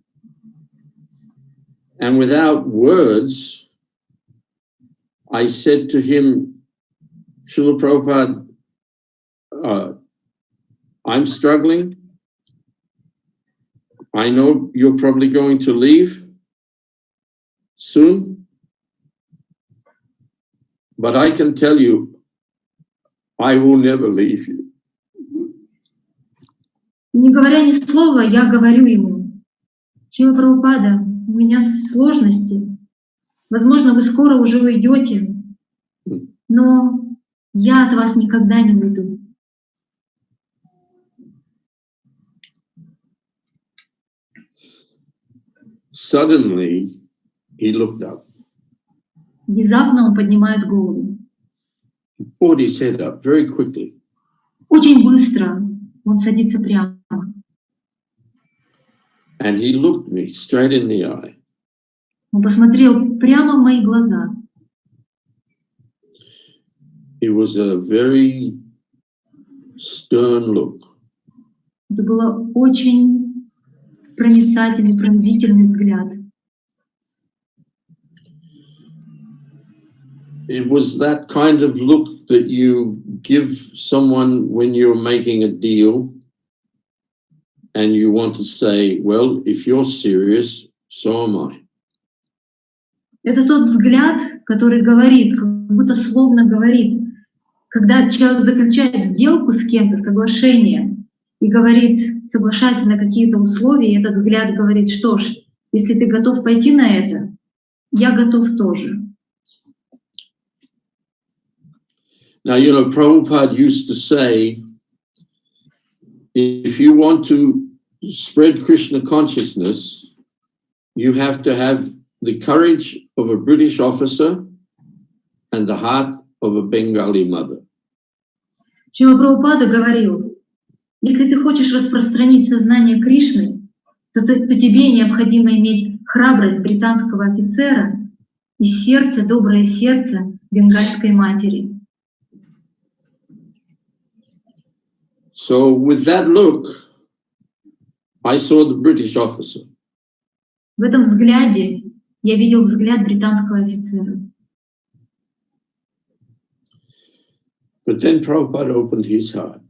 And without words, I said to him, Srila Prabhupada, I'm struggling. I know you're probably going to leave soon. But I can tell you, I will never leave you. Не говоря ни слова, я говорю ему: Шрила Прабхупада, у меня сложности. Возможно, вы скоро уже уйдете, но я от вас никогда не уйду. Suddenly, he looked up. Внезапно он поднимает голову. He put his head up very quickly. Очень быстро он садится прямо. And he looked me straight in the eye. Он посмотрел прямо в мои глаза. It was a very stern look. Это был очень проницательный, пронзительный взгляд. It was that kind of look that you give someone when you're making a deal and you want to say, well, if you're serious, so am I. Это тот взгляд, который говорит, как будто словно говорит, когда человек заключает сделку с кем-то, соглашение, и говорит, соглашается на какие-то условия, и этот взгляд говорит: что ж, если ты готов пойти на это, я готов тоже. Now, you know, Prabhupada used to say, if you want to spread Krishna consciousness, you have to have the courage of a British officer and the heart of a Bengali mother. Шрила Прабхупада говорил: если ты хочешь распространить сознание Кришны, то тебе необходимо иметь храбрость британского офицера и сердце, доброе сердце бенгальской матери. So with that look, I saw the British officer. В этом взгляде я видел взгляд британского офицера. But then Prabhupada opened his heart.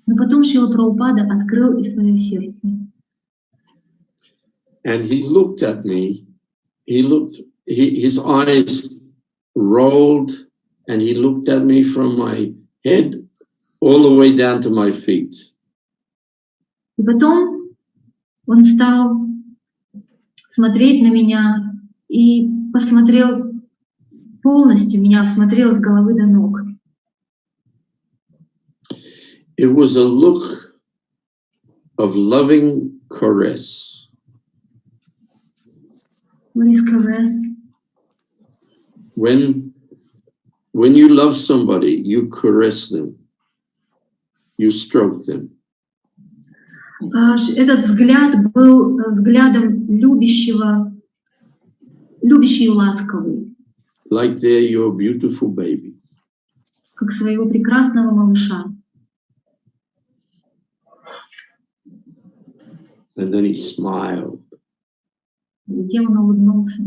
Но потом Шрила Прабхупада открыл и свое сердце. And he looked at me, his eyes rolled, and he looked at me from my head all the way down to my feet. И потом он стал смотреть на меня и посмотрел полностью, меня осмотрел с головы до ног. It was a look of loving caress. What is caress? When you love somebody, you caress them, you stroke them. Этот взгляд был взглядом любящего, любящий и ласковый. Like they're your beautiful baby. Как своего прекрасного малыша. And then he smiled. Затем он улыбнулся.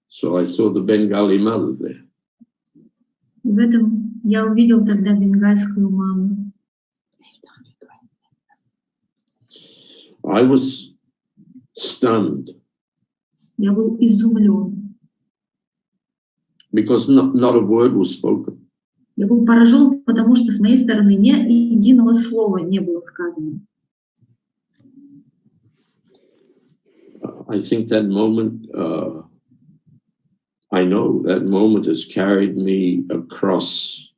So I saw the Bengali mother there. В этом я увидел тогда бенгальскую маму. I was stunned. Я был изумлен. Because not a word was spoken. Я был поражен, потому что с моей стороны ни единого слова не было сказано. I think that moment, I know that moment has carried me across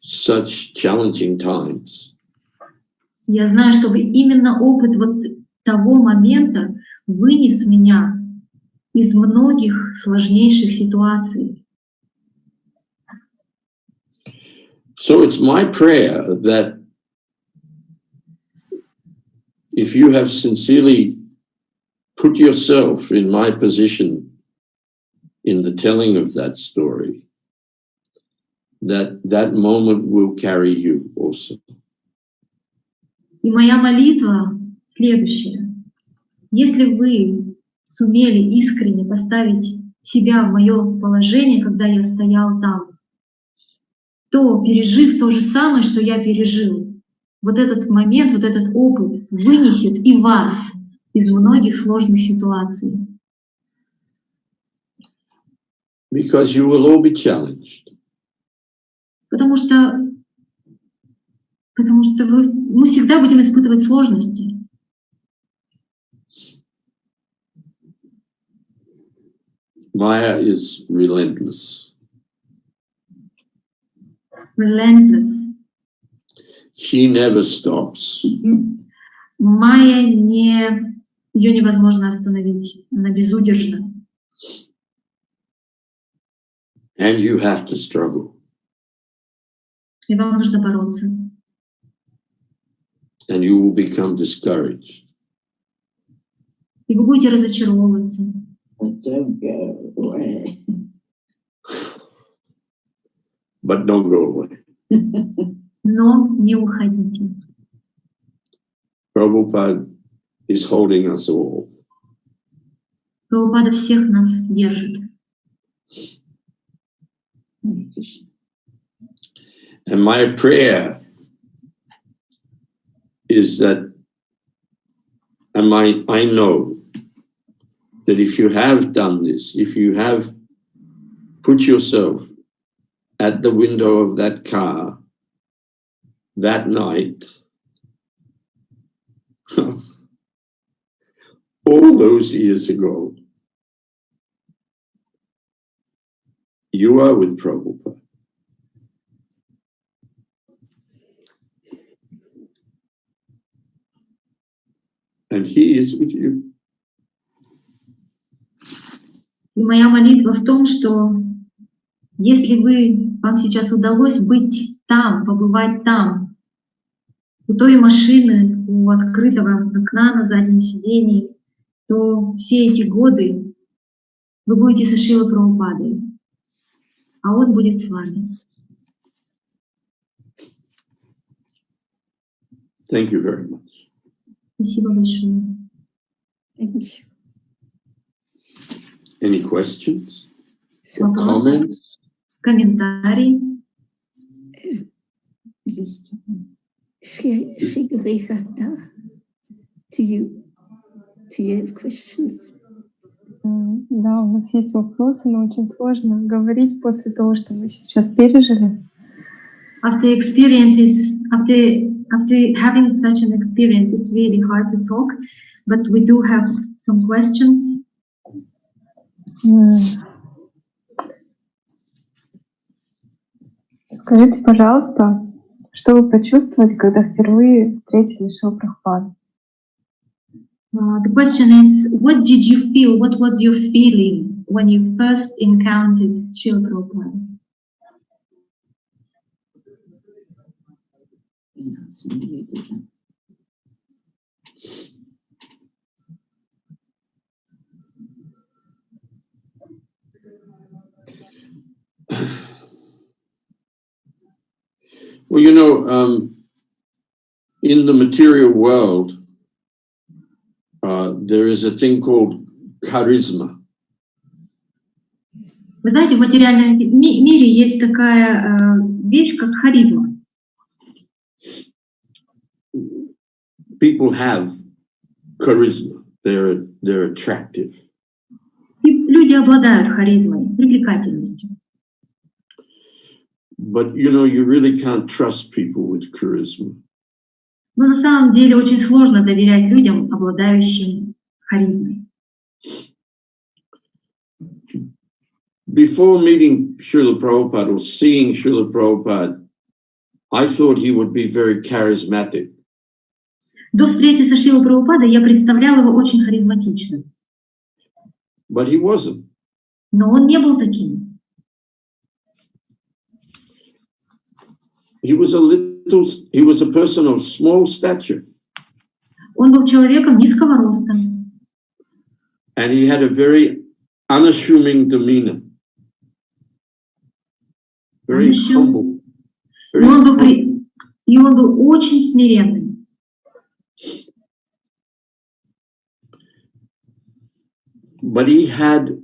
such challenging times. Я знаю, что именно опыт вот того момента вынес меня из многих сложнейших ситуаций. So it's my prayer that if you have sincerely put yourself in my position in the telling of that story, that moment will carry you also. И моя молитва следующая. Если вы сумели искренне поставить себя в мое положение, когда я стоял там, то, пережив то же самое, что я пережил, вот этот момент, вот этот опыт вынесет и вас из многих сложных ситуаций. Because you will all be challenged. Потому что мы всегда будем испытывать сложности. Maya is relentless. Relentless. She never stops. Майя ее невозможно остановить. Она безудержна. And you have to struggle. И вам нужно бороться. And you will become discouraged. И вы будете разочаровываться. But don't go away. But don't go away. Но не уходите. Prabhupada is holding us all. Прабхупада всех нас держит. And my prayer is that, and I know that if you have done this, if you have put yourself at the window of that car that night, all those years ago, you are with Prabhupada. And he is with you. И моя молитва в том, что если вам сейчас удалось быть там, побывать там, у той машины, у открытого окна на заднем сидении, то все эти годы вы будете со Шрилой Прабхупадой, а он будет с вами. Thank you very much. Спасибо большое. Thank you. Any questions? So, Вопросы? Comments? Комментарии? Shri Radha, do you have questions? Да, у нас есть вопросы, но очень сложно говорить после того, что мы сейчас пережили. After having such an experience, it's really hard to talk, but we do have some questions. Скажите, пожалуйста, что вы почувствовали, когда впервые встретили Шрилу Прабхупаду? The question is, what did you feel? What was your feeling when you first encountered Srila Prabhupada? Well, you know, in the material world, there is a thing called charisma. Вы знаете, в материальном мире есть такая вещь, как харизма. People have charisma. They're attractive. И люди обладают харизмой, привлекательностью. But you know, you really can't trust people with charisma. Но на самом деле очень сложно доверять людям, обладающим харизмой. Before meeting Srila Prabhupada or seeing Srila Prabhupada, I thought he would be very charismatic. До встречи со Шрилой Прабхупадой я представлял его очень харизматичным. But he wasn't. Но он не был таким. He was a person of small stature. Он был человеком низкого роста. And he had a very unassuming demeanor. Very humble. И он был очень смиренный. But he had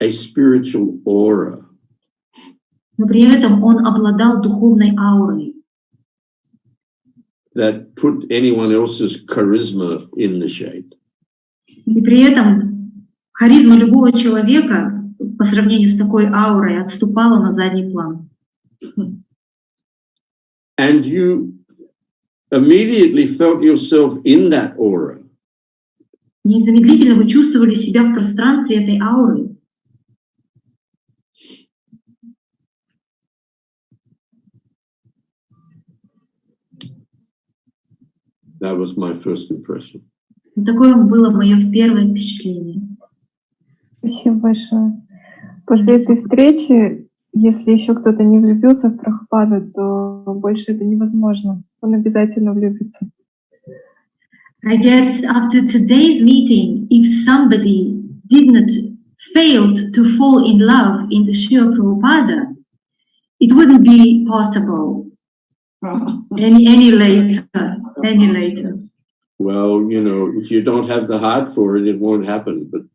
a spiritual aura. Но при этом он обладал духовной аурой. That put anyone else's charisma in the shade. И при этом харизма любого человека по сравнению с такой аурой отступала на задний план. And you immediately felt yourself in that aura. Незамедлительно вы чувствовали себя в пространстве этой ауры. That was my first impression. И такое было мое первое впечатление. Спасибо большое. После этой встречи, если еще кто-то не влюбился в Прабхупаду, то больше это невозможно. Он обязательно влюбится. I guess after today's meeting, if somebody did not fail to fall in love in the Srila Prabhupada, it wouldn't be possible any later. Well, you know, if you don't have the heart for it, it won't happen. But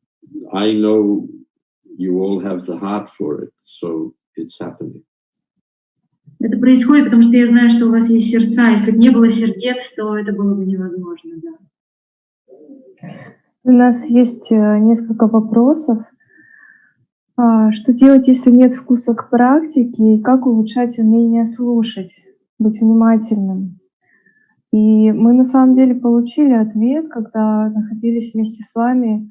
I know you all have the heart for it, so it's happening. Это происходит, потому что я знаю, что у вас есть сердца. Если бы не было сердец, то это было бы невозможно, да. У нас есть несколько вопросов. Что делать, если нет вкуса к практике, и как улучшать умение слушать, быть внимательным? И мы на самом деле получили ответ, когда находились вместе с вами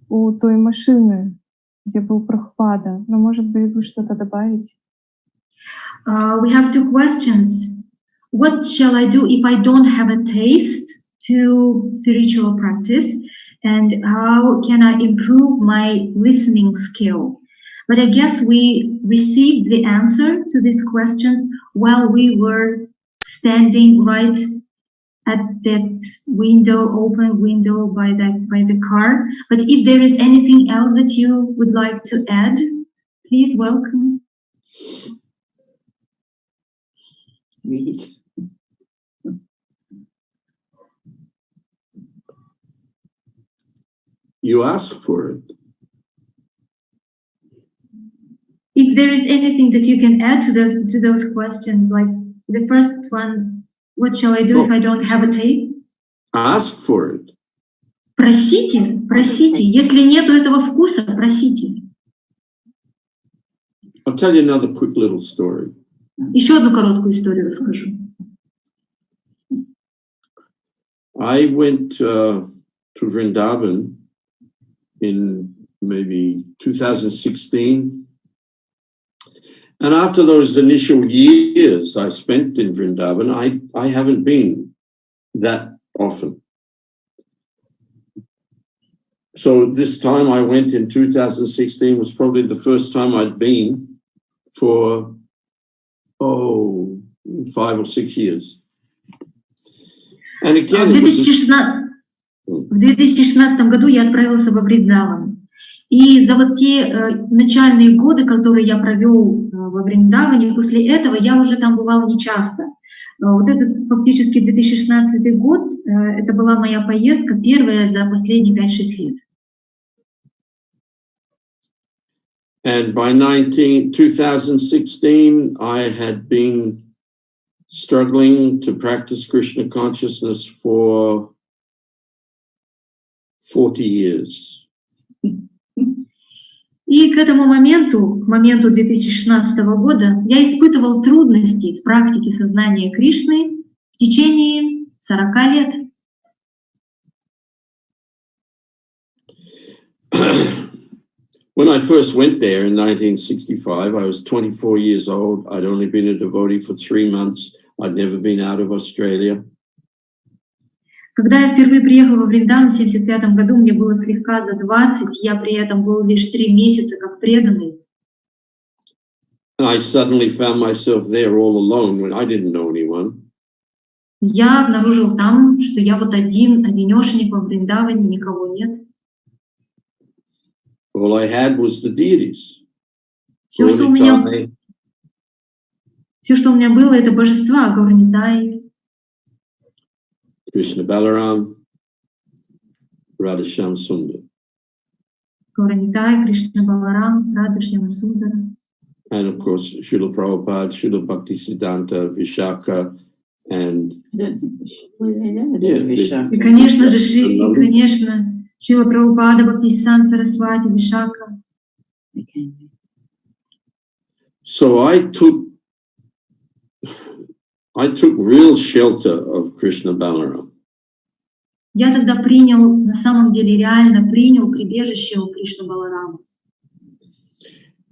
у той машины, где был Прабхупада. Но, может быть, вы что-то добавите? We have two questions. What shall I do if I don't have a taste to spiritual practice? And how can I improve my listening skill? But I guess we received the answer to these questions while we were standing right at that window, open window by the car. But if there is anything else that you would like to add, please welcome. Read. You ask for it. If there is anything that you can add to those questions, like the first one, what shall I do if I don't have a taste? Ask for it. Просите, просите. Если нету этого вкуса, просите. I'll tell you another quick little story. Еще одну короткую историю расскажу. I went to Vrindavan in maybe 2016. And after those initial years I spent in Vrindavan, I haven't been that often. So this time I went in 2016 was probably the first time I'd been for 5 or 6 years. And again, в 2016 году я отправился во Вриндаван. И за вот те начальные годы, которые я провел во Вриндаване, после этого я уже там бывала нечасто. Вот этот фактически 2016 год, это была моя поездка первая за последние 5-6 лет. And by 2016, I had been struggling to practice Krishna consciousness for 40 years. И к этому моменту, к моменту 2016 года, я испытывал трудности в практике сознания Кришны в течение 40 лет. When I first went there in 1965, I was 24 years old. I'd only been a devotee for 3 months. I'd never been out of Australia. Когда я впервые приехала во Вриндан в 1975 году, мне было слегка за 20, я при этом был лишь 3 месяца как преданный. And I suddenly found myself there all alone when I didn't know anyone. Я обнаружил там, что я вот одинешенек во Вриндаване, никого нет. All I had was the deities. Все, что у меня было, это божества, Гаури, Krishna Balaram, Radha Shyam Sundar. Гаури, Кришна Баларам, Радха Шьяма Сундара. And of course, Шриле Прабхупаде, Шрила Bhaktisiddhanta, Vishaka, and И, конечно же, Шрила Прабхупада, Бхактисиданта Сарасвати, Вишака. So I took real shelter of Krishna Balaram. Я тогда принял, на самом деле реально принял прибежище у Кришны Баларама.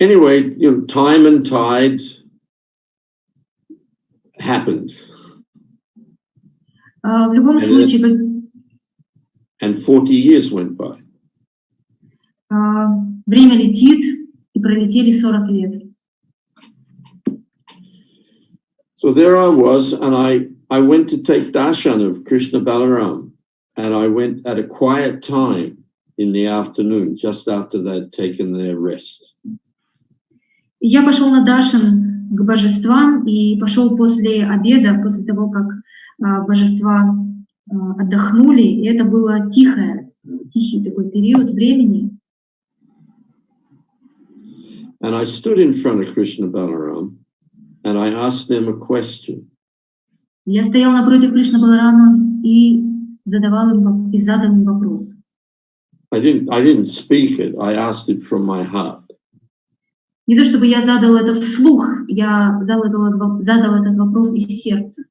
Anyway, time and tide happened. В любом случае, and 40 years went by. Время летит, и пролетели 40 лет. So there I was, and I went to take darshan of Krishna Balaram, and I went at a quiet time in the afternoon, just after they'd taken their rest. Я пошел на даршан к божествам и пошел после обеда, после того, как божества отдохнули, и это было тихий такой период времени. And I stood in front of Krishna Balaram, and I asked them a question. Я стоял напротив Кришны Баларама и задал им вопрос. I didn't speak it. I asked it from my heart. Не то чтобы я задал это вслух, я задал этот вопрос из сердца.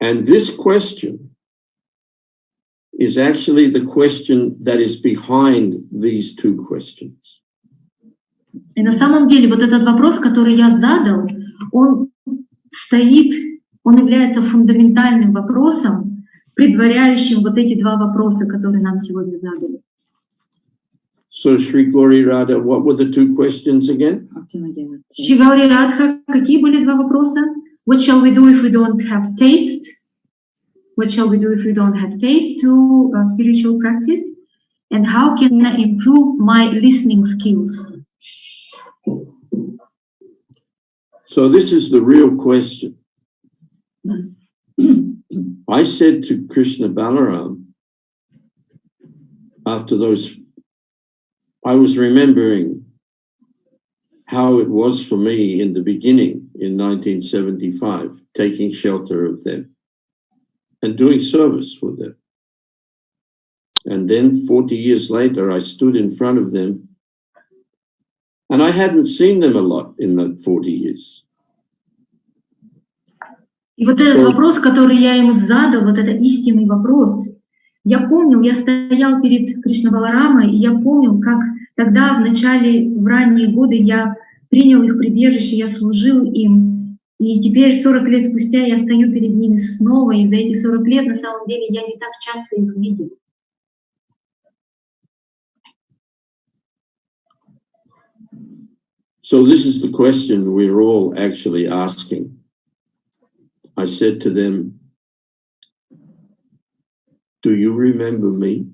And this question is actually the question that is behind these two questions. И на самом деле вот этот вопрос, который я задал, он является фундаментальным вопросом, предваряющим вот эти два вопроса, которые нам сегодня задали. So, Shri Gauri Radha, what were the two questions again? Shri Gauri Radha, какие были два вопроса? What shall we do if we don't have taste? What shall we do if we don't have taste to spiritual practice? And how can I improve my listening skills? So this is the real question. I said to Krishna Balaram, after those, I was remembering how it was for me in the beginning in 1975, taking shelter of them and doing service with them. And then 40 years later, I stood in front of them, and I hadn't seen them a lot in that 40 years. И вот этот вопрос, который я ему задал, вот это истинный вопрос, я помнил, я стоял перед Кришна Баларамой, и я помнил, как тогда в ранние годы я принял их прибежище, я служил им, и теперь 40 лет спустя я стою перед ними снова, и за эти 40 лет на самом деле я не так часто их видел. So this is the question we're all actually asking. I said to them, do you remember me?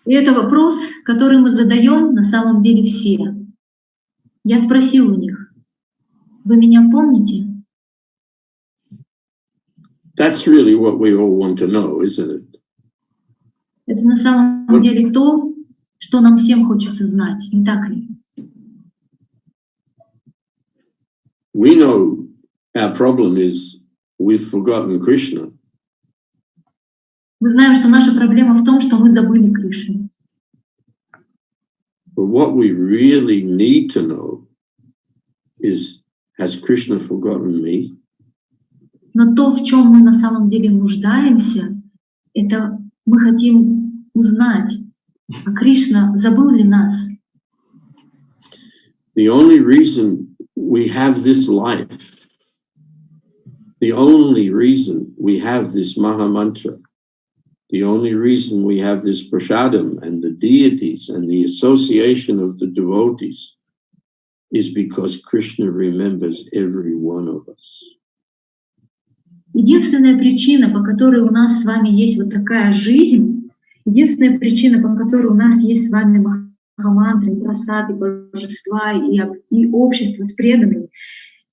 И это вопрос, который мы задаем на самом деле все. Я спросил у них, вы меня помните? That's really what we all want to know, isn't it? Это на самом деле то, что нам всем хочется знать, не так ли? We know our problem is we've forgotten Krishna. Мы знаем, что наша проблема в том, что мы забыли Кришну. But what we really need to know is, has Krishna forgotten me? Но то, в чем мы на самом деле нуждаемся, это мы хотим узнать, а Кришна забыл ли нас? The only reason we have this life the only reason we have this Maha Mantra, the only reason we have this prasadam and the deities and the association of the devotees is because Krishna remembers every one of us. Единственная причина, по которой у нас с вами есть вот такая жизнь, единственная причина, по которой у нас есть с вами махамантры, прасады, божества и общество с преданными,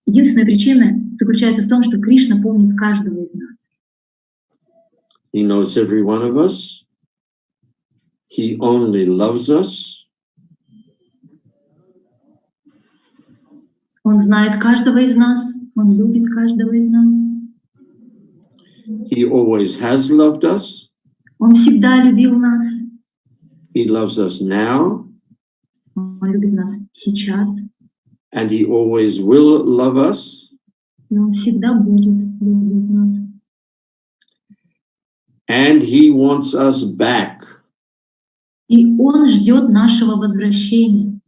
единственная причина заключается в том, что Кришна помнит каждого из нас. He knows every one of us. He only loves us. Он знает каждого из нас, он любит каждого из нас. He always has loved us. Он всегда любил нас. He loves us now. Он любит нас сейчас. And he always will love us. И он всегда будет любить нас. And he wants us back. И он ждет нашего возвращения.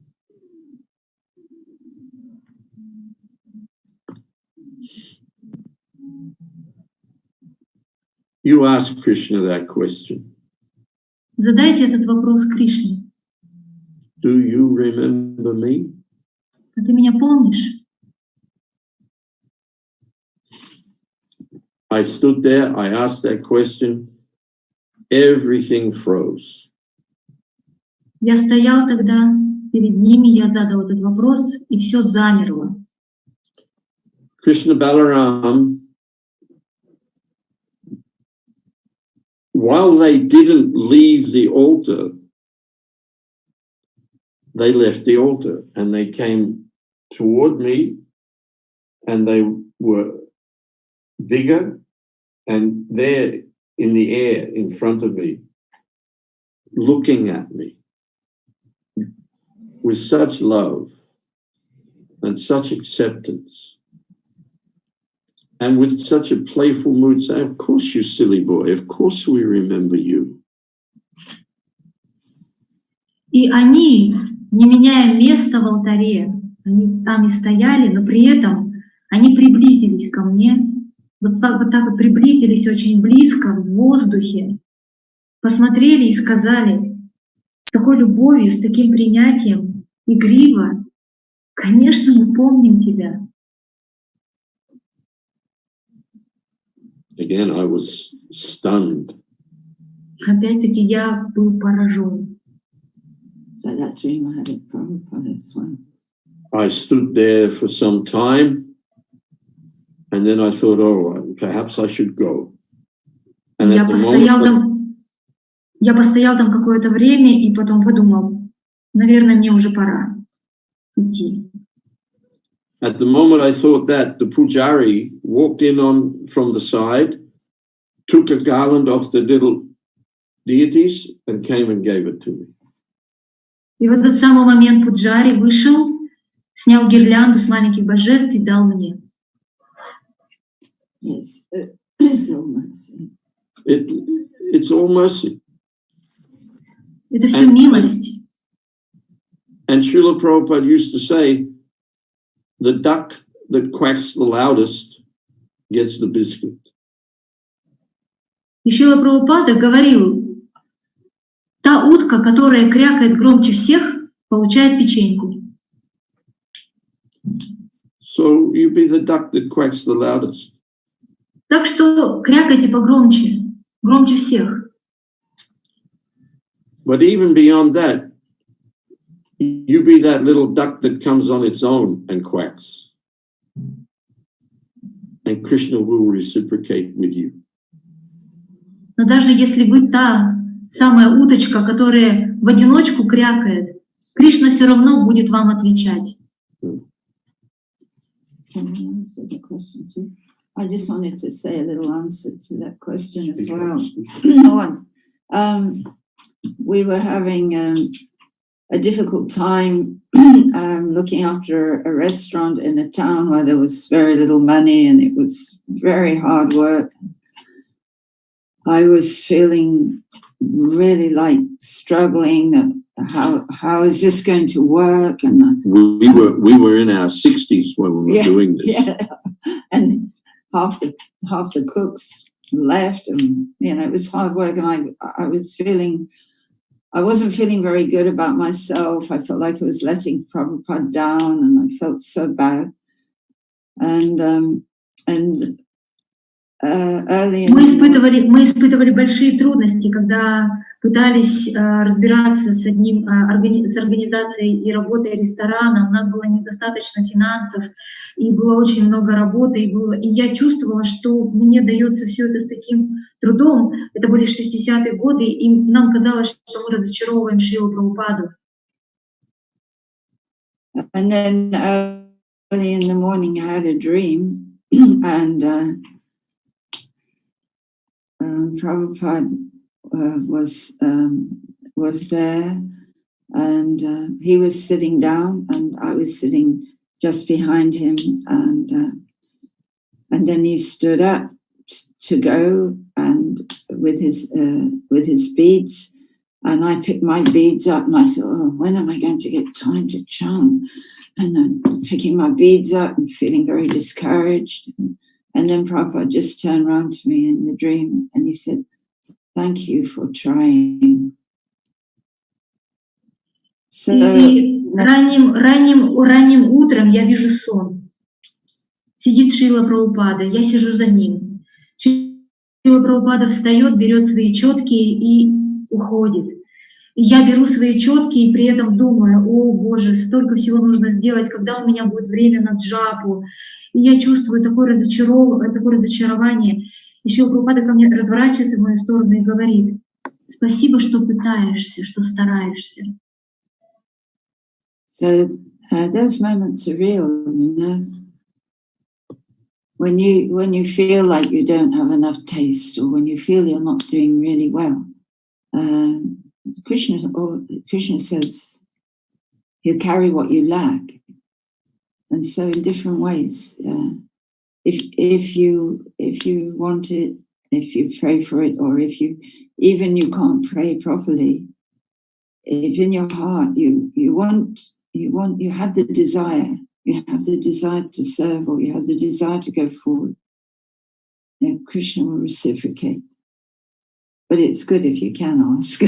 You ask Krishna that question. Задайте этот вопрос Кришне. Do you remember me? А ты меня помнишь? I stood there, I asked that question, everything froze. Я стоял тогда перед ними, я задал этот вопрос, и все замерло. Krishna Balaram, while they didn't leave the altar, they left the altar and they came toward me and they were bigger and there in the air in front of me, looking at me with such love and such acceptance. And with such a playful mood, say, of course, you silly boy, of course we remember you. И они, не меняя место в алтаре, они там и стояли, но при этом они приблизились ко мне, вот так вот приблизились очень близко, в воздухе, посмотрели и сказали с такой любовью, с таким принятием, игриво, конечно, мы помним тебя. Again, I was stunned. Опять-таки я был поражен. So that dream I had at Prabhupada as well. I stood there for some time, and then I thought, oh, perhaps I should go. And Я постоял там какое-то время и потом подумал, наверное, мне уже пора идти. At the moment I thought that, the pujari walked in from the side, took a garland off the little deities and came and gave it to me. И в этот самый момент пуджари вышел, снял гирлянду с маленьких божеств и дал мне. Yes, it's all mercy. It's all mercy. Это все милость. And Srila Prabhupada used to say, the duck that quacks the loudest gets the biscuit. И Шрила Прабхупада говорил, та утка, которая крякает громче всех, получает печеньку. So you be the duck that quacks the loudest. Так что крякайте погромче, громче всех. But even beyond that, you be that little duck that comes on its own and quacks. And Krishna will reciprocate with you. Но даже если вы та самая уточка, которая в одиночку крякает, Кришна все равно будет вам отвечать. Can I answer the question too? I just wanted to say a little answer to that question as well. We were having a difficult time looking after a restaurant in a town where there was very little money and it was very hard work. I was feeling really like struggling. How is this going to work? And we were in our 60s when we were doing this. Yeah. And half the cooks left, and it was hard work, and I wasn't feeling very good about myself. I felt like I was letting Prabhupada down, and I felt so bad. And early in мы испытывали большие трудности, когда пытались разбираться с организацией и работой ресторана. У нас было недостаточно финансов, и было очень много работы, и я чувствовала, что мне дается все это с таким трудом. Это были 60-е годы, и нам казалось, что мы разочаровываем Шрилу Прабхупаду. And then early in the morning I had a dream, and Prabhupada was there, and he was sitting down, and I was sitting just behind him, and then he stood up to go, and with his beads, and I picked my beads up, and I thought, oh, when am I going to get time to chant? And then picking my beads up and feeling very discouraged. And then Prabhupada just turned around to me in the dream, and he said, "Thank you for trying." So, ранним утром я вижу сон. Сидит Шрила Прабхупада, я сижу за ним. Шрила Прабхупада встает, берет свои четки и уходит. И я беру свои четки и при этом думаю: о Боже, столько всего нужно сделать, когда у меня будет время на джапу. И я чувствую такое разочарование. И Шрила Прабхупада ко мне разворачивается в мою сторону и говорит: спасибо, что пытаешься, что стараешься. So those moments are real, When you feel like you don't have enough taste, or when you feel you're not doing really well, Krishna says he'll carry what you lack, and so in different ways. If you want it, if you pray for it, or if you can't pray properly, if in your heart you have the desire. You have the desire to serve, or you have the desire to go forward, then Krishna will reciprocate. But it's good if you can ask.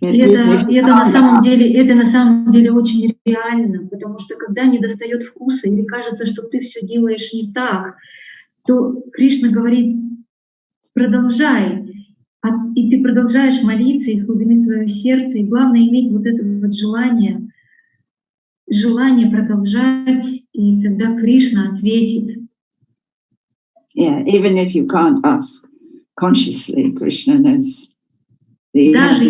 Это на самом деле очень реально, потому что когда недостает вкуса или кажется, что ты все делаешь не так, то Кришна говорит: продолжай. И ты продолжаешь молиться из глубины своего сердца, и главное иметь вот это вот желание продолжать, и тогда Кришна ответит. Yeah, even if you can't ask consciously, Krishna knows. Даже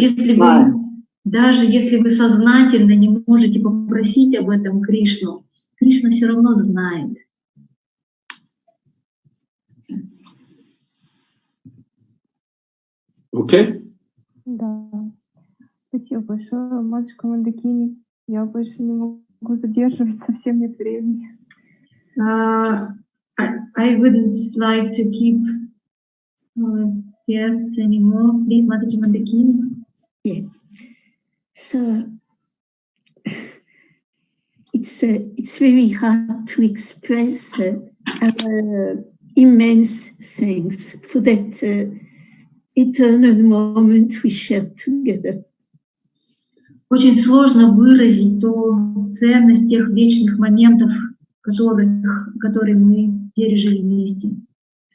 если вы сознательно не можете попросить об этом Кришну, Кришна все равно знает. Okay. Да. Спасибо большое, матушка Мондакини. Я больше не могу задерживать, совсем нет времени. I wouldn't like to keep guests anymore. Please, Mataji Moндакини. Yeah. So it's very hard to express our immense thanks for that eternal moment we shared together. Очень сложно выразить ту ценность тех вечных моментов, которые мы пережили вместе.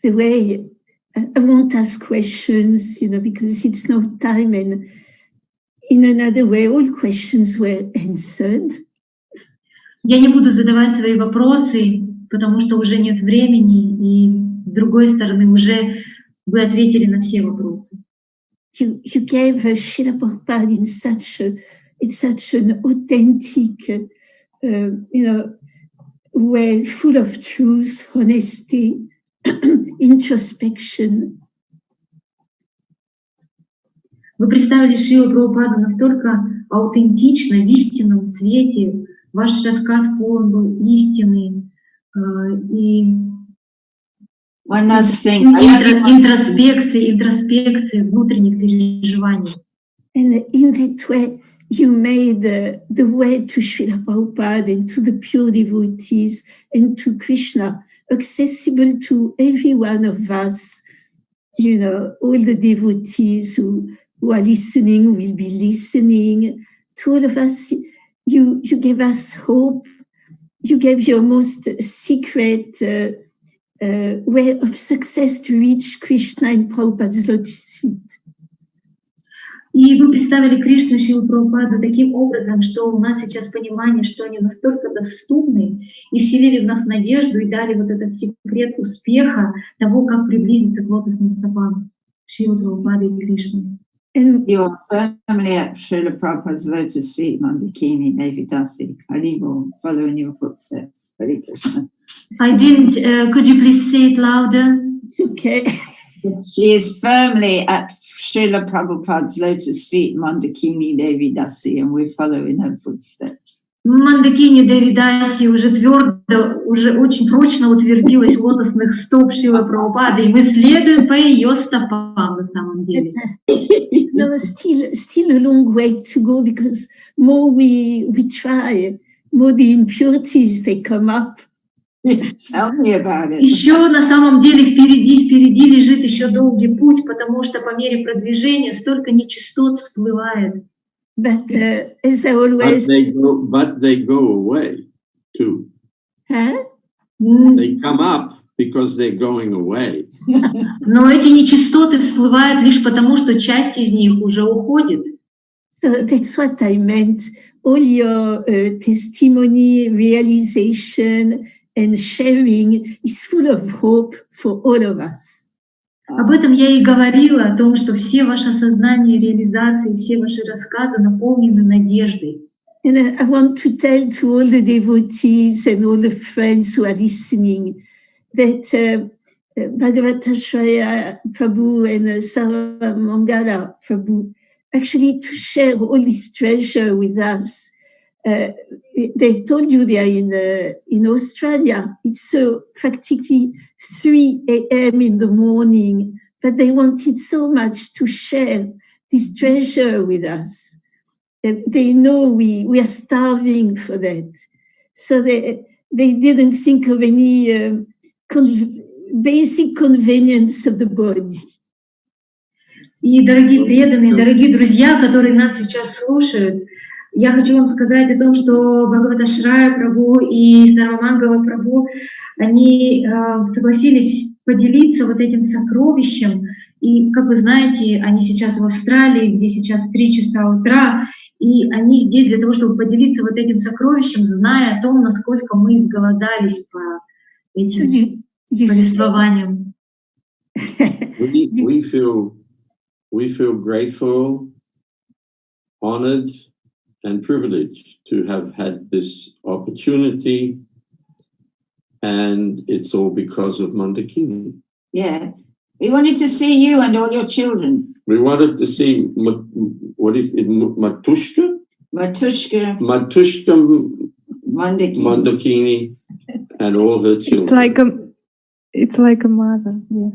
The way I won't ask questions, because it's no time, and in another way, all questions were answered. Я не буду задавать свои вопросы, потому что уже нет времени, и с другой стороны, уже вы ответили на все вопросы. You gave Srila Prabhupada in such an authentic, way, full of truth, honesty, introspection. Вы представили Шрилу Прабхупаду настолько аутентично, в истинном свете. Ваш рассказ полон был истины и интроспекции, внутренних переживаний. And in that way, you made the way to Srila Prabhupada and to the pure devotees and to Krishna accessible to every one of us. You know, all the devotees who are listening will be listening. To all of us, you gave us hope. You gave your most secret way of success to reach Krishna in Prabhupada's lotus feet. И вы представили Кришну Шрилу Прабхупаду таким образом, что у нас сейчас понимание, что они настолько доступны, и вселили в нас надежду и дали вот этот секрет успеха того, как приблизиться к лотосным стопам Шрилы Прабхупады и Кришны. You're firmly at Srila Prabhupada's lotus feet, Moндакини, даси, Haribo, following your footsteps. Hare Krishna. I didn't, could you please say it louder? It's okay. She is firmly at Srila Prabhupada's lotus feet, Moндакини, даси, and we're following her footsteps. Мондакини д.д. уже твердо, уже очень прочно утвердилась в лотосных стоп Шрилы Прабхупады, и мы следуем по ее стопам на самом деле. No, still a long way to go, because more we try, more the impurities they come up. Tell me about it. Еще на самом деле впереди лежит еще долгий путь, потому что по мере продвижения столько нечистот всплывает. But as I always, but they go away too. huh? They come up because they're going away. Но эти нечистоты всплывают лишь потому, что часть из них уже уходит. So that's what I meant. All your testimony, realization, and sharing is full of hope for all of us. Об этом я и говорила, о том, что все ваши осознания, реализации, все ваши рассказы наполнены надеждой. And I want to tell to all the devotees and all the friends who are listening that Bhagavad Ashraya Prabhu and Sarva Mangala Prabhu actually to share all this treasure with us. They told you they are in Australia. It's practically 3 a.m. in the morning, but they wanted so much to share this treasure with us. They know we are starving for that. So they didn't think of any basic convenience of the body. И, дорогие преданные, дорогие друзья, которые нас сейчас слушают, я хочу вам сказать о том, что Бхагавад Ашрая Прабху и Сарва Мангала Прабху, они согласились поделиться вот этим сокровищем. И, как вы знаете, они сейчас в Австралии, где сейчас 3 часа утра, и они здесь для того, чтобы поделиться вот этим сокровищем, зная о том, насколько мы изголодались по этим повествованиям. We feel grateful, honored, and privileged to have had this opportunity, and it's all because of Moндакини. Yeah, we wanted to see you and all your children. We wanted to see, what is it, Matushka? Matushka Moндакini and all her children. It's like a mother, yes.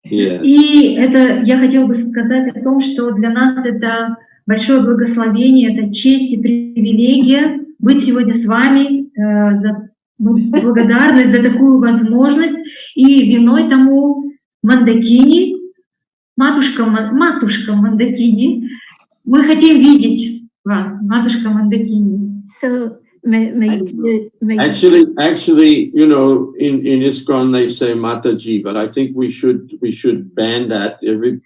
Yeah. И это я хотела бы сказать о том, что для нас это большое благословение, это честь и привилегия быть сегодня с вами, за благодарность за такую возможность. И виной тому Мондакини, матушка Мондакини. Мы хотим видеть вас, матушка Мондакини. So, Actually, you know, in ISKCON they say Mataji, but I think we should ban that.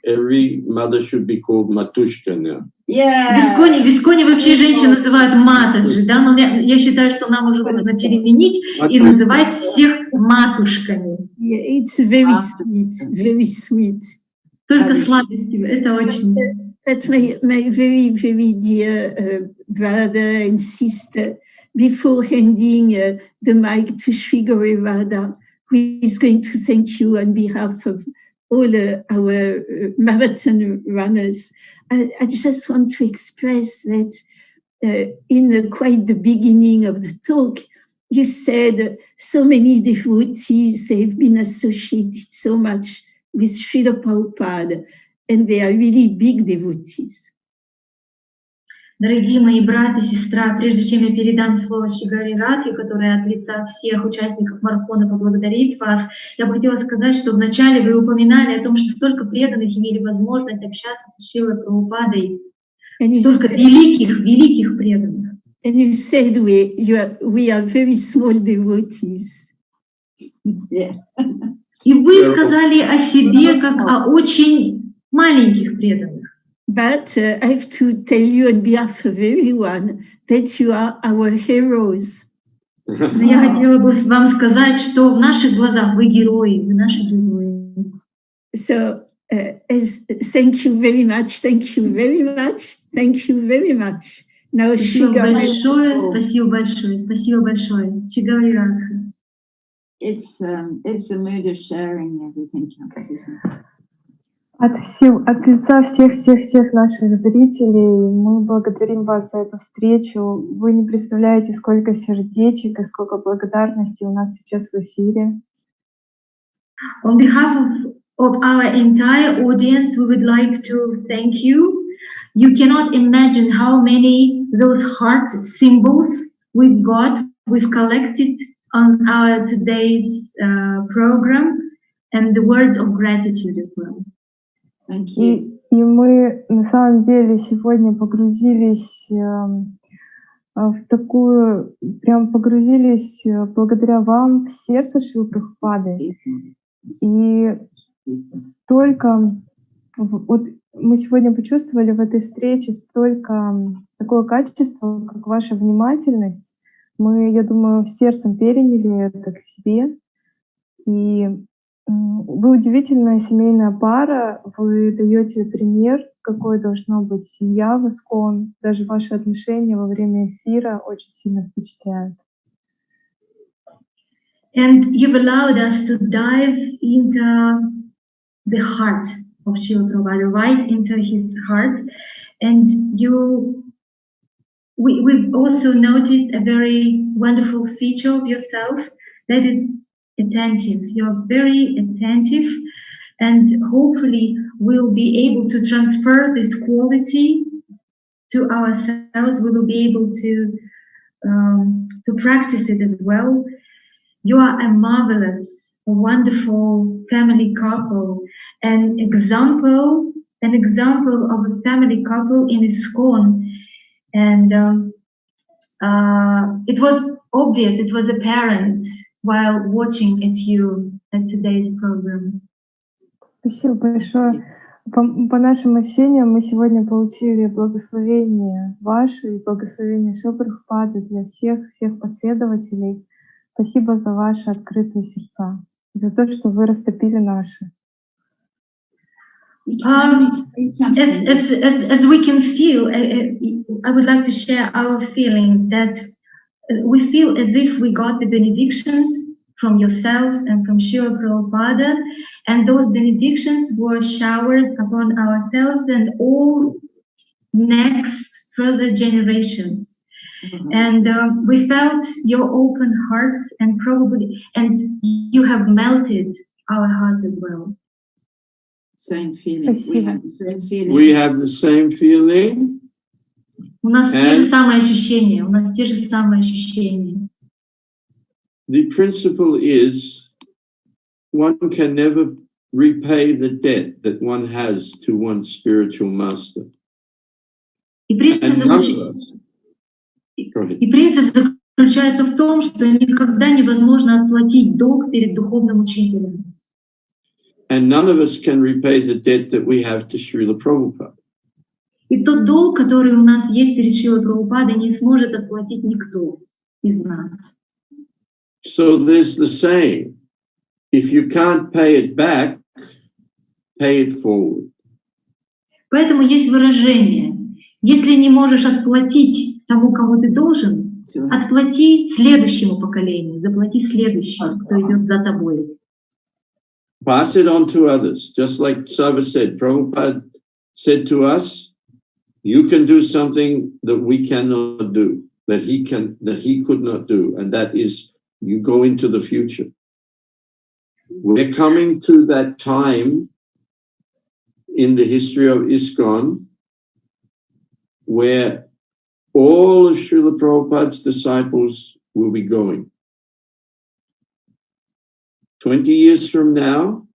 Every mother should be called Matushka now. Yeah. В ИСККОНе вообще женщин называют матаджи, да, но я считаю, что нам уже нужно переменить и называть всех матушками. Yeah, it's very sweet, very sweet. Только сладости, это очень. That's my very, very dear brother and sister. Before handing the mic to Sri Gaurivada, who is going to thank you on behalf of all our marathon runners, I just want to express that in quite the beginning of the talk, you said so many devotees, they've been associated so much with Srila Prabhupada, and they are really big devotees. Дорогие мои брат и сестра, прежде чем я передам слово Шри Радхе, которая от лица всех участников марафона поблагодарит вас, я бы хотела сказать, что вначале вы упоминали о том, что столько преданных имели возможность общаться с Шрилой Прабхупадой, столько великих преданных. And you said we are very small devotees. Yeah. И вы сказали о себе как о очень маленьких преданных. But I have to tell you on behalf of everyone that you are our heroes. Но я хотела бы вам сказать, что в наших глазах вы герои, вы наши герои. So thank you very much, thank you very much, thank you very much. Now, спасибо большое, спасибо большое, спасибо большое. Шри Радха. It's the mood of sharing everything counts, isn't it? От лица всех наших зрителей мы благодарим вас за эту встречу. Вы не представляете, сколько сердечек и сколько благодарности у нас сейчас в эфире. On behalf of our entire audience, we would like to thank you. You cannot imagine how many those heart symbols we've collected on our today's program, and the words of gratitude as well. Thank you. И мы на самом деле сегодня погрузились благодаря вам в сердце Шрилы Прабхупады. И столько, вот мы сегодня почувствовали в этой встрече столько такое качество, как ваша внимательность. Мы, я думаю, сердцем переняли это к себе. И вы удивительная семейная пара, вы даете пример, какой должна быть семья в Искон. Даже ваши отношения во время эфира очень сильно впечатляют. And you've allowed us to dive into the heart of Srila Prabhupada, right into his heart. And we've also noticed a very wonderful feature of yourself, that is attentive. You're very attentive, and hopefully we'll be able to transfer this quality to ourselves. We will be able to practice it as well. You are a marvelous, wonderful family couple, an example of a family couple in ISKCON. And it was obvious, it was apparent while watching at you at today's program. Спасибо большое. По нашим ощущениям, мы сегодня получили благословение ваше и благословение Шрилы Прабхупады для всех последователей. Спасибо за ваши открытые сердца, за то, что вы растопили наши. As we can feel, I would like to share our feeling that we feel as if we got the benedictions from yourselves and from Srila Prabhupada, and those benedictions were showered upon ourselves and all next further generations. Mm-hmm. And we felt your open hearts, and you have melted our hearts as well. Same feeling. We have the same feeling. We have the same feeling. У нас те же самые ощущения. The principle is one can never repay the debt that one has to one's spiritual master. И принцип заключается в том, что никогда невозможно отплатить долг перед духовным учителем. And none of us can repay the debt that we have to Srila Prabhupada. И тот долг, который у нас есть перед Шрилой Прабхупадой, не сможет отплатить никто из нас. So there's the saying, if you can't pay it back, pay it forward. Поэтому есть выражение, если не можешь отплатить тому, кому ты должен, отплати следующему поколению, заплати следующему, кто идет за тобой. Pass it on to others. Just like Sava said, Prabhupada said to us, you can do something that we cannot do, that he could not do, and that is you go into the future. We're coming to that time in the history of ISKCON where all of Srila Prabhupada's disciples will be going. 20 years from now,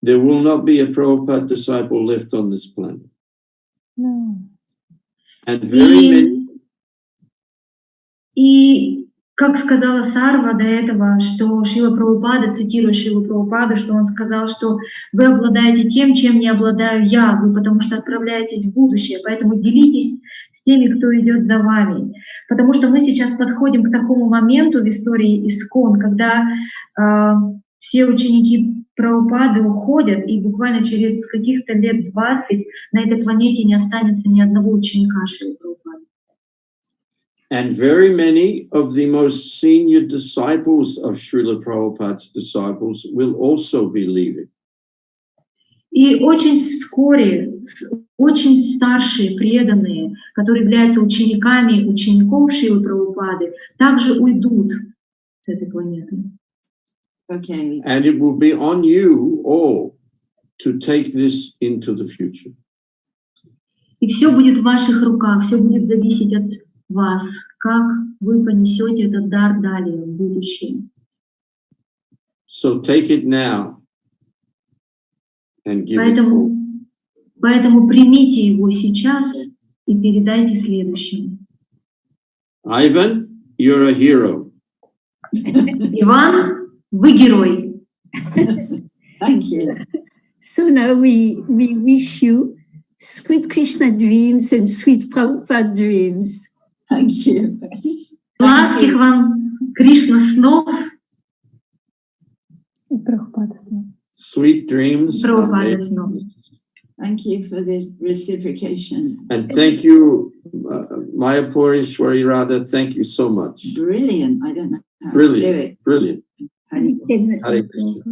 there will not be a Prabhupada disciple left on this planet. No. And very many... И, как сказала Сарва до этого, что Шрила Прабхупада, цитируя Шрилу Прабхупаду, что он сказал, что вы обладаете тем, чем не обладаю я, вы потому что отправляетесь в будущее, поэтому делитесь с теми, кто идет за вами. Потому что мы сейчас подходим к такому моменту в истории Искон, когда все ученики Прабхупады уходят, и буквально через каких-то лет 20 на этой планете не останется ни одного ученика Шрилы Прабхупады. And very many of the most senior disciples of Srila Prabhupada's disciples will also be leaving. И очень вскоре, очень старшие, преданные, которые являются учениками учеников Шрилы Прабхупады, также уйдут с этой планеты. Okay. And it will be on you all to take this into the future. И все будет в ваших руках, все будет зависеть от вас, как вы понесете этот дар далее в будущее. So take it now and give it forward. Поэтому примите его сейчас и передайте следующему. Ivan, you're a hero. Иван, вы герой. Thank you. So now we wish you sweet Krishna dreams and sweet Prabhupada dreams. Thank you. Сладких вам Кришна снов. Прабхупада снова. Sweet dreams. Прабхупада снов. Thank you for the reciprocation. And thank you, Mayapuri Shwari Radha, thank you so much. Brilliant. I don't know how to do Brilliant, it. brilliant. How do you- Hare Krishna.